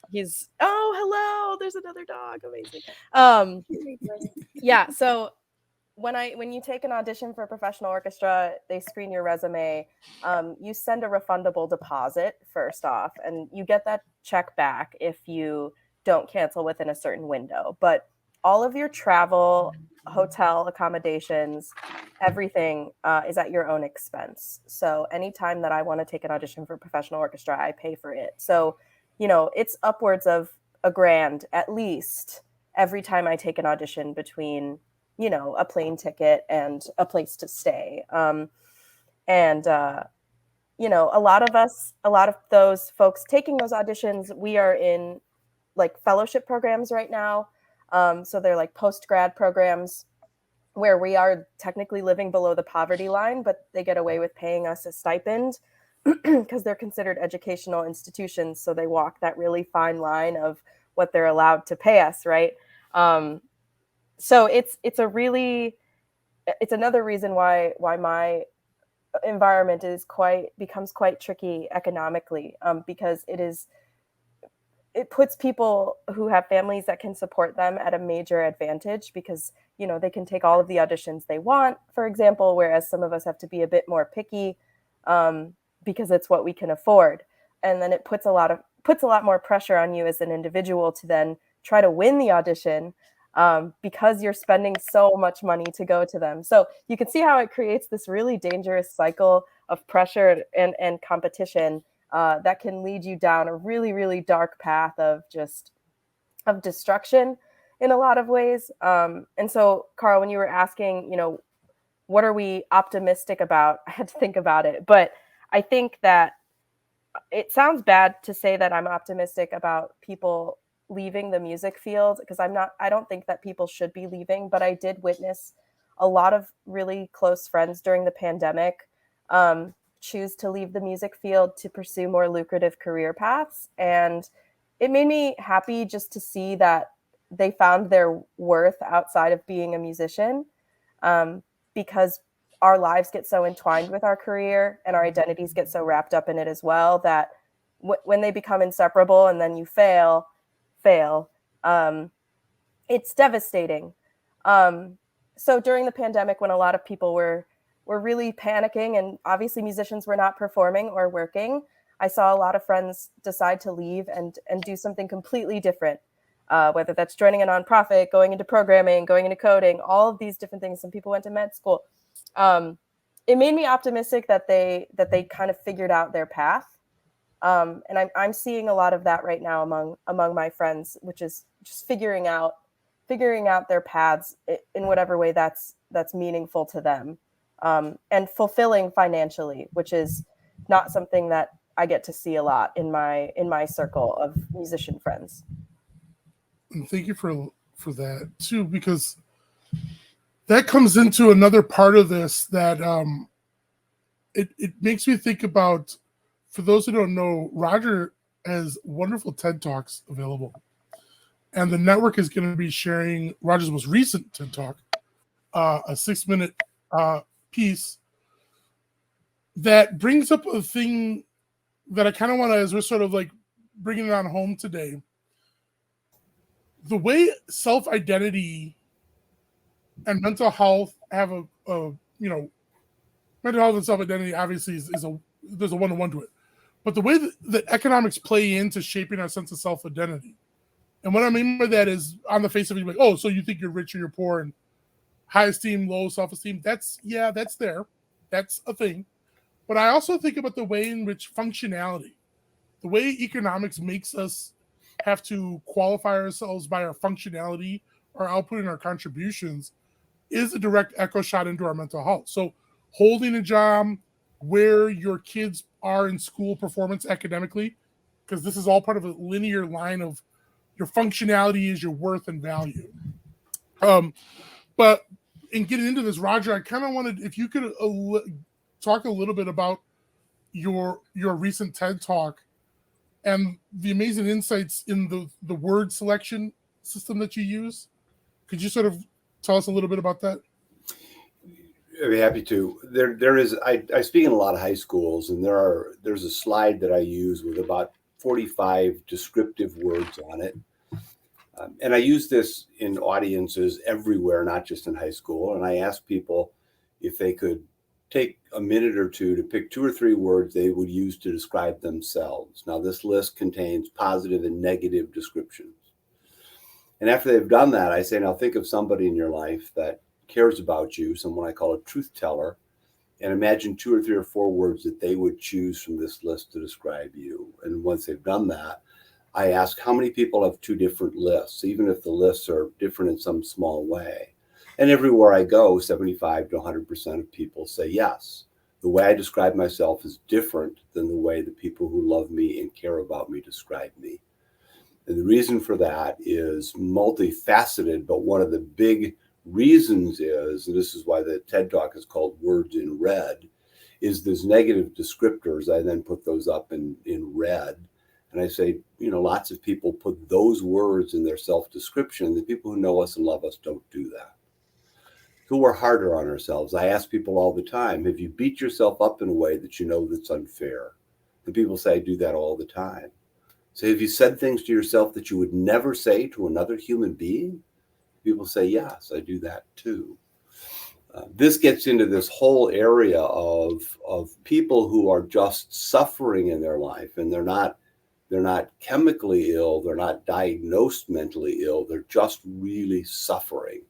he's. Oh, hello. There's another dog. Amazing. Yeah. So when you take an audition for a professional orchestra, they screen your resume. You send a refundable deposit first off, and you get that check back if you don't cancel within a certain window. But all of your travel, hotel accommodations, everything is at your own expense. So anytime that I want to take an audition for a professional orchestra, I pay for it. So, it's upwards of $1,000 at least every time I take an audition, between, a plane ticket and a place to stay. A lot of those folks taking those auditions, we are in like fellowship programs right now. So they're like post-grad programs where we are technically living below the poverty line, but they get away with paying us a stipend because they're considered educational institutions. So they walk that really fine line of what they're allowed to pay us, right? So it's another reason why my environment becomes quite tricky economically, because it puts people who have families that can support them at a major advantage, because they can take all of the auditions they want, for example, whereas some of us have to be a bit more picky because it's what we can afford. And then it puts a lot more pressure on you as an individual to then try to win the audition because you're spending so much money to go to them. So you can see how it creates this really dangerous cycle of pressure and competition that can lead you down a really, really dark path of destruction in a lot of ways. And so, Carl, when you were asking, what are we optimistic about? I had to think about it, but I think that it sounds bad to say that I'm optimistic about people leaving the music field, because I don't think that people should be leaving, but I did witness a lot of really close friends during the pandemic choose to leave the music field to pursue more lucrative career paths. And it made me happy just to see that they found their worth outside of being a musician, because our lives get so entwined with our career and our identities get so wrapped up in it as well, that when they become inseparable and then you fail, it's devastating. So during the pandemic, when a lot of people were really panicking, and obviously musicians were not performing or working, I saw a lot of friends decide to leave and do something completely different, whether that's joining a nonprofit, going into programming, going into coding, all of these different things. Some people went to med school. It made me optimistic that they kind of figured out their path. And I'm seeing a lot of that right now among my friends, which is just figuring out their paths in whatever way that's meaningful to them, and fulfilling financially, which is not something that I get to see a lot in my circle of musician friends. And thank you for that too, because that comes into another part of this that it makes me think about. For those who don't know, Roger has wonderful TED Talks available. And the network is going to be sharing Roger's most recent TED Talk, a 6-minute piece that brings up a thing that I kind of want to, as we're sort of like bringing it on home today, the way self-identity and mental health have a mental health and self-identity obviously there's a one-to-one to it. But the way that economics play into shaping our sense of self-identity. And what I mean by that is on the face of it, like, oh, so you think you're rich or you're poor and high esteem, low self-esteem. That's there. That's a thing. But I also think about the way in which functionality, the way economics makes us have to qualify ourselves by our functionality, our output, and our contributions is a direct echo shot into our mental health. So holding a job, where your kids are in school performance academically, because this is all part of a linear line of your functionality is your worth and value. But in getting into this, Roger, I kind of wanted, if you could talk a little bit about your recent TED Talk and the amazing insights in the word selection system that you use. Could you sort of tell us a little bit about that? I'd be happy to. There is. I speak in a lot of high schools, and there's a slide that I use with about 45 descriptive words on it, and I use this in audiences everywhere, not just in high school. And I ask people if they could take a minute or two to pick 2 or 3 words they would use to describe themselves. Now, this list contains positive and negative descriptions. And after they've done that, I say, now think of somebody in your life that cares about you, someone I call a truth teller, and imagine 2 or 3 or 4 words that they would choose from this list to describe you. And once they've done that, I ask how many people have 2 different lists, even if the lists are different in some small way. And everywhere I go, 75 to 100% of people say yes. The way I describe myself is different than the way the people who love me and care about me describe me. And the reason for that is multifaceted, but one of the big reasons is, and this is why the TED Talk is called Words in Red, is those negative descriptors. I then put those up in red. And I say, lots of people put those words in their self-description. The people who know us and love us don't do that. So we're harder on ourselves. I ask people all the time, have you beat yourself up in a way that you know that's unfair? And people say, I do that all the time. So have you said things to yourself that you would never say to another human being? People say, yes, I do that too. This gets into this whole area of people who are just suffering in their life, and they're not chemically ill, they're not diagnosed mentally ill, they're just really suffering.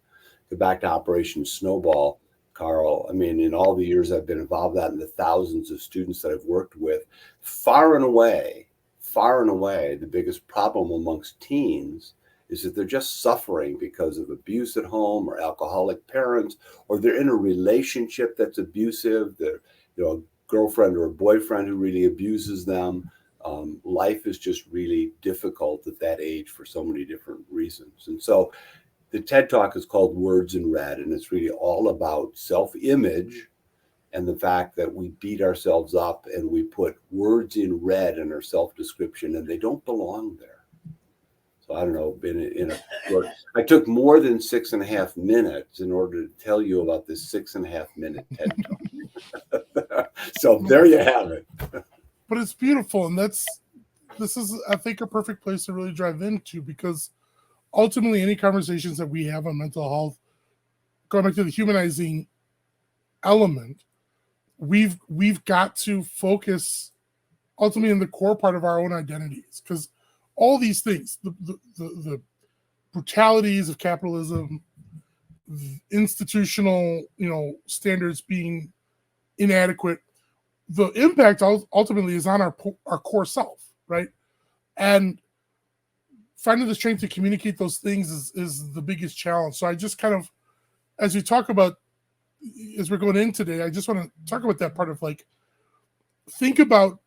Go back to Operation Snowball, Carl. I mean, in all the years I've been involved in that and the thousands of students that I've worked with, far and away, the biggest problem amongst teens is that they're just suffering because of abuse at home or alcoholic parents, or they're in a relationship that's abusive. They're, a girlfriend or a boyfriend who really abuses them. Life is just really difficult at that age for so many different reasons. And so the TED Talk is called Words in Red, and it's really all about self-image and the fact that we beat ourselves up and we put words in red in our self-description, and they don't belong there. So I don't know, I took more than 6.5 minutes in order to tell you about this 6.5 minute TED Talk. So there you have it. But it's beautiful, and this is, I think, a perfect place to really drive into, because ultimately any conversations that we have on mental health, going back to the humanizing element, we've got to focus ultimately in the core part of our own identities, because all these things, the brutalities of capitalism, institutional, standards being inadequate, the impact ultimately is on our core self, right? And finding the strength to communicate those things is the biggest challenge. So I just kind of, as we talk about, as we're going in today, I just want to talk about that part of think about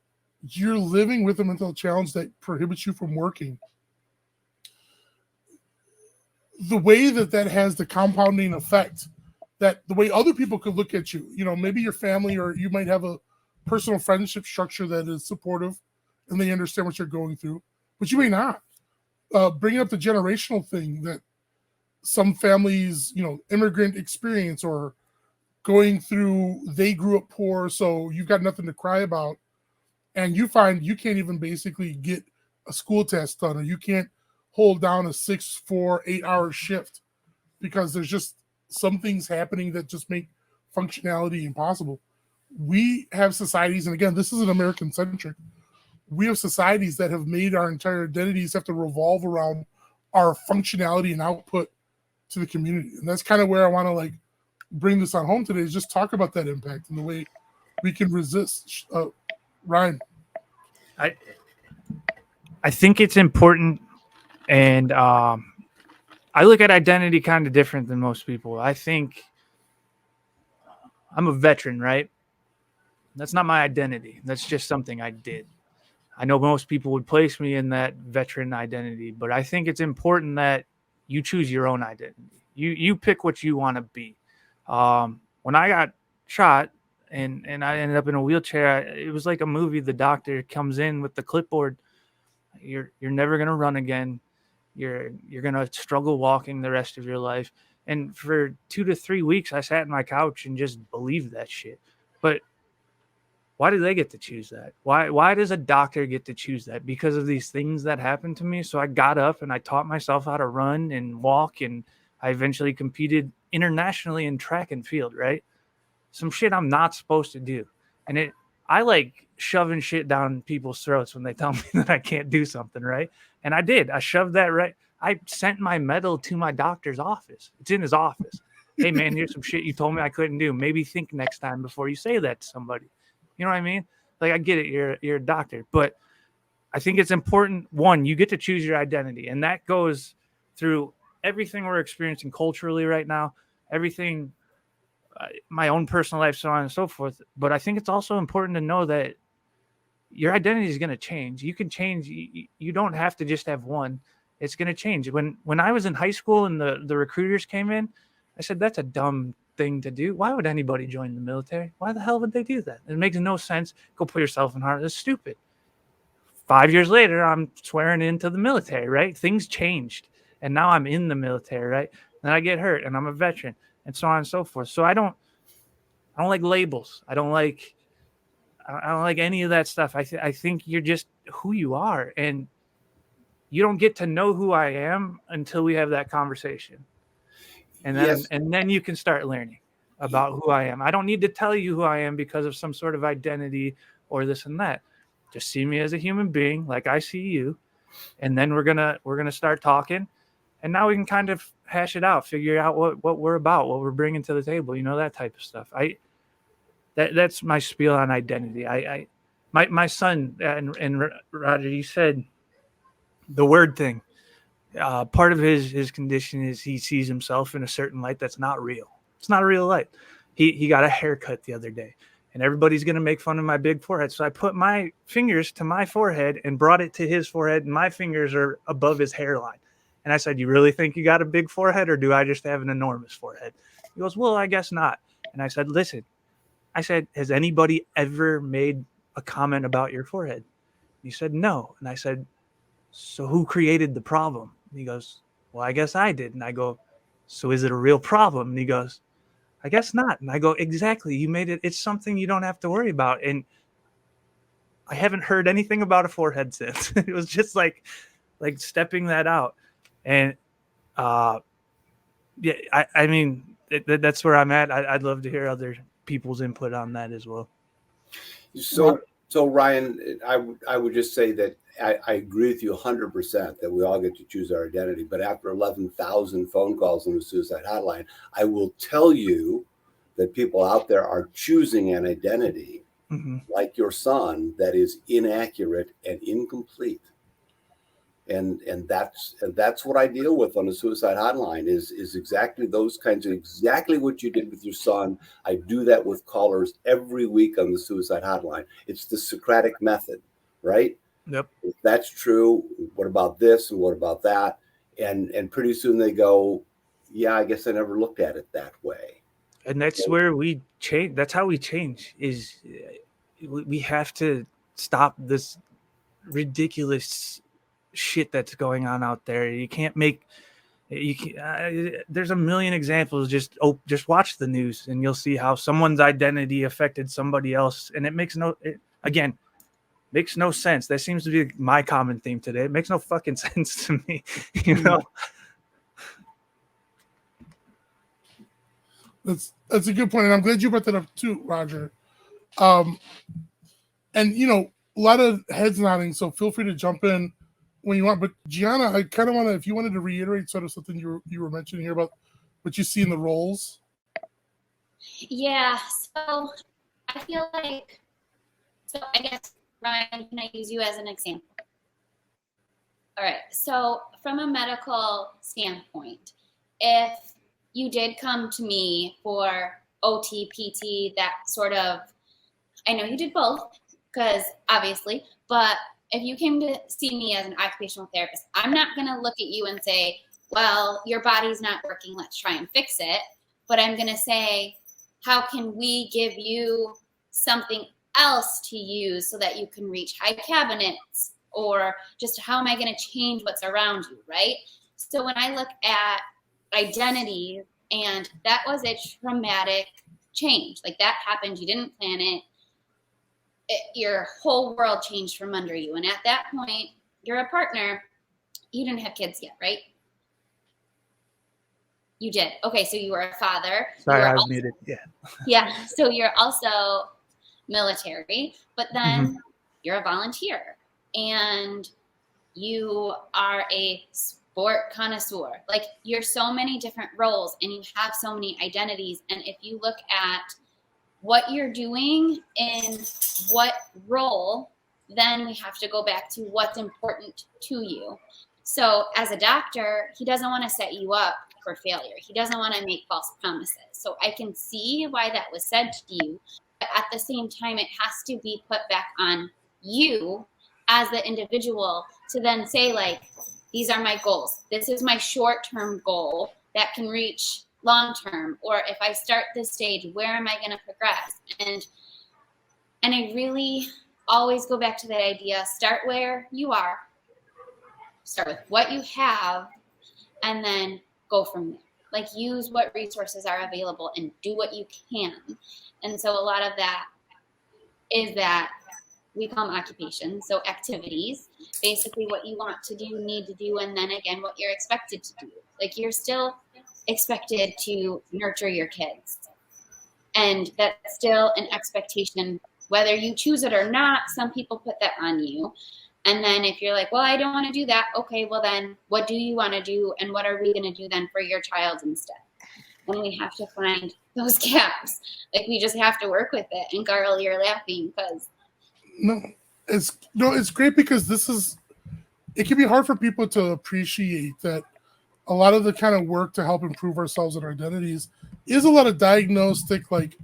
you're living with a mental challenge that prohibits you from working. The way that has the compounding effect, that the way other people could look at you, maybe your family, or you might have a personal friendship structure that is supportive and they understand what you're going through, but you may not. Bringing up the generational thing that some families, immigrant experience, or going through, they grew up poor, so you've got nothing to cry about. And you find you can't even basically get a school test done, or you can't hold down a 6, 4, 8 hour shift because there's just some things happening that just make functionality impossible. We have societies, and again, this isn't American centric. We have societies that have made our entire identities have to revolve around our functionality and output to the community. And that's kind of where I want to like bring this on home today, is just talk about that impact and the way we can resist. Ryan. I think it's important, and I look at identity kind of different than most people. I think I'm a veteran, right? That's not my identity. That's just something I did. I know most people would place me in that veteran identity, but I think it's important that you choose your own identity. You pick what you want to be. When I got shot and I ended up in a wheelchair, it was like a movie. The doctor comes in with the clipboard. You're never gonna run again. You're gonna struggle walking the rest of your life. And for 2 to 3 weeks, I sat on my couch and just believed that shit. But why do they get to choose that? Why does a doctor get to choose that? Because of these things that happened to me. So I got up and I taught myself how to run and walk, and I eventually competed internationally in track and field, right? Some shit I'm not supposed to do. And I like shoving shit down people's throats when they tell me that I can't do something, right? And I did. I shoved that right. I sent my medal to my doctor's office. It's in his office. Hey, man, here's some shit you told me I couldn't do. Maybe think next time before you say that to somebody. You know what I mean? Like, I get it. You're a doctor. But I think it's important, one, you get to choose your identity. And that goes through everything we're experiencing culturally right now, everything, my own personal life, so on and so forth. But I think it's also important to know that your identity is going to change. You can change. You don't have to just have one. It's going to change. When I was in high school and the recruiters came in, I said, that's a dumb thing to do. Why would anybody join the military? Why the hell would they do that? It makes no sense. Go put yourself in harm. It's stupid. 5 years later, I'm swearing into the military, right? Things changed. And now I'm in the military, right? Then I get hurt and I'm a veteran and so on and so forth. So I don't like labels. I don't like any of that stuff. I think you're just who you are. And you don't get to know who I am until we have that conversation. And then, Yes. and then you can start learning about who I am. I don't need to tell you who I am because of some sort of identity or this and that. Just see me as a human being, like I see you. And then we're gonna start talking. And now we can kind of hash it out, figure out what we're about, what we're bringing to the table, that type of stuff. That's my spiel on identity. My son and Roger, you said the word thing. Part of his condition is he sees himself in a certain light that's not real. It's not a real light. He got a haircut the other day, and everybody's going to make fun of my big forehead. So I put my fingers to my forehead and brought it to his forehead, and my fingers are above his hairline. And I said, you really think you got a big forehead, or do I just have an enormous forehead? He goes, well, I guess not. And I said, listen, has anybody ever made a comment about your forehead? He said, no. And I said, so who created the problem? And he goes, well, I guess I did. And I go, so is it a real problem? And he goes, I guess not. And I go, exactly. You made it. It's something you don't have to worry about. And I haven't heard anything about a forehead since. It was just like stepping that out. And yeah, I mean, that's where I'm at. I'd love to hear other people's input on that as well. So Ryan, I would just say that I agree with you 100% that we all get to choose our identity. But after 11,000 phone calls on the suicide hotline, I will tell you that people out there are choosing an identity like your son that is inaccurate and incomplete. And that's what I deal with on the suicide hotline is exactly those kinds of exactly what you did with your son. I do that with callers every week on the suicide hotline. It's the Socratic method, right? Yep. If that's true, what about this and what about that? And pretty soon they go, yeah, I guess I never looked at it that way. And that's where we change. That's how we change. Is we have to stop this ridiculous shit that's going on out there. You can't make there's a million examples. Just watch the news and you'll see how someone's identity affected somebody else, and it makes again, Makes no sense. That seems to be my common theme today. It makes no fucking sense to me, you know? That's a good point, and I'm glad you brought that up too, Roger. And you know, a lot of heads nodding, so feel free to jump in when you want. But Jianna, I kind of want to, if you wanted to reiterate sort of something you were mentioning here about what you see in the roles. Yeah, so I feel like, so I guess, Ryan, can I use you as an example? All right, so from a medical standpoint, if you did come to me for OT, PT, that sort of, I know you did both, because obviously, but if you came to see me as an occupational therapist, I'm not going to look at you and say, well, your body's not working, let's try and fix it. But I'm going to say, how can we give you something else to use so that you can reach high cabinets? Or just how am I going to change what's around you, right? So when I look at identity, and that was a traumatic change, like that happened, you didn't plan it, your whole world changed from under you. And at that point, you're a partner, you didn't have kids yet, right? You did. Okay, so you were a father. Sorry, I was muted. Yeah. Yeah, so you're also military, but then you're a volunteer and you are a sport connoisseur. Like, you're so many different roles and you have so many identities. And if you look at what you're doing in what role, then we have to go back to what's important to you. So as a doctor, he doesn't want to set you up for failure. He doesn't want to make false promises. So I can see why that was said to you. But at the same time, it has to be put back on you as the individual to then say, like, these are my goals. This is my short-term goal that can reach long-term. Or if I start this stage, where am I going to progress? And I really always go back to that idea, start where you are, start with what you have, and then go from there. Like, use what resources are available and do what you can. And so a lot of that is that we call them occupations, so activities, basically what you want to do, need to do, and then again, what you're expected to do. Like, you're still expected to nurture your kids. And that's still an expectation, whether you choose it or not. Some people put that on you. And then if you're like, well, I don't want to do that. Okay, well then what do you want to do? And what are we going to do then for your child instead? And we have to find those gaps. Like, we just have to work with it. And Carl, you're laughing because. No, it's great because it can be hard for people to appreciate that a lot of the kind of work to help improve ourselves and our identities is a lot of diagnostic, like,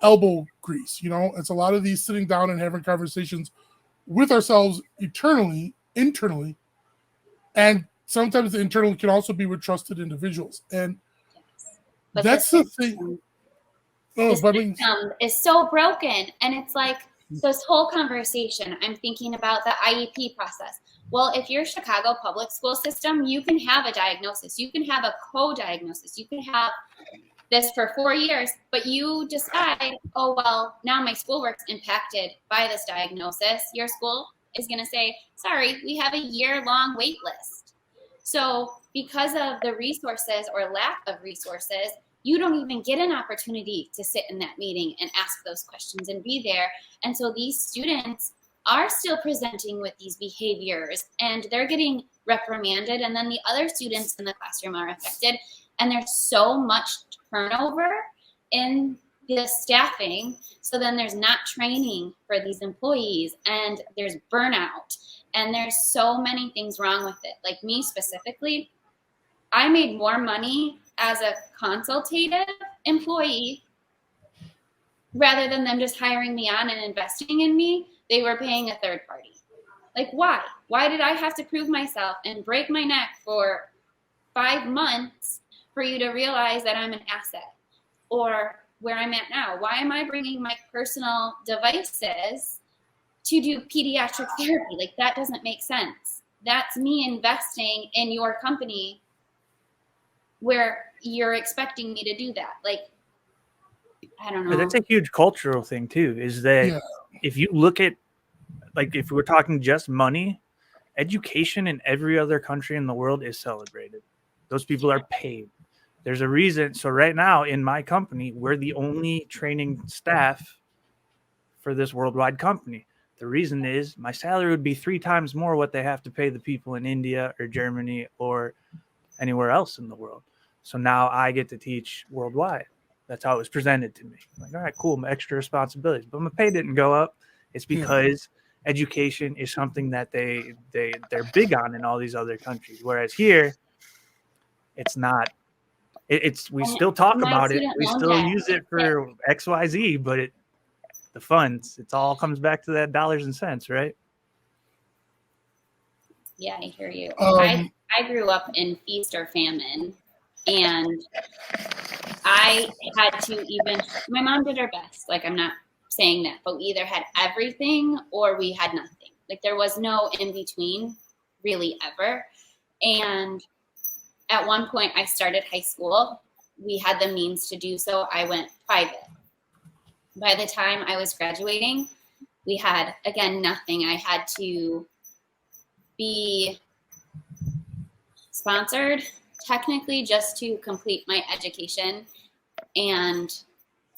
elbow grease. You know, it's a lot of these sitting down and having conversations with ourselves internally, and sometimes the internal can also be with trusted individuals. And but that's the thing. The system is so broken. And it's like this whole conversation, I'm thinking about the IEP process. Well, if you're Chicago public school system, you can have a diagnosis. You can have a co-diagnosis. You can have this for 4 years, but you decide, oh, well, now my schoolwork's impacted by this diagnosis. Your school is going to say, sorry, we have a year-long wait list. So because of the resources or lack of resources, you don't even get an opportunity to sit in that meeting and ask those questions and be there. And so these students are still presenting with these behaviors and they're getting reprimanded. And then the other students in the classroom are affected. And there's so much turnover in the staffing. So then there's not training for these employees and there's burnout and there's so many things wrong with it. Like, me specifically, I made more money as a consultative employee rather than them just hiring me on and investing in me. They were paying a third party. Like, why? Why did I have to prove myself and break my neck for 5 months for you to realize that I'm an asset? Or where I'm at now, why am I bringing my personal devices to do pediatric therapy? Like, that doesn't make sense. That's me investing in your company where you're expecting me to do that. Like, I don't know. But that's a huge cultural thing too, is that if you look at like if we're talking just money, education in every other country in the world is celebrated. Those people are paid. There's a reason. So right now in my company, we're the only training staff for this worldwide company. The reason is my salary would be 3 times more what they have to pay the people in India or Germany or anywhere else in the world. So now I get to teach worldwide. That's how it was presented to me. Like, all right, cool, my extra responsibilities. But my pay didn't go up. It's because education is something that they're big on in all these other countries. Whereas here, it's not. We still talk about it. We still use it for XYZ, but the funds, it all comes back to that dollars and cents, right? Yeah, I hear you. I grew up in feast or famine, and I had to my mom did her best. Like, I'm not saying that, but we either had everything or we had nothing. Like, there was no in between really ever. And at one point I started high school. We had the means to do so. I went private. By the time I was graduating, we had, again, nothing. I had to be sponsored technically just to complete my education. And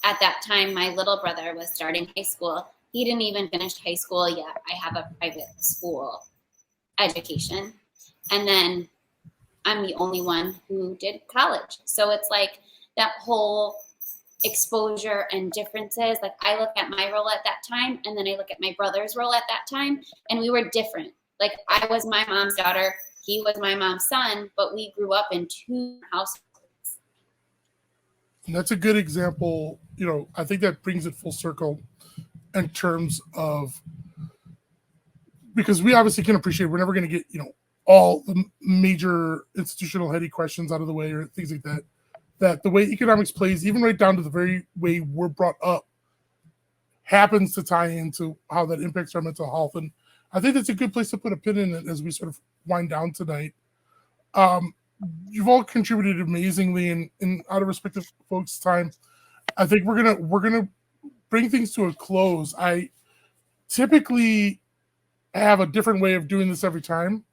at that time, my little brother was starting high school. He didn't even finish high school yet. I have a private school education. And then I'm the only one who did college. So it's like that whole exposure and differences. Like, I look at my role at that time, and then I look at my brother's role at that time, and we were different. Like, I was my mom's daughter, he was my mom's son, but we grew up in 2 households. And that's a good example. You know, I think that brings it full circle in terms of, because we obviously can appreciate we're never going to get, you know, all the major institutional heady questions out of the way or things like that. That the way economics plays, even right down to the very way we're brought up, happens to tie into how that impacts our mental health. And I think that's a good place to put a pin in it as we sort of wind down tonight. You've all contributed amazingly, and out of respect to folks' time, I think we're gonna bring things to a close. I typically have a different way of doing this every time,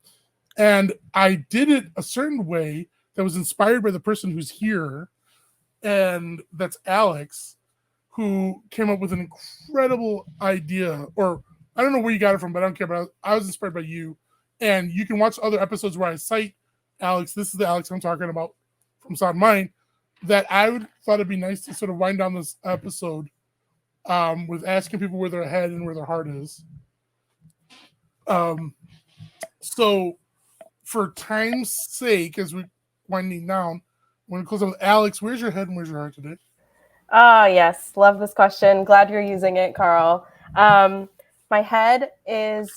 and I did it a certain way that was inspired by the person who's here, and that's Alex, who came up with an incredible idea. Or I don't know where you got it from, but I don't care. But I was inspired by you, and you can watch other episodes where I cite Alex. This is the Alex I'm talking about from Sound Mind. That I would thought it'd be nice to sort of wind down this episode with asking people where their head and where their heart is. So, for time's sake, as we winding down, I'm going to close out with Alex. Where's your head and where's your heart today? Yes, love this question. Glad you're using it, Carl. My head is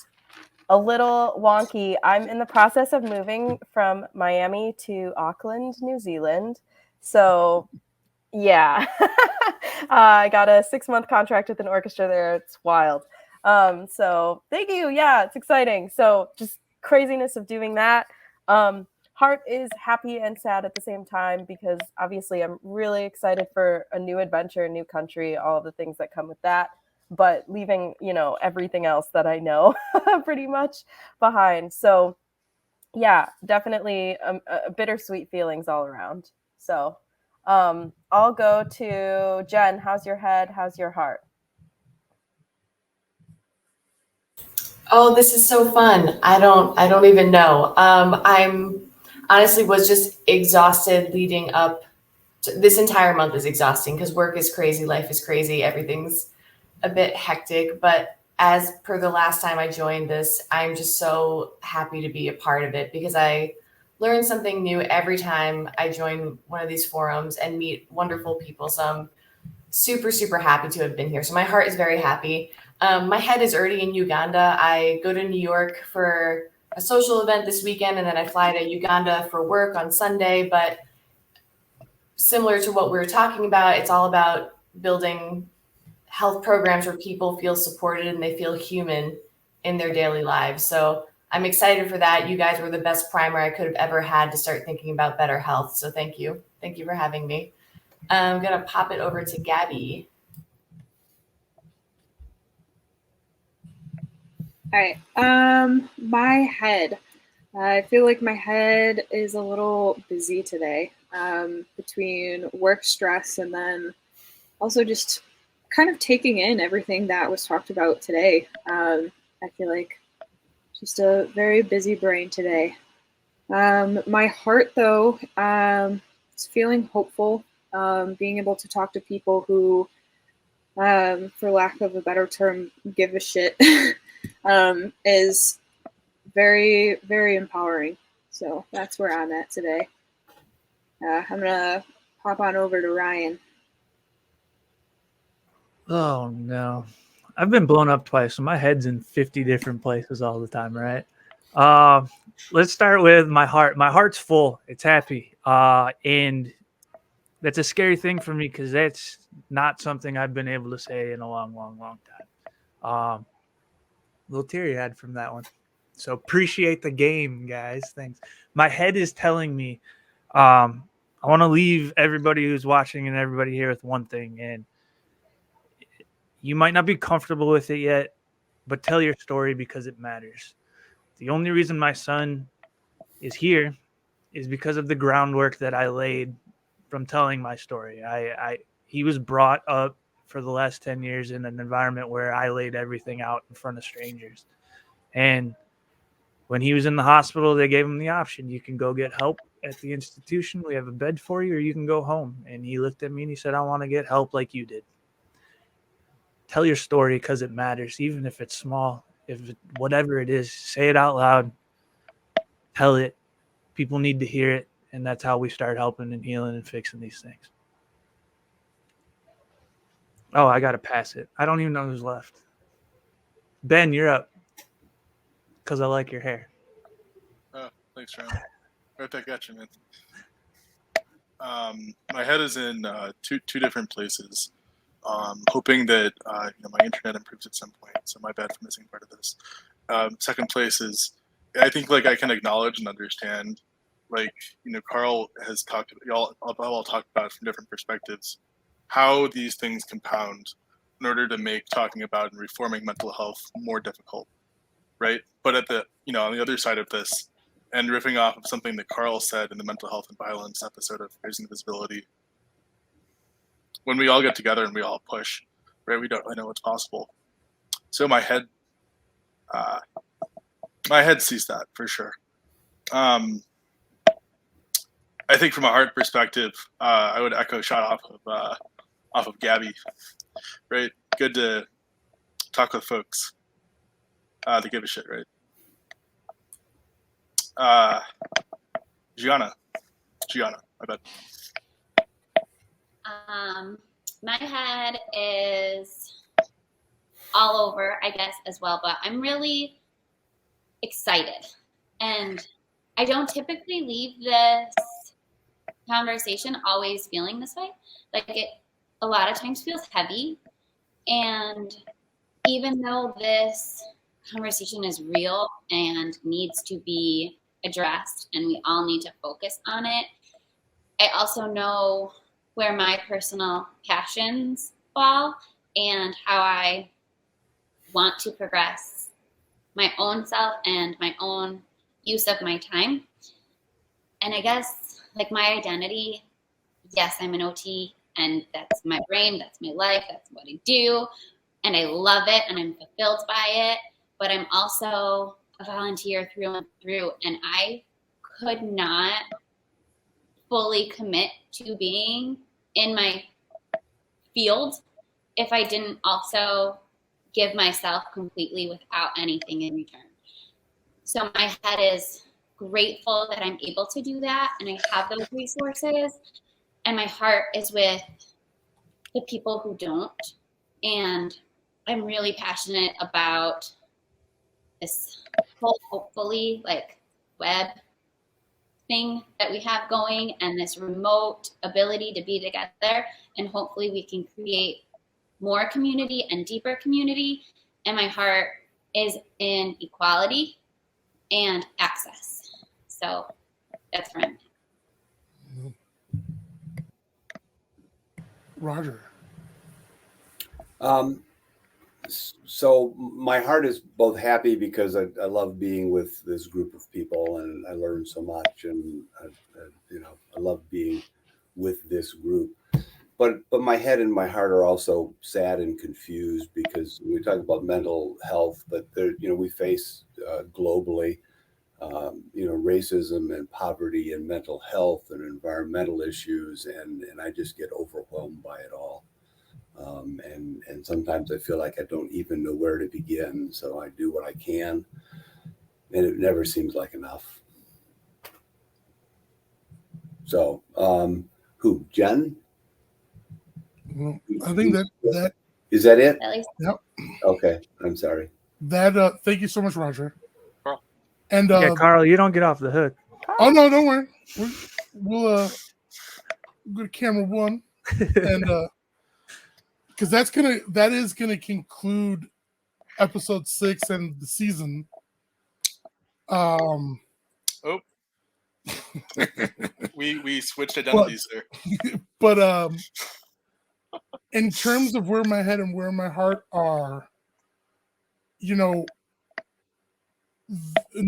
a little wonky. I'm in the process of moving from Miami to Auckland, New Zealand. So, yeah, I got a 6-month contract with an orchestra there. It's wild. So thank you. Yeah, it's exciting. So just craziness of doing that. Heart is happy and sad at the same time, because obviously I'm really excited for a new adventure, a new country, all of the things that come with that, but leaving, you know, everything else that I know pretty much behind. So yeah, definitely a bittersweet feelings all around. So I'll go to Jen. How's your head? How's your heart? Oh, this is so fun. I don't even know. I'm honestly was just exhausted leading up to this entire month. Is exhausting because work is crazy, life is crazy, everything's a bit hectic. But as per the last time I joined this, I'm just so happy to be a part of it, because I learn something new every time I join one of these forums and meet wonderful people. So I'm super, super happy to have been here. So my heart is very happy. My head is already in Uganda. I go to New York for a social event this weekend, and then I fly to Uganda for work on Sunday. But similar to what we were talking about, it's all about building health programs where people feel supported and they feel human in their daily lives. So I'm excited for that. You guys were the best primer I could have ever had to start thinking about better health. So thank you. Thank you for having me. I'm going to pop it over to Gabby. All right. My head. I feel like my head is a little busy today, between work stress and then also just kind of taking in everything that was talked about today. I feel like just a very busy brain today. My heart, though, is feeling hopeful. Being able to talk to people who, for lack of a better term, give a shit, is very, very empowering. So that's where I'm at today. I'm gonna pop on over to Ryan. Oh no, I've been blown up twice, so my head's in 50 different places all the time, right? Let's start with my heart. My heart's full. It's happy. And that's a scary thing for me because that's not something I've been able to say in a long, long, long time. Little teary-eyed from that one. So appreciate the game, guys. Thanks. My head is telling me, I want to leave everybody who's watching and everybody here with one thing, and you might not be comfortable with it yet, but tell your story because it matters. The only reason my son is here is because of the groundwork that I laid from telling my story. He was brought up for the last 10 years in an environment where I laid everything out in front of strangers. And when he was in the hospital, they gave him the option. You can go get help at the institution. We have a bed for you, or you can go home. And he looked at me and he said, I want to get help like you did. Tell your story because it matters, even if it's small. Whatever it is, say it out loud. Tell it. People need to hear it, and that's how we start helping and healing and fixing these things. Oh, I got to pass it. I don't even know who's left. Ben, you're up because I like your hair. Oh, thanks, Shannon. Right back at you, man. My head is in two different places. Hoping that my internet improves at some point. So my bad for missing part of this. Second place is, I think I can acknowledge and understand, Carl has talked about, y'all all talked about from different perspectives, how these things compound in order to make talking about and reforming mental health more difficult, right? But at the on the other side of this, and riffing off of something that Carl said in the mental health and violence episode of Raising Visibility, when we all get together and we all push, right, we don't really know what's possible. So my head sees that for sure. I think from a heart perspective, I would echo a shot off of Gabby, right? Good to talk with folks to give a shit, right? Jianna, I bet. My head is all over, I guess, as well, but I'm really excited. And I don't typically leave this conversation always feeling this way. It a lot of times feels heavy. And even though this conversation is real and needs to be addressed and we all need to focus on it, I also know where my personal passions fall and how I want to progress my own self and my own use of my time. And I guess my identity, yes, I'm an OT and that's my brain, that's my life, that's what I do. And I love it and I'm fulfilled by it, but I'm also a volunteer through and through. And I could not fully commit to being in my field if I didn't also give myself completely without anything in return. So my head is grateful that I'm able to do that and I have those resources. And my heart is with the people who don't. And I'm really passionate about this whole, hopefully, web thing that we have going and this remote ability to be together. And hopefully we can create more community and deeper community. And my heart is in equality and access. So that's where I'm at. Roger. So my heart is both happy because I love being with this group of people and I learned so much, and I love being with this group. But my head and my heart are also sad and confused because we talk about mental health, but there, we face globally, racism and poverty and mental health and environmental issues, and I just get overwhelmed by it all. And sometimes I feel like I don't even know where to begin. So I do what I can, and it never seems like enough. So, who, Jen? Well, I think that is that it? At least. Yep. Okay, I'm sorry. Thank you so much, Roger. Carl. And Yeah, Carl, you don't get off the hook. Oh no, don't worry. We'll go to camera one, and because that is gonna conclude episode 6 and the season. Oh. we switched identities there. But in terms of where my head and where my heart are, and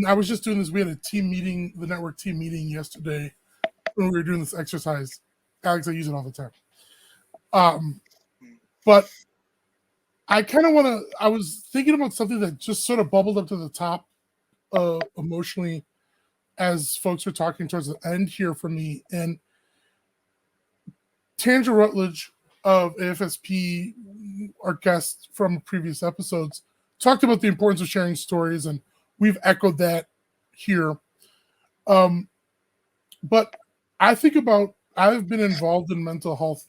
I was just doing this. We had a team meeting, the network team meeting yesterday when we were doing this exercise. Alex, I use it all the time. But I kind of want to. I was thinking about something that just sort of bubbled up to the top emotionally as folks were talking towards the end here for me. And Tanja Rutledge of AFSP, our guest from previous episodes, talked about the importance of sharing stories, and we've echoed that here. But I think about, I've been involved in mental health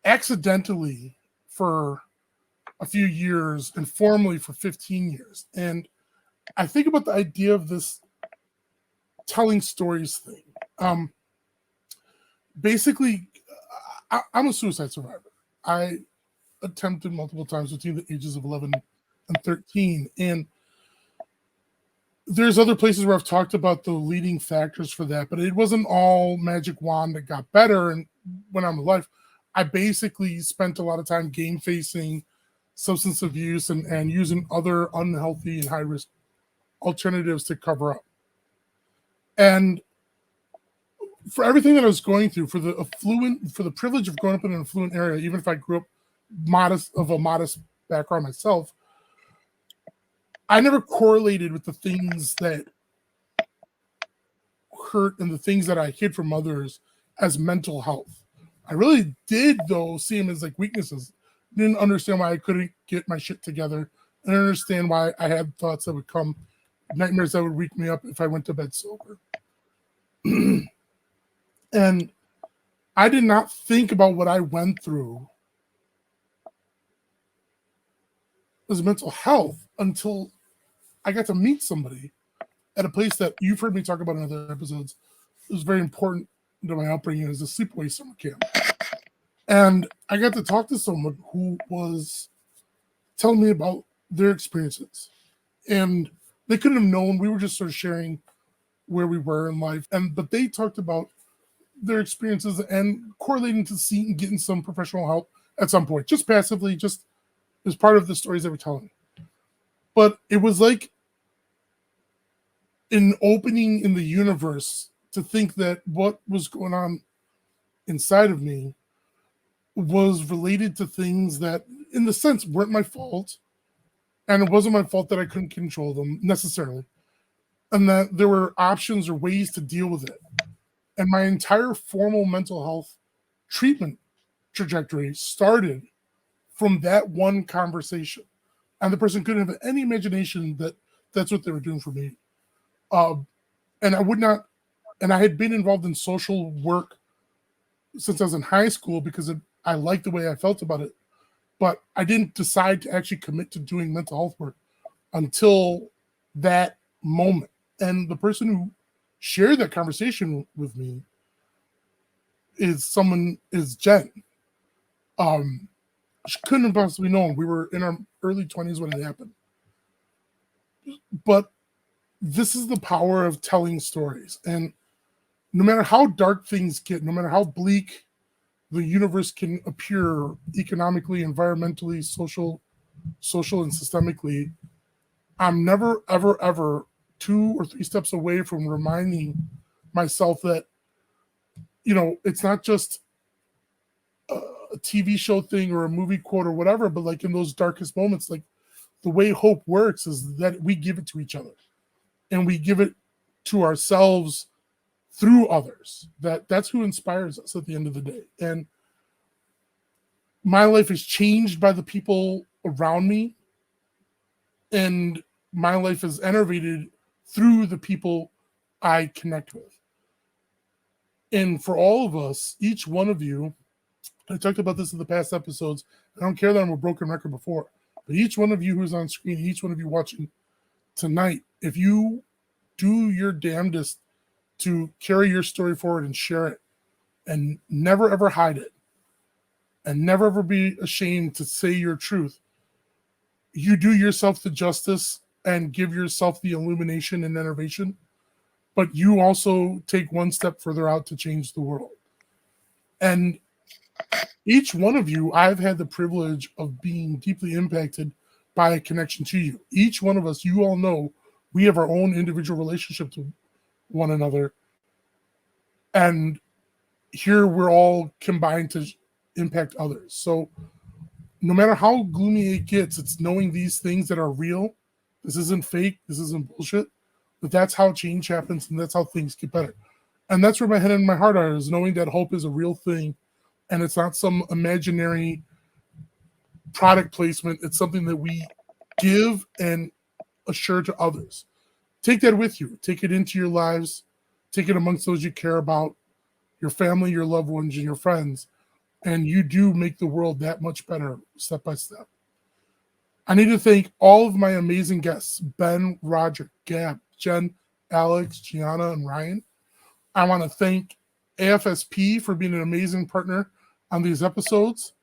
accidentally for a few years and formally for 15 years. And I think about the idea of this telling stories thing. Basically, I'm a suicide survivor. I attempted multiple times between the ages of 11 and 13. And there's other places where I've talked about the leading factors for that, but it wasn't all magic wand that got better. And when I'm alive, I basically spent a lot of time game facing substance abuse and using other unhealthy and high risk alternatives to cover up. And for everything that I was going through, for the privilege of growing up in an affluent area, even if I grew up of a modest background myself, I never correlated with the things that hurt and the things that I hid from others as mental health. I really did, though, see them as like weaknesses. Didn't understand why I couldn't get my shit together. I didn't understand why I had thoughts that would come, nightmares that would wake me up if I went to bed sober. And I did not think about what I went through as mental health until I got to meet somebody at a place that you've heard me talk about in other episodes. It was very important to my upbringing as a sleepaway summer camp. And I got to talk to someone who was telling me about their experiences. And they couldn't have known. We were just sort of sharing where we were in life. But they talked about their experiences and correlating to seeing getting some professional help at some point, just passively, just as part of the stories they were telling. But it was like an opening in the universe to think that what was going on inside of me was related to things that, in the sense, weren't my fault. And it wasn't my fault that I couldn't control them necessarily. And that there were options or ways to deal with it. And my entire formal mental health treatment trajectory started from that one conversation. And the person couldn't have any imagination that that's what they were doing for me. And I would not, and I had been involved in social work since I was in high school because I liked the way I felt about it. But I didn't decide to actually commit to doing mental health work until that moment. And the person who shared that conversation with me is Jen. She couldn't have possibly known. We were in our early 20s when it happened. But this is the power of telling stories. And no matter how dark things get, no matter how bleak the universe can appear economically, environmentally, social and systemically, I'm never, ever, ever 2 or 3 steps away from reminding myself that, it's not just a TV show thing or a movie quote or whatever, but like in those darkest moments, like the way hope works is that we give it to each other and we give it to ourselves through others. That's who inspires us at the end of the day. And my life is changed by the people around me, and my life is enervated through the people I connect with. And for all of us, each one of you, I talked about this in the past episodes. I don't care that I'm a broken record before, but each one of you who's on screen, each one of you watching tonight, if you do your damnedest to carry your story forward and share it and never ever hide it and never ever be ashamed to say your truth, you do yourself the justice and give yourself the illumination and innovation, but you also take one step further out to change the world. And each one of you, I've had the privilege of being deeply impacted by a connection to you. Each one of us, you all know, we have our own individual relationship to one another. And here we're all combined to impact others. So no matter how gloomy it gets, it's knowing these things that are real. This isn't fake. This isn't bullshit. But that's how change happens, and that's how things get better. And that's where my head and my heart are, is knowing that hope is a real thing, and it's not some imaginary product placement. It's something that we give and assure to others. Take that with you. Take it into your lives. Take it amongst those you care about, your family, your loved ones, and your friends. And you do make the world that much better step by step. I need to thank all of my amazing guests, Ben, Roger, Gab, Jen, Alex, Jianna, and Ryan. I want to thank AFSP for being an amazing partner on these episodes.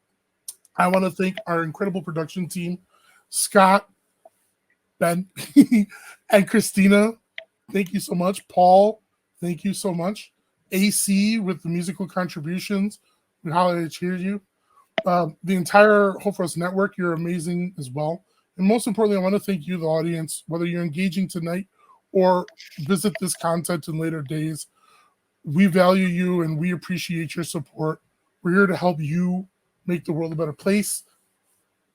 I want to thank our incredible production team, Scott, Ben, and Christina. Thank you so much. Paul, thank you so much. AC with the musical contributions. We holiday cheered you. The entire Hope for Us network, you're amazing as well. And most importantly, I want to thank you, the audience, whether you're engaging tonight or visit this content in later days. We value you and we appreciate your support. We're here to help you make the world a better place,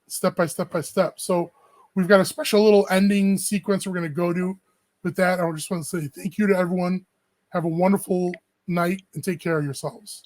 step by step by step. So we've got a special little ending sequence we're going to go to. With that, I just want to say thank you to everyone. Have a wonderful night and take care of yourselves.